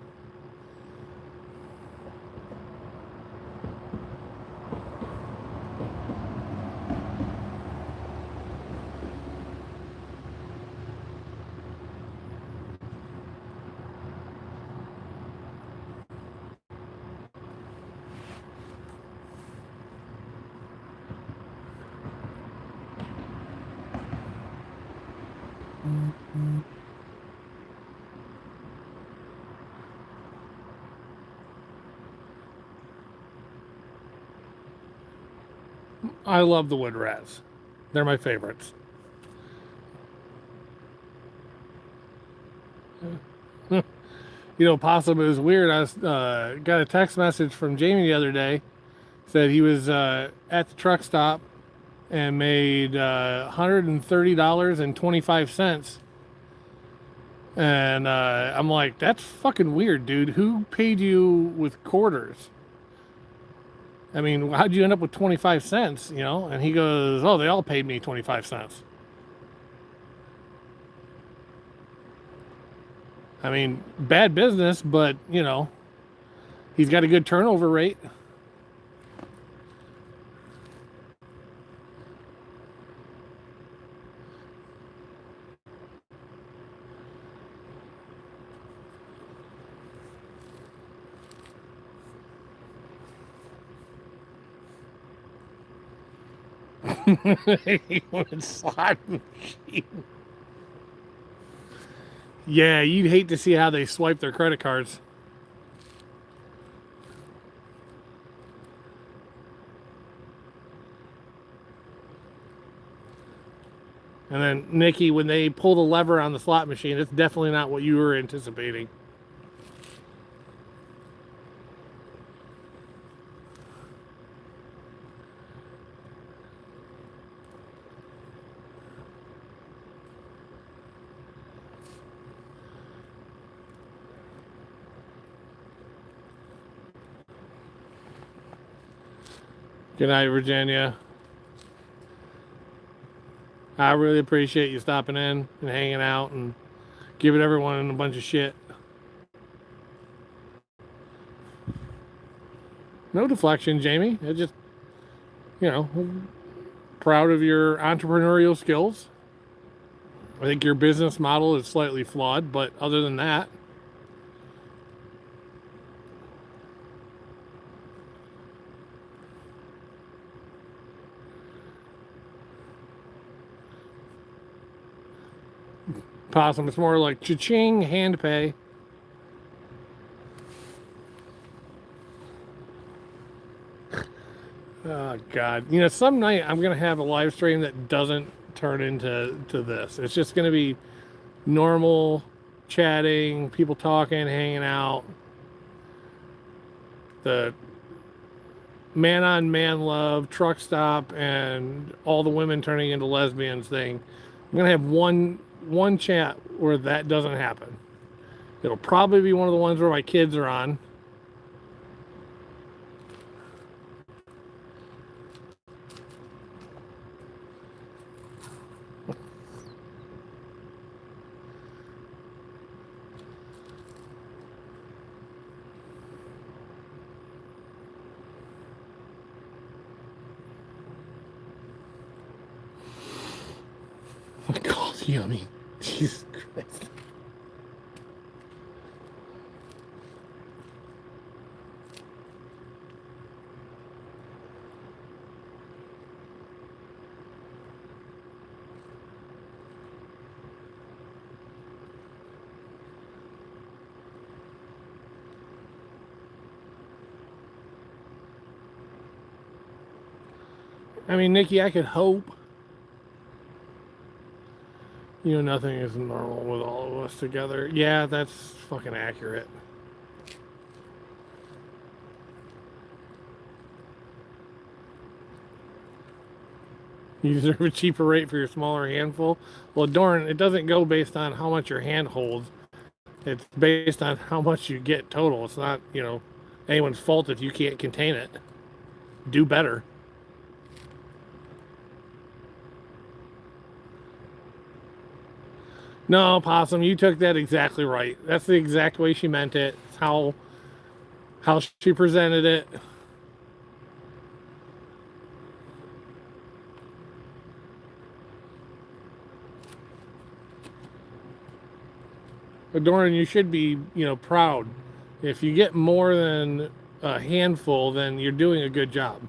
I love the wood rats. They're my favorites. You know, Possum is weird. I was, got a text message from Jamie the other day. Said he was at the truck stop and made $130.25. And I'm like, that's fucking weird, dude. Who paid you with quarters? I mean, how'd you end up with 25 cents, you know? And he goes, oh, they all paid me 25 cents. I mean, bad business, but, you know, he's got a good turnover rate. He went slot machine. Yeah, you'd hate to see how they swipe their credit cards. And then, Nikki, when they pull the lever on the slot machine, it's definitely not what you were anticipating. Good night, Virginia. I really appreciate you stopping in and hanging out and giving everyone a bunch of shit. No deflection, Jamie. I just, you know, proud of your entrepreneurial skills. I think your business model is slightly flawed, but other than that, Possum, it's more like cha-ching, hand pay. Oh, God. You know, some night I'm going to have a live stream that doesn't turn into this. It's just going to be normal chatting, people talking, hanging out. The man-on-man love, truck stop, and all the women turning into lesbians thing. I'm going to have one chat where that doesn't happen. It'll probably be one of the ones where my kids are on. Oh my God, yummy. Jesus Christ. I mean, Nikki, I could hope. You know, nothing is normal with all of us together. Yeah, that's fucking accurate. You deserve a cheaper rate for your smaller handful. Well, Doran, it doesn't go based on how much your hand holds. It's based on how much you get total. It's not, you know, anyone's fault if you can't contain it. Do better. No, Possum, you took that exactly right. That's the exact way she meant it. It's how she presented it. But Doran, you should be, you know, proud. If you get more than a handful, then you're doing a good job.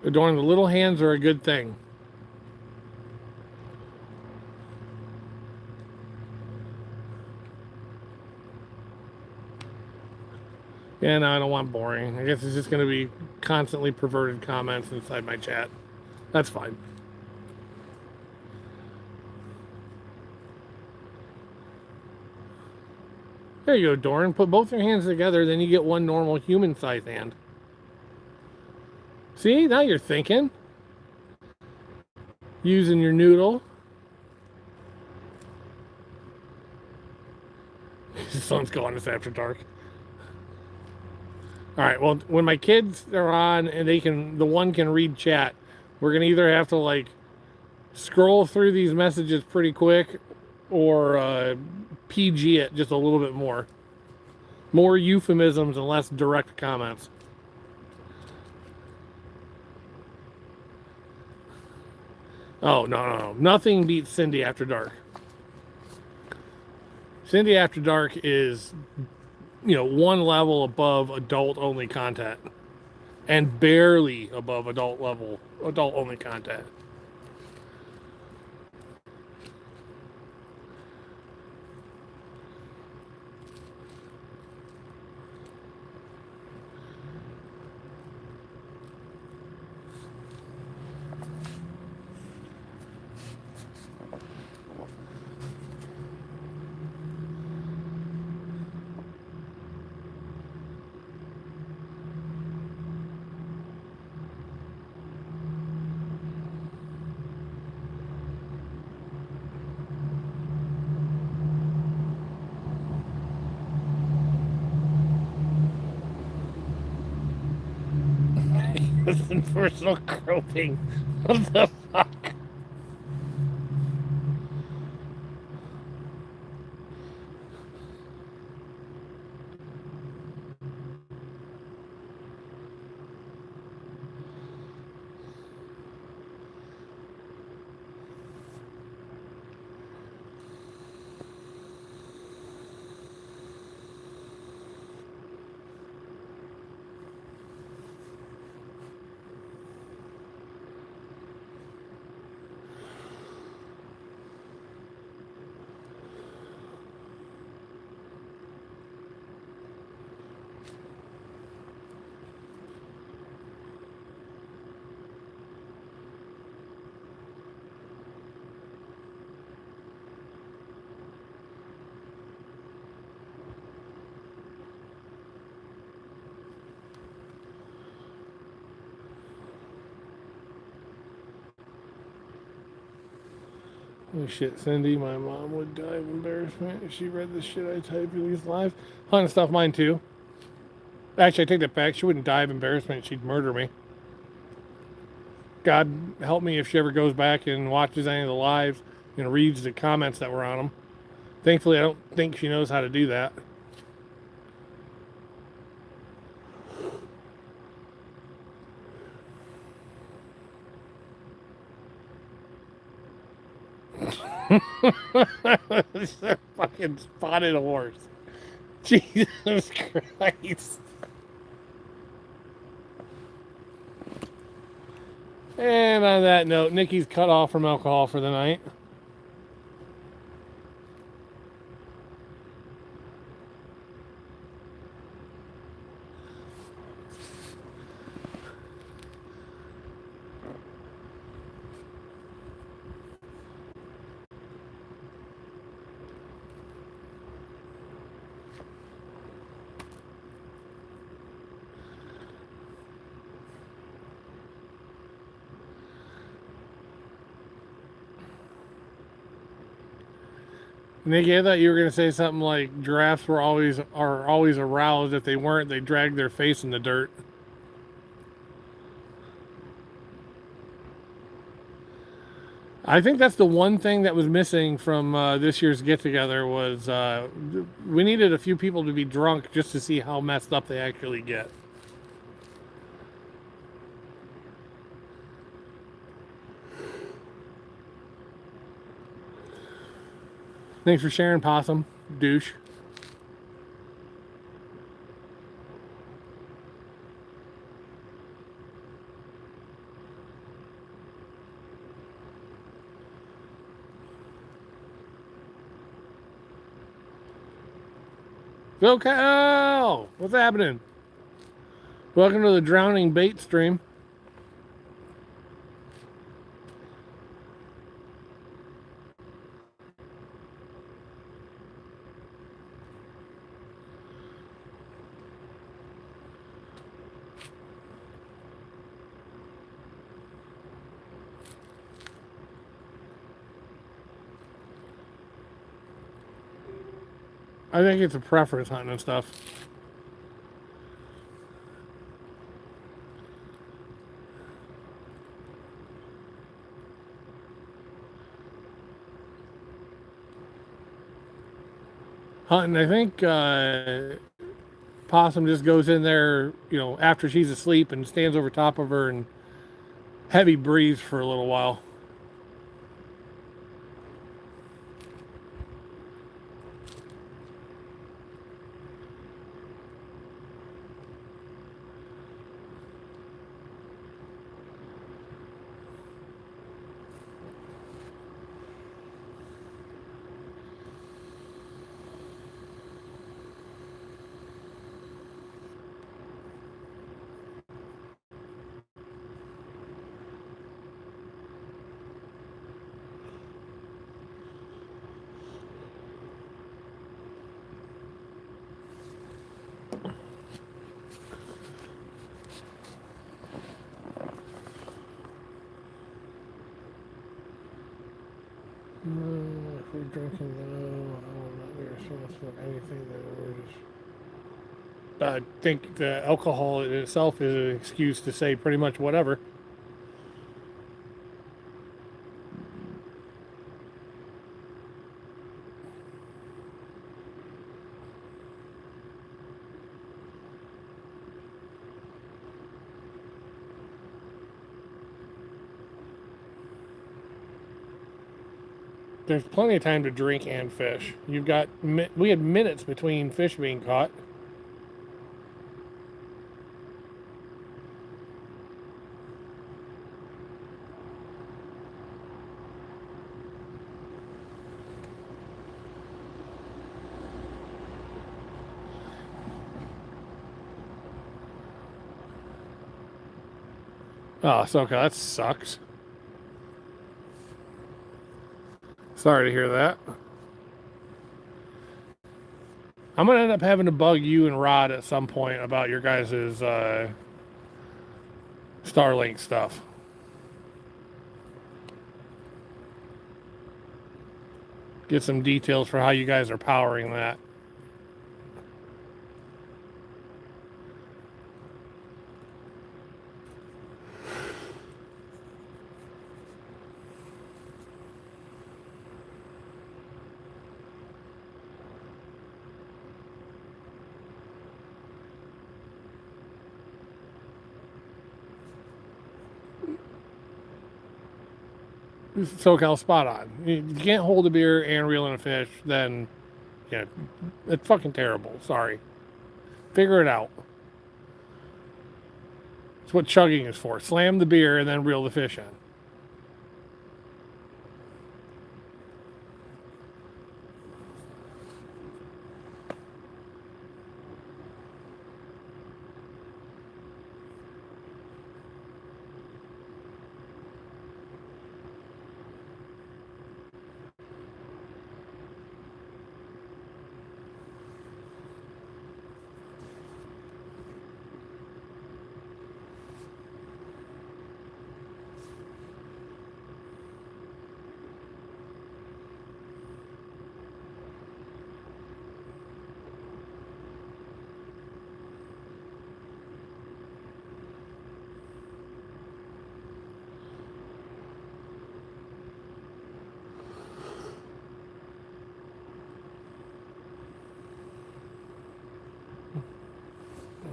Doran, the little hands are a good thing. Yeah, no, I don't want boring. I guess it's just going to be constantly perverted comments inside my chat. That's fine. There you go, Doran. Put both your hands together, then you get one normal human-sized hand. See? Now you're thinking. Using your noodle. The sun's going this after dark. All right, well, when my kids are on and the one can read chat, we're going to either have to, like, scroll through these messages pretty quick or PG it just a little bit more. More euphemisms and less direct comments. Oh, no. Nothing beats Cindy After Dark. Cindy After Dark is, you know, one level above adult-only content. And barely above adult-only content. Personal groping. What the fuck? Oh shit, Cindy, my mom would die of embarrassment if she read the shit I type in these live. Hunting stuff, mine too. Actually, I take that back. She wouldn't die of embarrassment. She'd murder me. God help me if she ever goes back and watches any of the lives and reads the comments that were on them. Thankfully, I don't think she knows how to do that. It's a fucking spotted horse. Jesus Christ. And on that note, Nikki's cut off from alcohol for the night. Nikki, I thought you were gonna say something like giraffes are always aroused. If they weren't, they drag their face in the dirt. I think that's the one thing that was missing from this year's get together was we needed a few people to be drunk just to see how messed up they actually get. Thanks for sharing, Possum, douche. Go Cal! What's happening? Welcome to the Drowning Bait stream. I think it's a preference hunting and stuff. Hunting, I think Possum just goes in there, you know, after she's asleep and stands over top of her and heavy breathes for a little while. If we're drinking though, I will not be responsible for anything that we're just. I think the alcohol in itself is an excuse to say pretty much whatever. There's plenty of time to drink and fish. You've got we had minutes between fish being caught. Oh, so okay, that sucks. Sorry to hear that. I'm gonna end up having to bug you and Rod at some point about your guys' Starlink stuff. Get some details for how you guys are powering that. SoCal spot on. You can't hold a beer and reel in a fish, then yeah, it's fucking terrible. Sorry. Figure it out. It's what chugging is for. Slam the beer and then reel the fish in.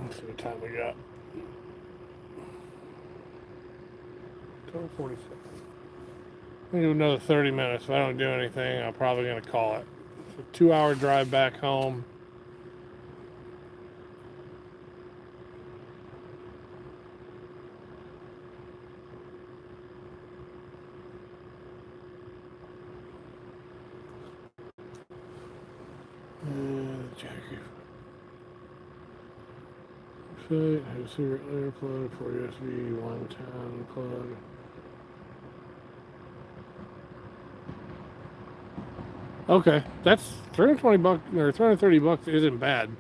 Let's see what time we got. 12:46. I'm gonna do another 30 minutes. If I don't do anything, I'm probably gonna call it. It's a 2-hour drive back home. Jackie. Website, have a secret layer plug for USB 110 plug. Okay, that's 320 bucks or 330 bucks isn't bad.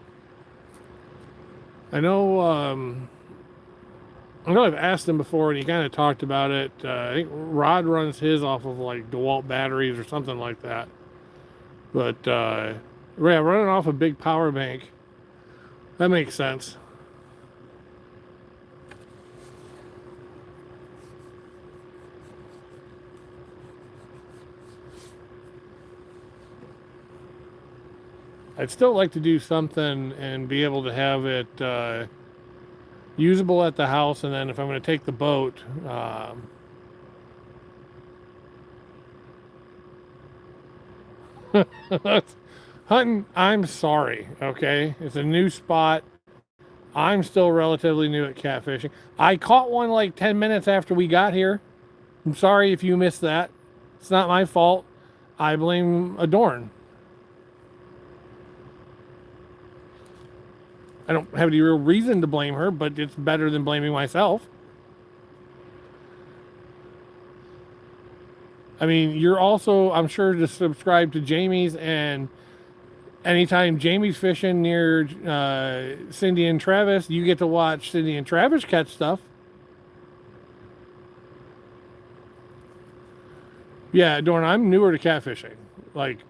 I know I've asked him before and he kind of talked about it. I think Rod runs his off of like DeWalt batteries or something like that. But yeah, running off a big power bank, that makes sense. I'd still like to do something and be able to have it usable at the house, and then if I'm going to take the boat, hunting, I'm sorry, okay? It's a new spot. I'm still relatively new at catfishing. I caught one like 10 minutes after we got here. I'm sorry if you missed that. It's not my fault. I blame Adorn. I don't have any real reason to blame her, but it's better than blaming myself. I mean, you're also, I'm sure, to subscribe to Jamie's, and anytime Jamie's fishing near Cindy and Travis, you get to watch Cindy and Travis catch stuff. Yeah, Dorn, I'm newer to catfishing. Like,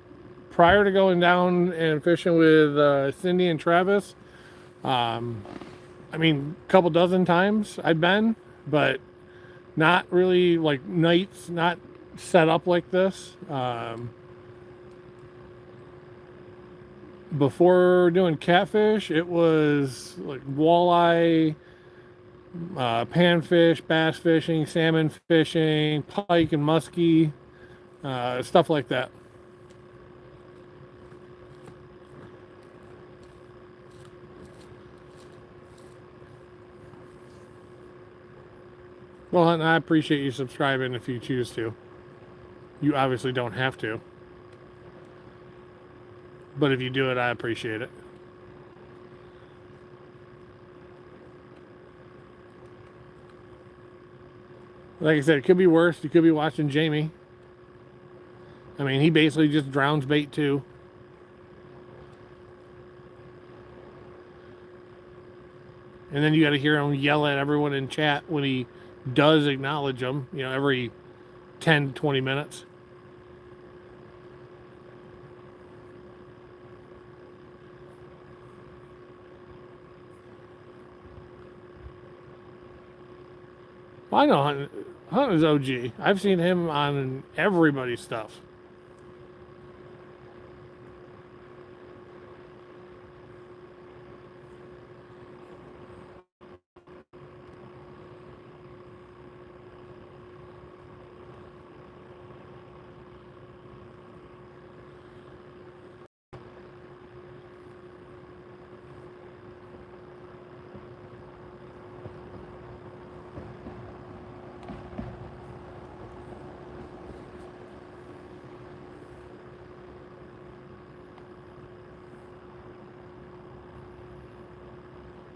prior to going down and fishing with Cindy and Travis, I mean, a couple dozen times I've been, but not really like nights, not set up like this. Before doing catfish, it was like walleye, panfish, bass fishing, salmon fishing, pike and muskie, stuff like that. Well, and I appreciate you subscribing if you choose to. You obviously don't have to. But if you do it, I appreciate it. Like I said, it could be worse. You could be watching Jamie. I mean, he basically just drowns bait too. And then you got to hear him yell at everyone in chat when he does acknowledge them, you know, every 10 to 20 minutes. Well, I know Hunt is OG. I've seen him on everybody's stuff.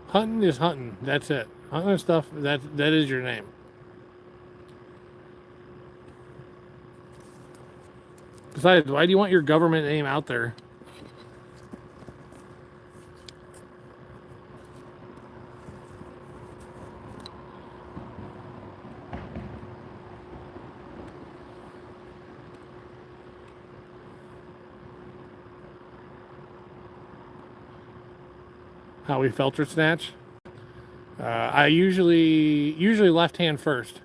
Hunting is hunting. That's it. Hunting and stuff, that is your name. Besides, why do you want your government name out there? How we filter snatch? I usually left hand first.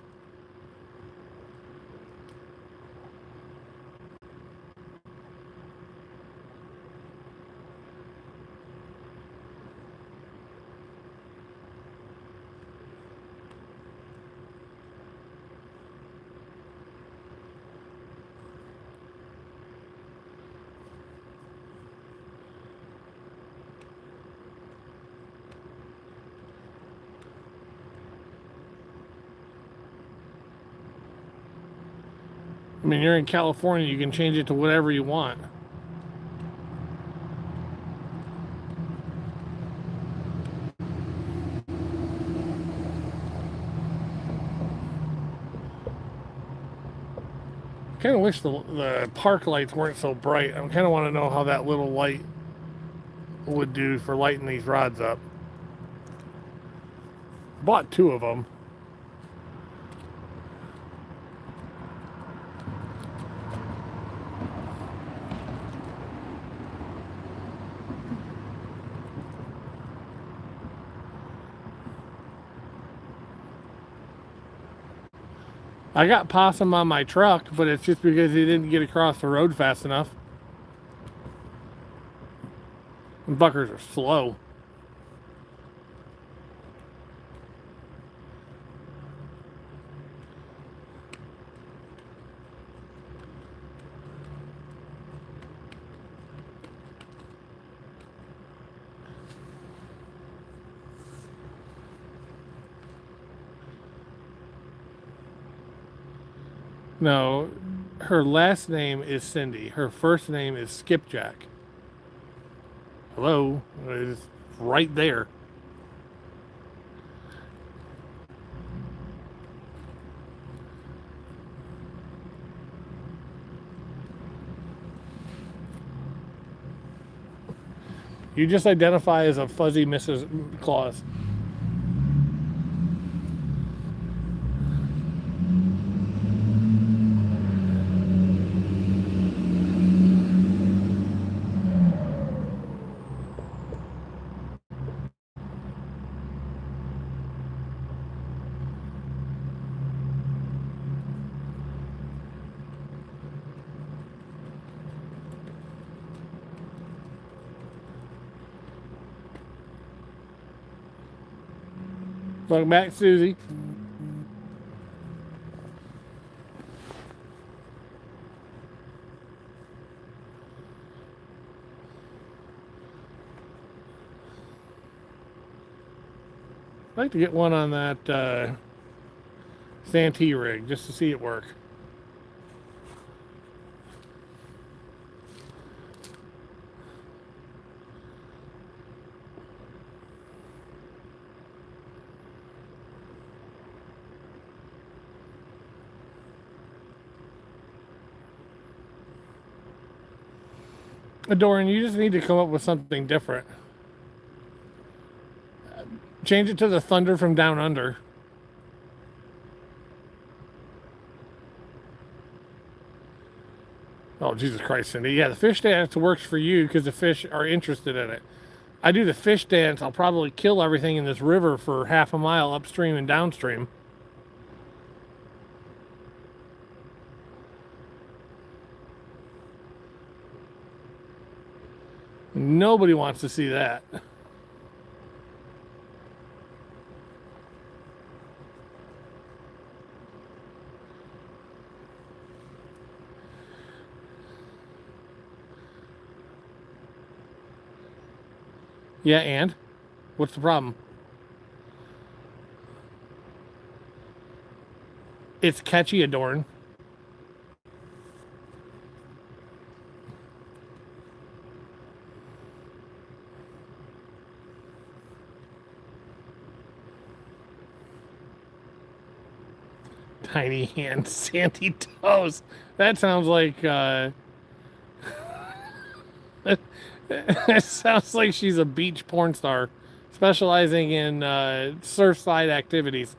I mean, you're in California, you can change it to whatever you want. I kind of wish the park lights weren't so bright. I kind of want to know how that little light would do for lighting these rods up. Bought 2 of them. I got possum on my truck, but it's just because he didn't get across the road fast enough. And buckers are slow. No, her last name is Cindy. Her first name is Skipjack. Hello, it's right there. You just identify as a fuzzy Mrs. Claus. Welcome back, Susie. I'd like to get one on that Santee rig just to see it work. Doran, you just need to come up with something different. Change it to the Thunder from Down Under. Oh, Jesus Christ, Cindy. Yeah, the fish dance works for you because the fish are interested in it. I do the fish dance, I'll probably kill everything in this river for half a mile upstream and downstream. Nobody wants to see that. Yeah, and? What's the problem? It's catchy, Adorn. Tiny hand, sandy toes. That sounds like it sounds like she's a beach porn star specializing in surfside activities.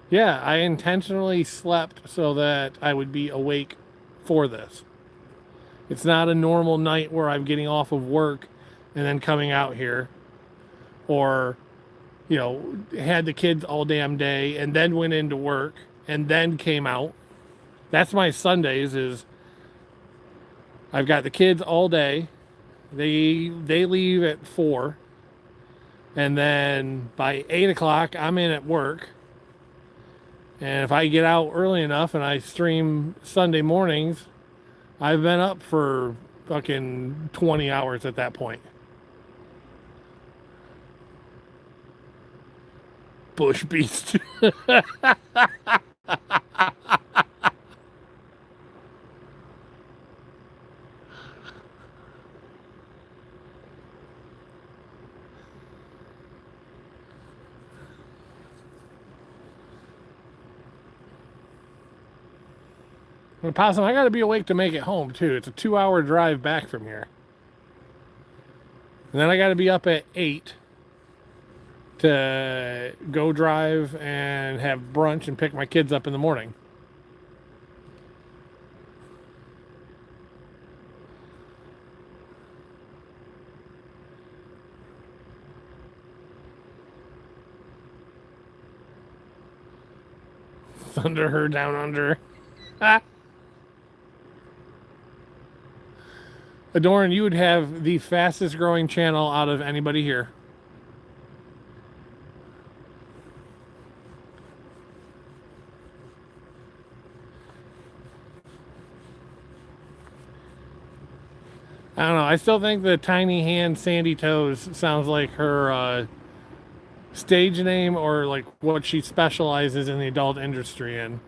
Yeah, I intentionally slept so that I would be awake for this. It's not a normal night where I'm getting off of work and then coming out here, or, you know, had the kids all damn day and then went into work and then came out. That's my Sundays. Is I've got the kids all day. They leave at 4, and then by 8 o'clock I'm in at work. And if I get out early enough and I stream Sunday mornings, I've been up for fucking 20 hours at that point. Bush beast. And Possum, I gotta be awake to make it home too. It's a 2-hour drive back from here. And then I gotta be up at 8 to go drive and have brunch and pick my kids up in the morning. Thunder her down under. Adorn, you would have the fastest growing channel out of anybody here. I don't know. I still think the Tiny Hand Sandy Toes sounds like her stage name, or like what she specializes in the adult industry in.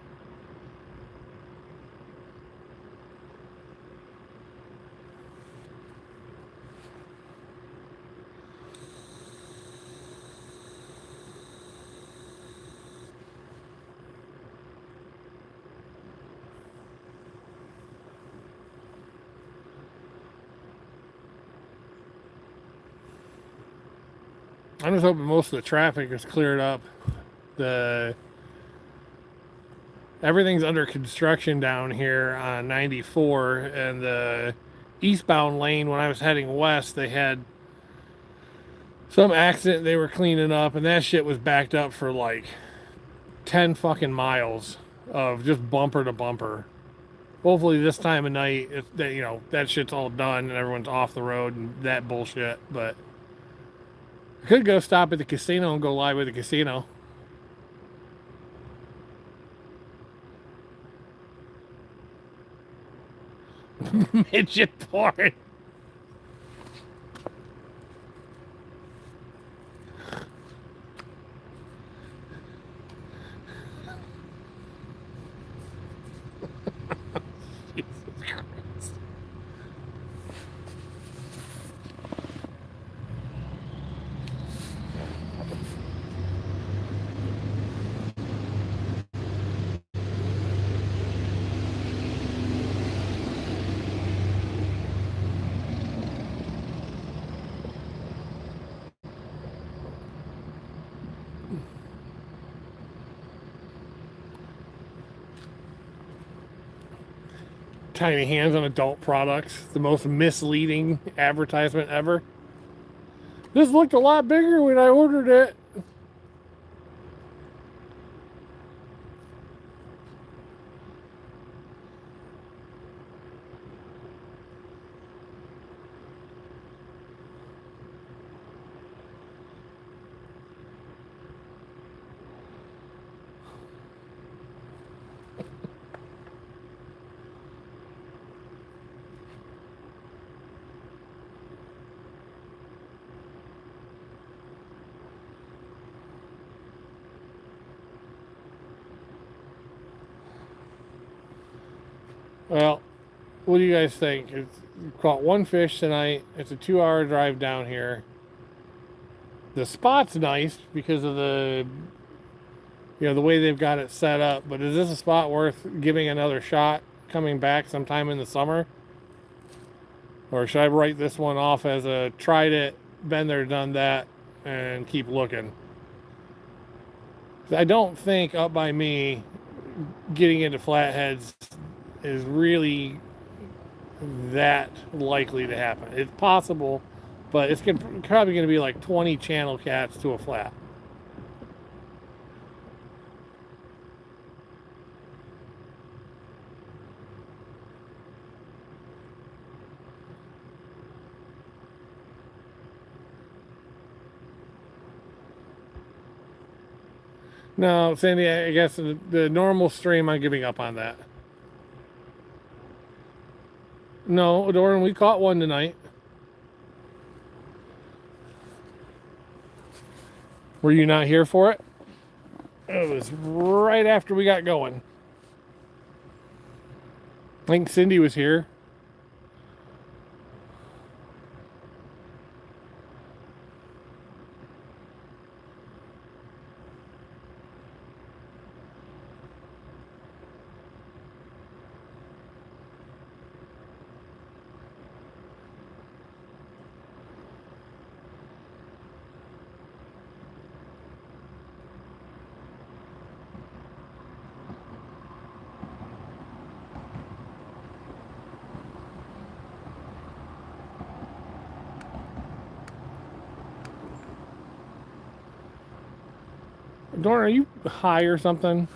I'm just hoping most of the traffic is cleared up. Everything's under construction down here on 94, and the eastbound lane, when I was heading west, they had some accident they were cleaning up, and that shit was backed up for like 10 fucking miles of just bumper to bumper. Hopefully this time of night, that shit's all done and everyone's off the road and that bullshit. But I could go stop at the casino and go live with the casino. Midget porn. Jesus Christ. Tiny Hands on adult products, the most misleading advertisement ever. This looked a lot bigger when I ordered it. Well, what do you guys think? Caught one fish tonight. It's a 2-hour drive down here. The spot's nice because of the the way they've got it set up. But is this a spot worth giving another shot coming back sometime in the summer? Or should I write this one off as a tried it, been there, done that, and keep looking? I don't think up by me getting into flatheads is really that likely to happen. It's possible, but it's probably going to be like 20 channel cats to a flat. No, Sandy, I guess the normal stream, I'm giving up on that. No, Doran, we caught one tonight. Were you not here for it? It was right after we got going. I think Cindy was here. Doran, are you high or something?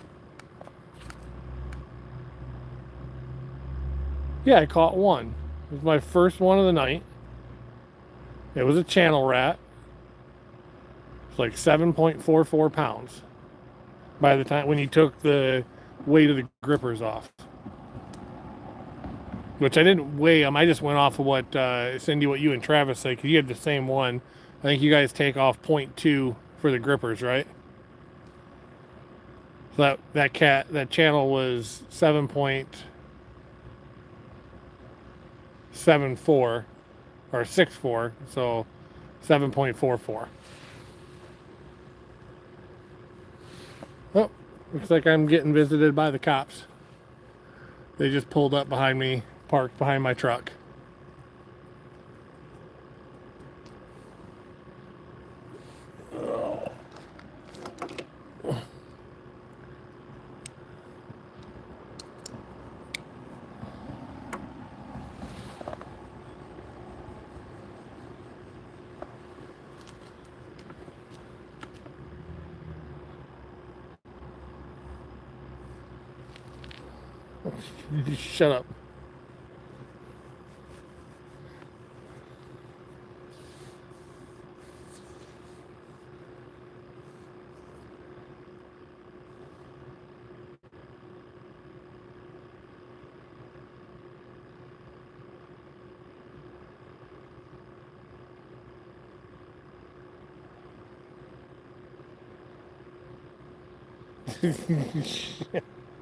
Yeah, I caught one. It was my first one of the night. It was a channel rat. It's like 7.44 pounds by the time when you took the weight of the grippers off. Which I didn't weigh them. I just went off of what Cindy, what you and Travis say, because you had the same one. I think you guys take off 0.2 for the grippers, right? So that channel was 7.74 or 64, so 7.44. Oh, looks like I'm getting visited by the cops. They just pulled up behind me, parked behind my truck. Shut up.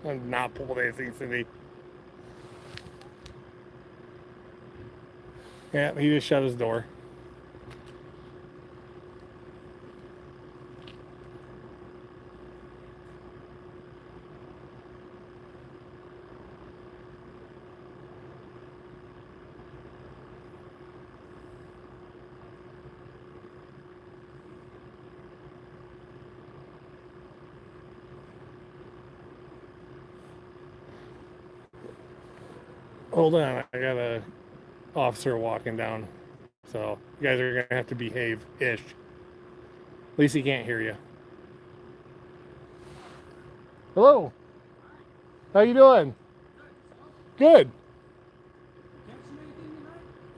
I'm not pulled anything, Cindy. Yeah, he just shut his door. Hold on, I got a officer walking down. So you guys are gonna have to behave-ish. At least he can't hear you. Hello. How you doing? Good.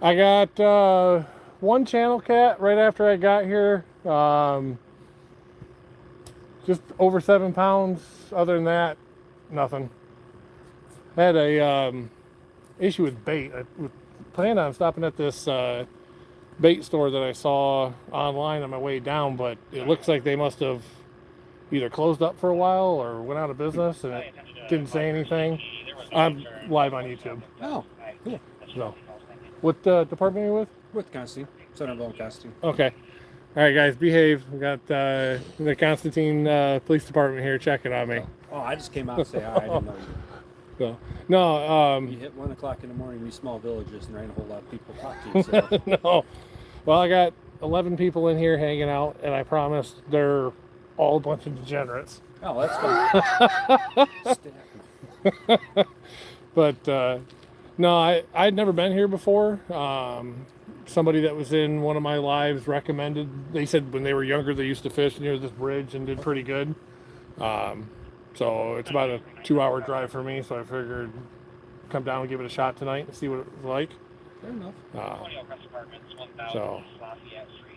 I got one channel cat right after I got here. Just over 7 pounds. Other than that, nothing. I had a issue with bait. I planned on stopping at this bait store that I saw online on my way down, but it looks like they must have either closed up for a while or went out of business, and it didn't say anything. I'm live on YouTube. Oh, cool. So, what department are you with? With Constantine, Centerville Constantine. Okay. All right, guys, behave. We got the Constantine Police Department here checking on me. Oh, I just came out to say hi. I didn't know you. So, no, You hit 1 o'clock in the morning, these small villages, and there ain't a whole lot of people talk to you. So. no. Well, I got 11 people in here hanging out, and I promise they're all a bunch of degenerates. Oh, that's fine. But no, I'd never been here before. Somebody that was in one of my lives recommended. They said when they were younger they used to fish near this bridge and did pretty good. So it's about a 2-hour drive for me. So I figured come down and give it a shot tonight and see what it was like. Fair enough. So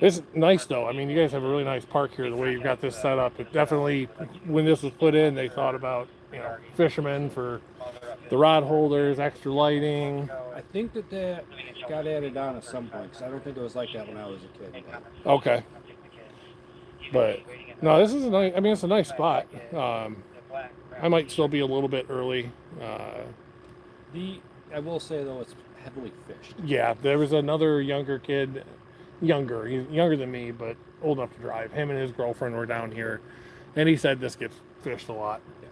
it's nice though. I mean, you guys have a really nice park here. The way you've got this set up, it definitely, when this was put in, they thought about fishermen for the rod holders, extra lighting. I think that got added on at some point, because I don't think it was like that when I was a kid. But Okay. But no, this is a nice. I mean, it's a nice spot. I might still be a little bit early. I will say though, it's heavily fished. Yeah, there was another younger kid, he's younger than me, but old enough to drive. Him and his girlfriend were down here, and he said this gets fished a lot. Yeah.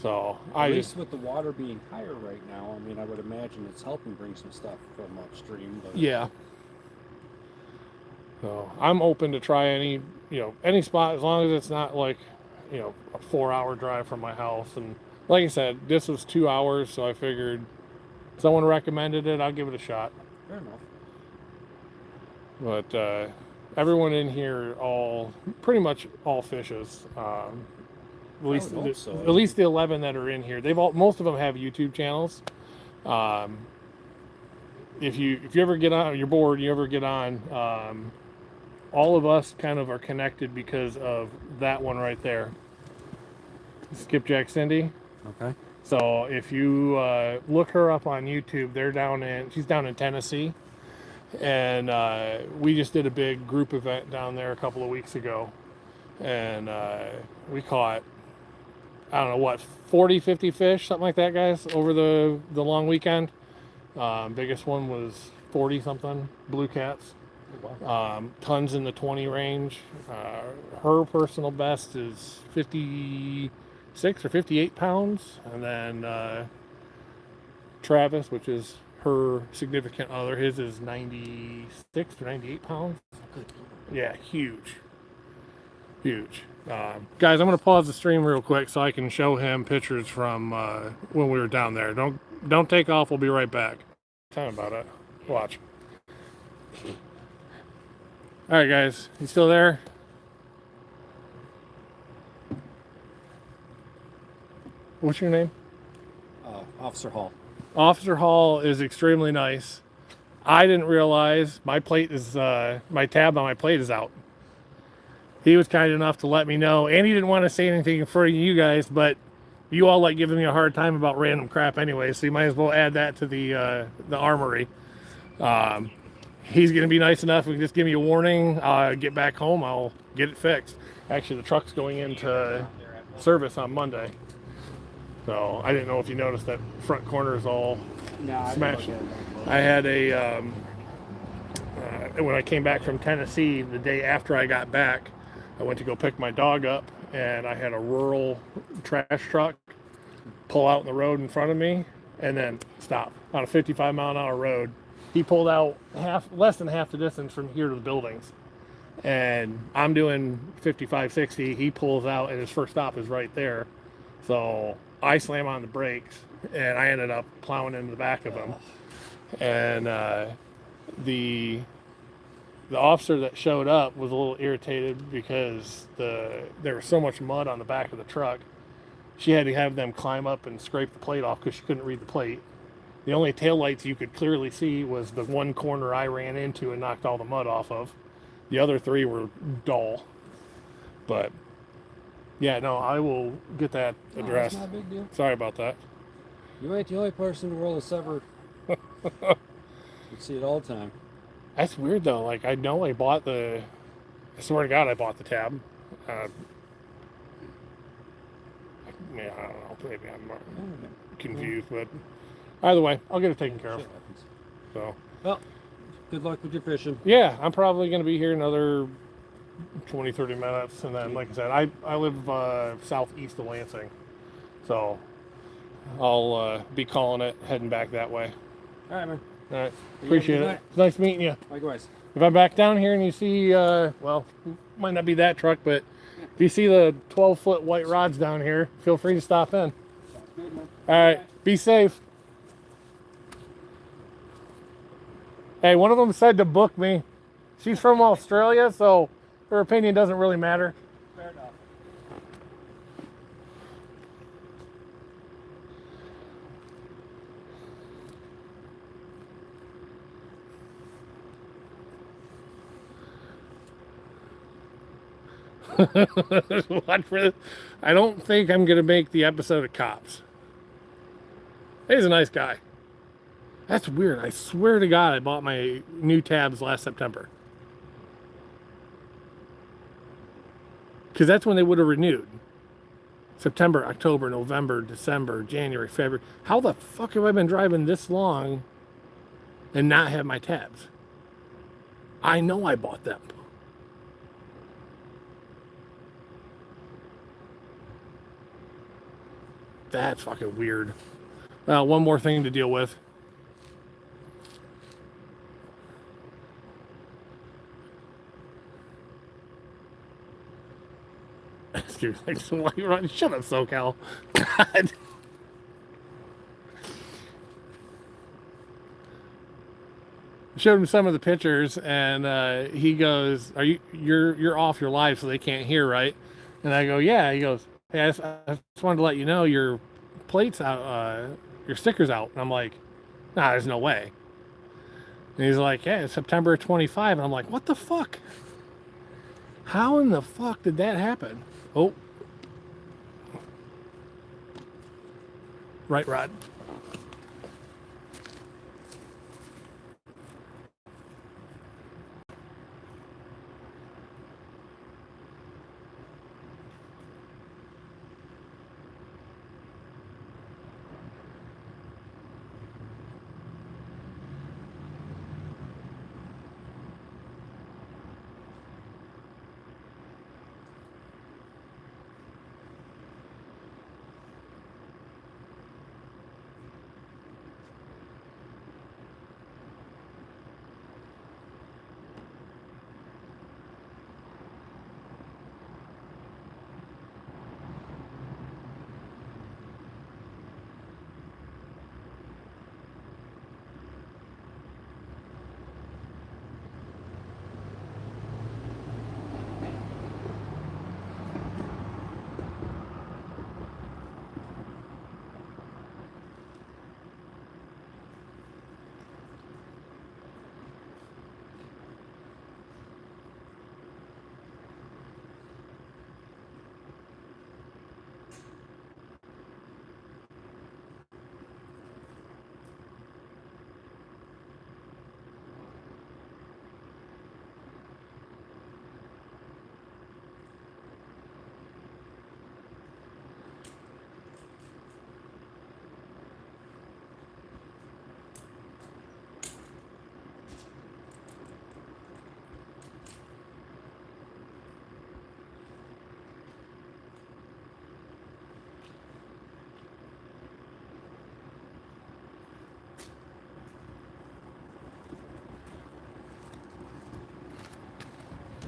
So At least with the water being higher right now, I mean, I would imagine it's helping bring some stuff from upstream. But yeah. So I'm open to try any spot as long as it's not like a 4-hour drive from my house. And like I said, this was 2 hours, so I figured someone recommended it, I'll give it a shot. fair enough. But everyone in here pretty much all fishes. At least would hope so. at least the 11 that are in here. Most of them have YouTube channels. If you ever get on, you're bored, you ever get on, all of us kind of are connected because of that one right there. Skipjack Cindy. Okay. So if you look her up on YouTube, she's down in Tennessee, and we just did a big group event down there a couple of weeks ago, and we caught, I don't know what, 40, 50 fish, something like that, guys, over the long weekend. Biggest one was 40 something blue cats. Tons in the 20 range. Her personal best is 56 or 58 pounds, and then Travis, which is her significant other, his is 96 or 98 pounds. Yeah, huge. Guys, I'm going to pause the stream real quick so I can show him pictures from when we were down there. Don't take off. We'll be right back. Tell him about it. Watch. All right, guys. You still there? What's your name? Officer Hall. Officer Hall is extremely nice. I didn't realize my tab on my plate is out. He was kind enough to let me know, and he didn't want to say anything in front of you guys, but you all like giving me a hard time about random crap anyway, so you might as well add that to the armory. He's going to be nice enough and just give me a warning. Get back home, I'll get it fixed. Actually, the truck's going into service on Monday. So I didn't know if you noticed that front corner is all smashed. I had when I came back from Tennessee, the day after I got back, I went to go pick my dog up, and I had a rural trash truck pull out in the road in front of me and then stop on a 55-mile-an-hour road. He pulled out less than half the distance from here to the buildings, and I'm doing 55, 60. He pulls out, and his first stop is right there. So I slam on the brakes, and I ended up plowing into the back of him. And the officer that showed up was a little irritated because there was so much mud on the back of the truck. She had to have them climb up and scrape the plate off because she couldn't read the plate. The only taillights you could clearly see was the one corner I ran into and knocked all the mud off of. The other three were dull. But yeah, no, I will get that addressed. That's not a big deal. Sorry about that. You ain't the only person in the world that's ever. You see it all the time. That's weird though. Like, I know I swear to God, I bought the tab. Yeah, I don't know. Maybe I'm confused, but either way, I'll get it taken care of. Shit happens. So, Well, good luck with your fishing. yeah, I'm probably going to be here another 20, 30 minutes. And then, like I said, I live southeast of Lansing. So, I'll be calling it, heading back that way. All right, man. All right. You Appreciate have a good it. night. It's nice meeting you. Likewise. If I'm back down here and you see, well, might not be that truck, but if you see the 12-foot white rods down here, feel free to stop in. Good, man. All right. Be safe. Hey, one of them said to book me. She's from Australia, so her opinion doesn't really matter. Fair enough. Watch for this. I don't think I'm going to make the episode of Cops. He's a nice guy. That's weird. I swear to God, I bought my new tabs last September. Because that's when they would have renewed. September, October, November, December, January, February. How the fuck have I been driving this long and not have my tabs? I know I bought them. That's fucking weird. One more thing to deal with. Excuse me. Shut up, SoCal. God. Showed him some of the pictures, and he goes, "You're off your live, so they can't hear, right?" And I go, "Yeah." He goes, "Hey, I just wanted to let you know your plate's out, your sticker's out." And I'm like, "Nah, there's no way." And he's like, "Yeah, it's September 25." And I'm like, "What the fuck? How in the fuck did that happen?" Oh. Right, Rod.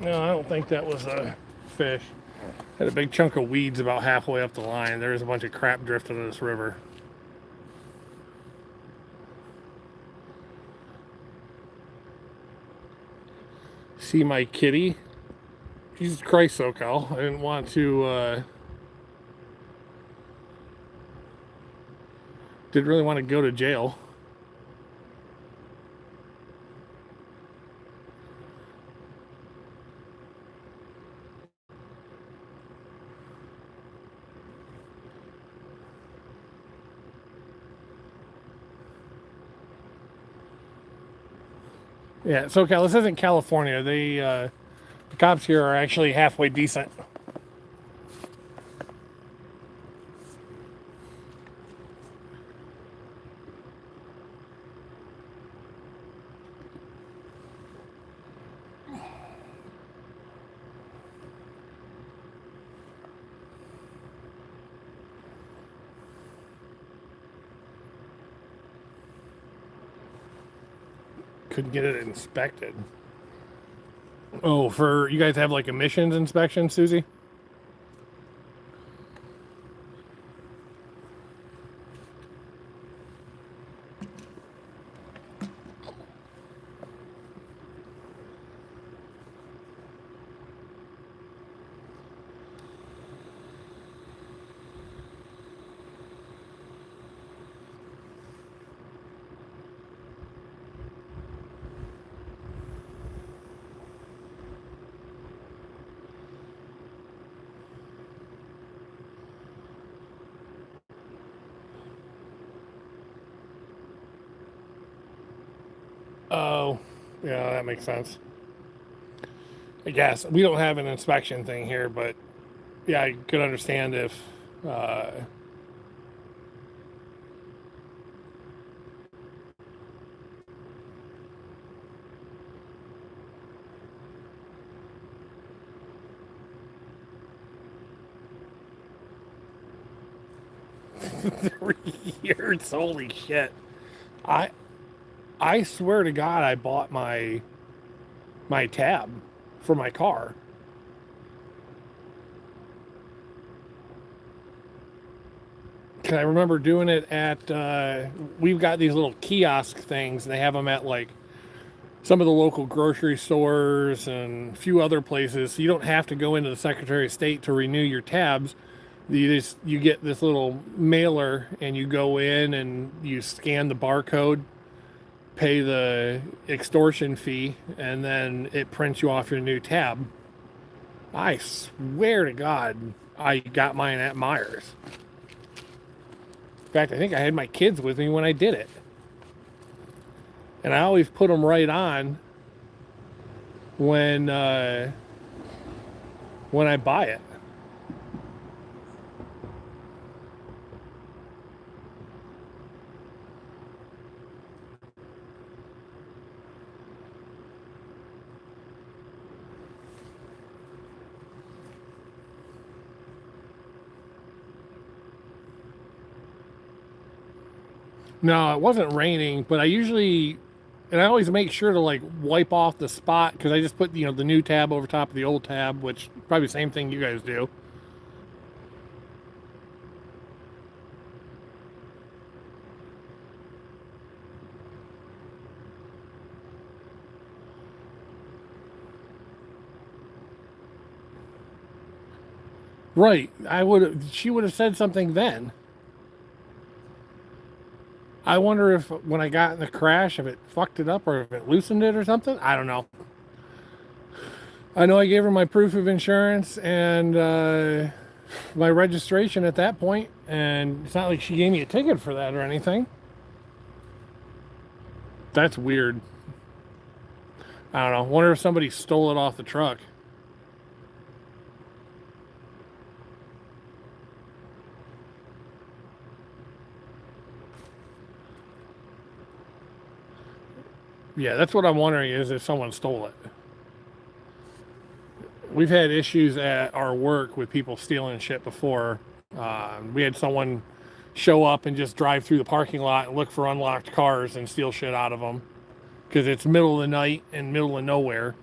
No, I don't think that was a fish. Had a big chunk of weeds about halfway up the line. There was a bunch of crap drifting in this river. See my kitty? Jesus Christ, SoCal. I didn't want to, didn't really want to go to jail. Yeah, SoCal, this isn't California. The cops here are actually halfway decent. couldn't get it inspected. Oh, for you guys have like emissions inspection, Susie? Oh, yeah, that makes sense. I guess we don't have an inspection thing here, but yeah, I could understand if three years. Holy shit! I swear to God, I bought my tab for my car. Cause I remember doing it at we've got these little kiosk things, and they have them at like some of the local grocery stores and a few other places. So you don't have to go into the Secretary of State to renew your tabs. You get this little mailer, and you go in and you scan the barcode, pay the extortion fee, and then it prints you off your new tab. I swear to God, I got mine at Myers. In fact, I think I had my kids with me when I did it. And I always put them right on when I buy it. No, it wasn't raining, but I always make sure to like wipe off the spot, because I just put, the new tab over top of the old tab, which probably the same thing you guys do. Right. She would have said something then. I wonder if when I got in the crash, if it fucked it up or if it loosened it or something. I don't know. I know I gave her my proof of insurance and my registration at that point, and it's not like she gave me a ticket for that or anything. That's weird. I don't know. Wonder if somebody stole it off the truck. Yeah, that's what I'm wondering, is if someone stole it. We've had issues at our work with people stealing shit before. We had someone show up and just drive through the parking lot and look for unlocked cars and steal shit out of them, because it's middle of the night and middle of nowhere.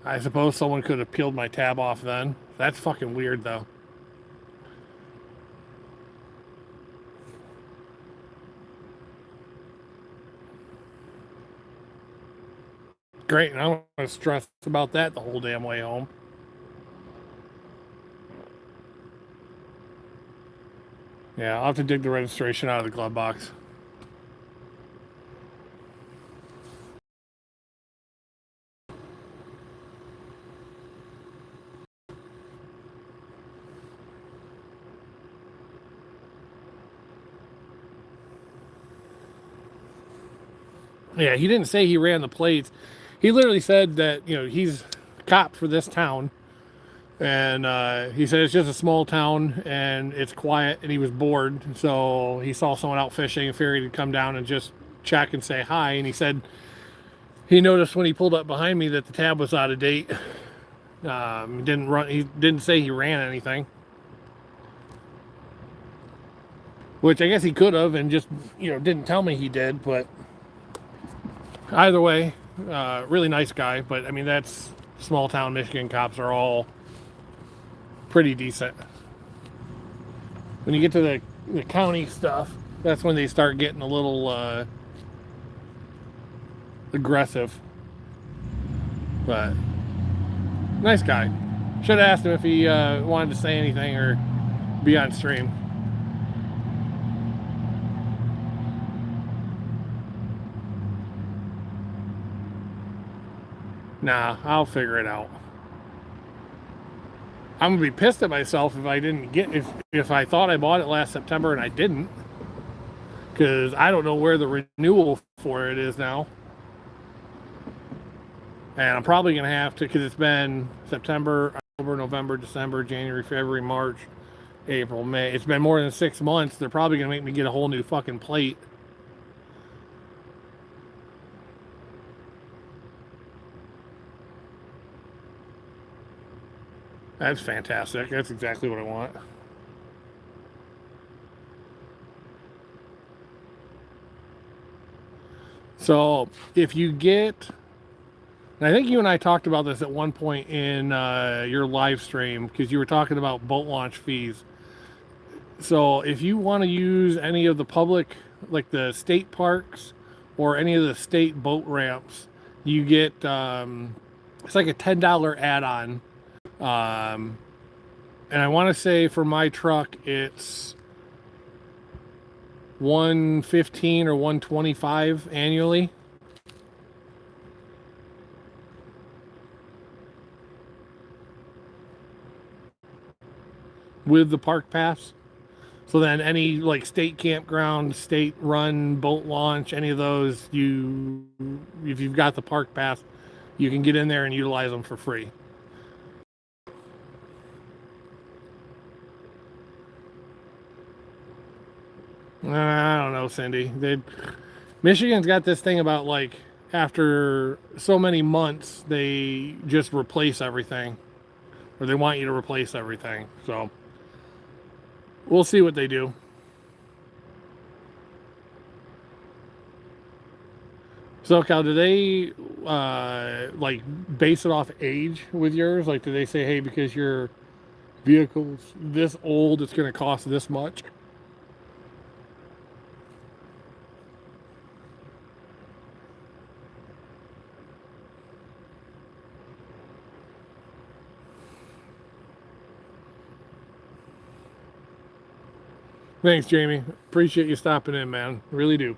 I suppose someone could have peeled my tab off then. That's fucking weird, though. Great, and I'm going to stress about that the whole damn way home. Yeah, I'll have to dig the registration out of the glove box. Yeah, he didn't say he ran the plates. He literally said that, he's a cop for this town. And he said it's just a small town and it's quiet, and he was bored. So he saw someone out fishing and figured he'd come down and just check and say hi. And he said he noticed when he pulled up behind me that the tab was out of date. He didn't say he ran anything. which I guess he could have and just, didn't tell me he did. But either way, really nice guy. But I mean, that's small town Michigan cops are all pretty decent. When you get to the county stuff, that's when they start getting a little aggressive. But nice guy. Should have asked him if he wanted to say anything or be on stream. Nah, I'll figure it out. I'm gonna be pissed at myself if I didn't get if I thought I bought it last September and I didn't, because I don't know where the renewal for it is now, and I'm probably gonna have to, because it's been September, October, November, December, January, February, March, April, May. It's been more than 6 months. They're probably gonna make me get a whole new fucking plate. That's fantastic. That's exactly what I want. So if you get, and I think you and I talked about this at one point in your live stream, because you were talking about boat launch fees. So if you want to use any of the public, like the state parks or any of the state boat ramps, you get, it's like a $10 add-on. And I want to say for my truck, it's $115 or $125 annually. With the park pass. So then any like state campground, state run, boat launch, any of those, if you've got the park pass, you can get in there and utilize them for free. I don't know, Cindy. Michigan's got this thing about, like, after so many months, they just replace everything. Or they want you to replace everything. So, we'll see what they do. So, Cal, do they, like, base it off age with yours? Like, do they say, hey, because your vehicle's this old, it's going to cost this much? Thanks, Jamie. Appreciate you stopping in, man. Really do.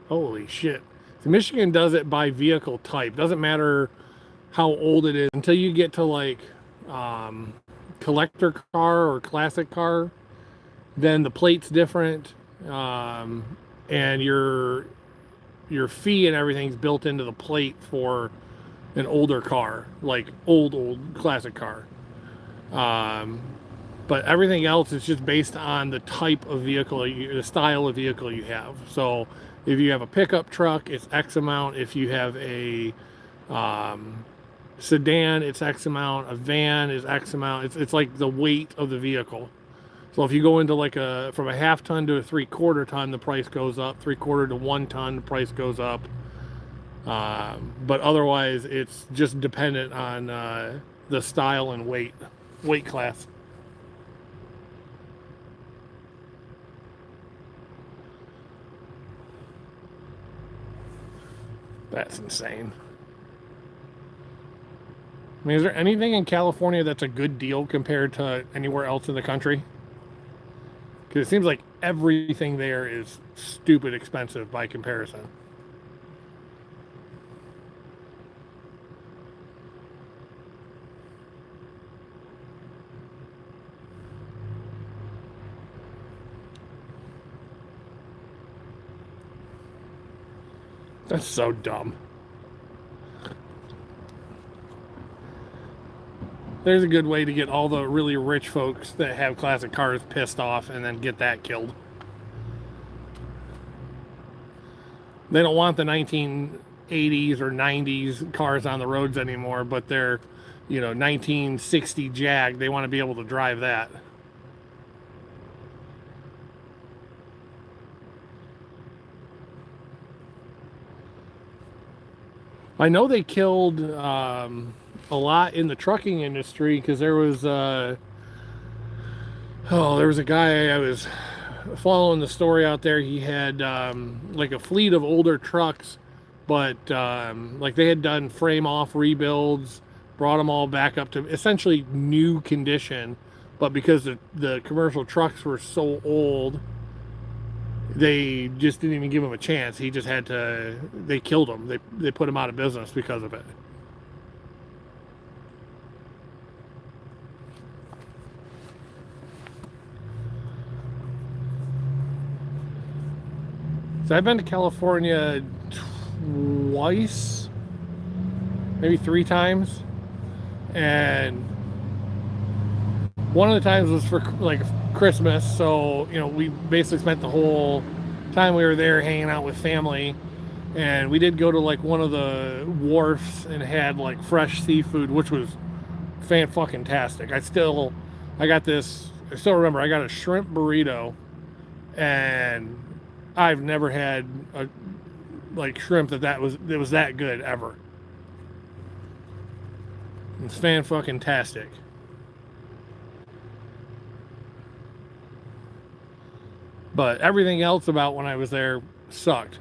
Holy shit. So Michigan does it by vehicle type. Doesn't matter how old it is until you get to like collector car or classic car. Then the plate's different, and your fee and everything's built into the plate for an older car, like old classic car. But everything else is just based on the type of vehicle, the style of vehicle you have. So if you have a pickup truck, it's X amount. If you have a sedan, it's X amount. A van is X amount. It's like the weight of the vehicle. So if you go into like from a half ton to a 3/4 ton, the price goes up. 3/4 to 1 ton, the price goes up. But otherwise, it's just dependent on the style and weight class. That's insane. I mean, is there anything in California that's a good deal compared to anywhere else in the country? Because it seems like everything there is stupid expensive by comparison. That's so dumb. There's a good way to get all the really rich folks that have classic cars pissed off and then get that killed. They don't want the 1980s or 90s cars on the roads anymore, but they're you know, 1960 Jag. They want to be able to drive that. I know they killed a lot in the trucking industry because there was there was a guy I was following the story out there. He had like a fleet of older trucks, but like they had done frame off rebuilds, brought them all back up to essentially new condition, but because the commercial trucks were so old, they just didn't even give him a chance. He just had to, they killed him. They put him out of business because of it. So I've been to California twice, maybe 3 times, and one of the times was for like Christmas. So, you know, we basically spent the whole time we were there hanging out with family, and we did go to like one of the wharfs and had like fresh seafood, which was fan-fucking-tastic. I still remember I got a shrimp burrito, and I've never had a like shrimp that was that good ever. It's fan-fucking-tastic. But everything else about when I was there sucked.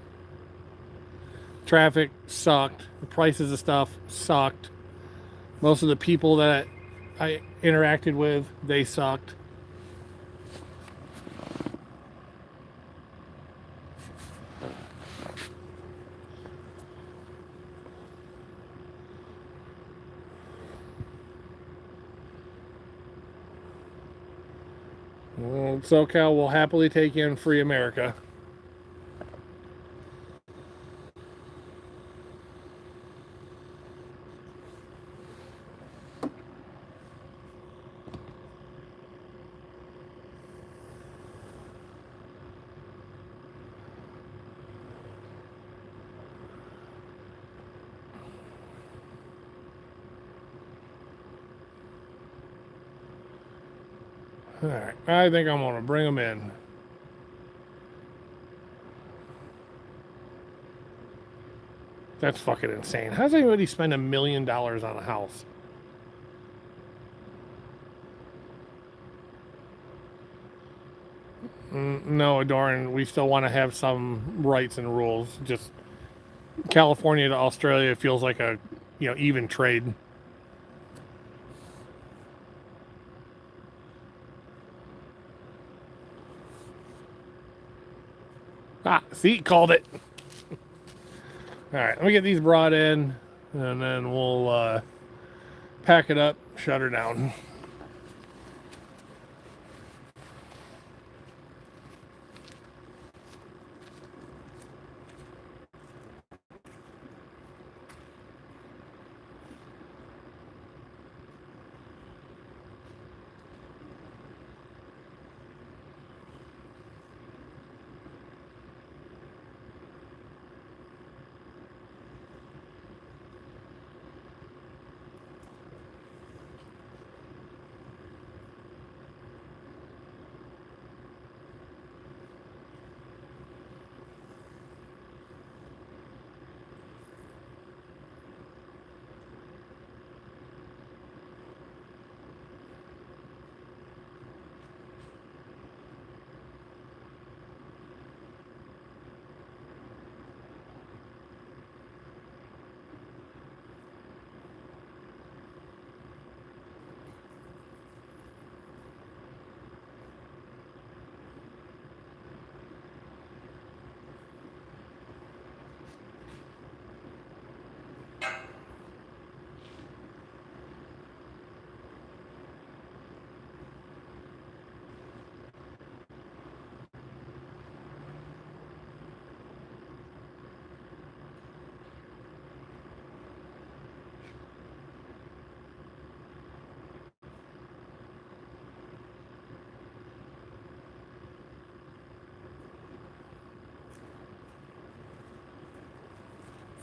Traffic sucked. The prices of stuff sucked. Most of the people that I interacted with, they sucked. SoCal will happily take in free America. All right, I think I'm gonna bring them in. That's fucking insane. How does anybody spend $1 million on a house? No, Doran, we still want to have some rights and rules. Just California to Australia feels like a, you know, even trade. Ah, see, called it. All right, let me get these brought in, and then we'll pack it up, shut her down.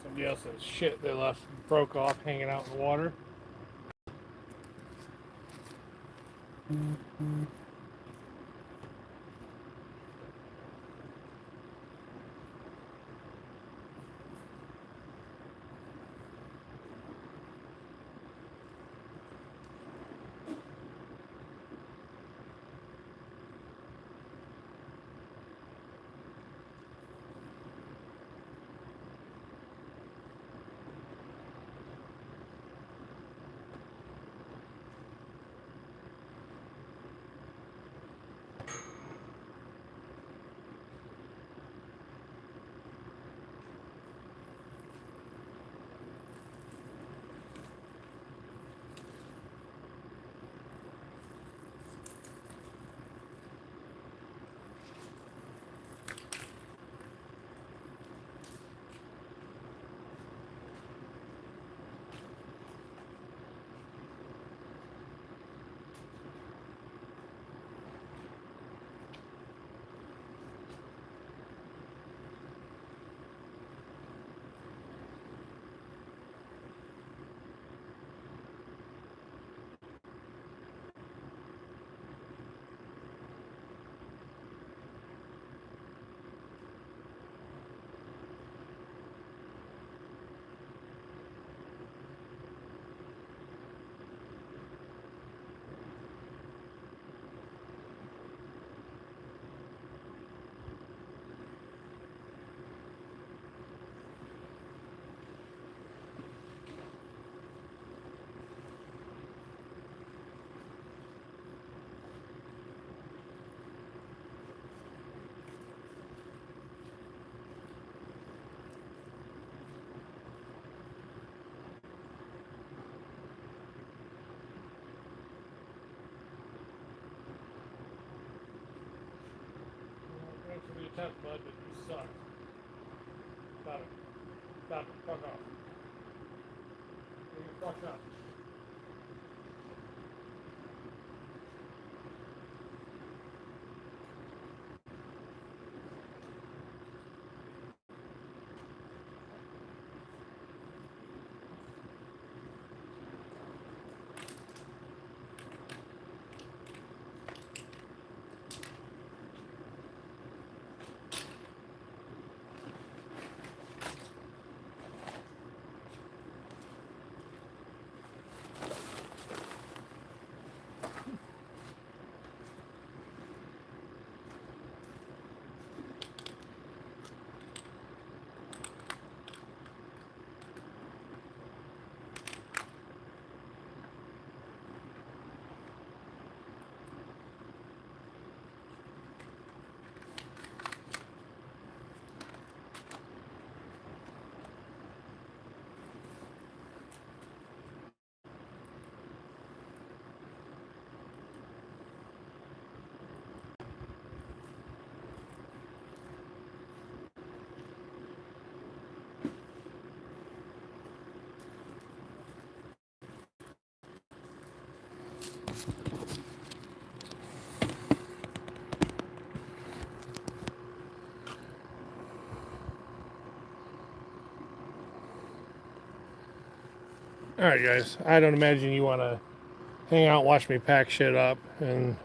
Somebody else's shit they left broke off hanging out in the water. Thanks for the attempt, bud, but you suck. Stop it. Stop it. Fuck off. You fucked up. All right, guys. I don't imagine you want to hang out, watch me pack shit up. And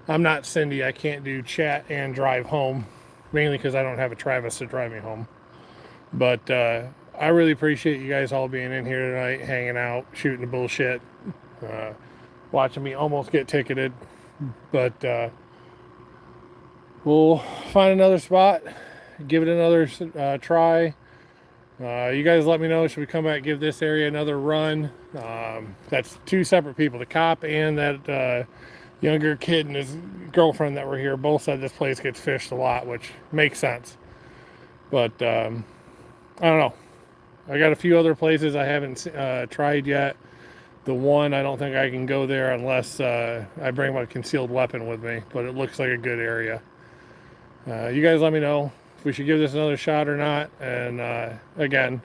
I'm not Cindy. I can't do chat and drive home, mainly because I don't have a Travis to drive me home. But I really appreciate you guys all being in here tonight, hanging out, shooting the bullshit, watching me almost get ticketed. But we'll find another spot, give it another try. You guys let me know, should we come back, give this area another run? That's two separate people, the cop and that younger kid and his girlfriend that were here both said this place gets fished a lot, which makes sense. But I don't know. I got a few other places I haven't tried yet. The one, I don't think I can go there unless I bring my concealed weapon with me, but it looks like a good area. You guys let me know if we should give this another shot or not. And again,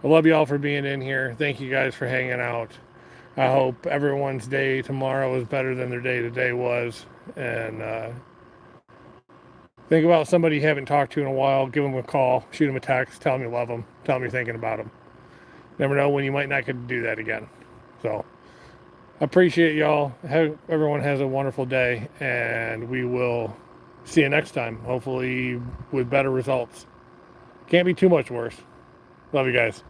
I love you all for being in here. Thank you guys for hanging out. I hope everyone's day tomorrow is better than their day today was. And think about somebody you haven't talked to in a while. Give them a call, shoot them a text, tell them you love them, tell them you're thinking about them. Never know when you might not get to do that again. So Appreciate y'all. Everyone has a wonderful day, and we will see you next time. Hopefully with better results. Can't be too much worse. Love you guys.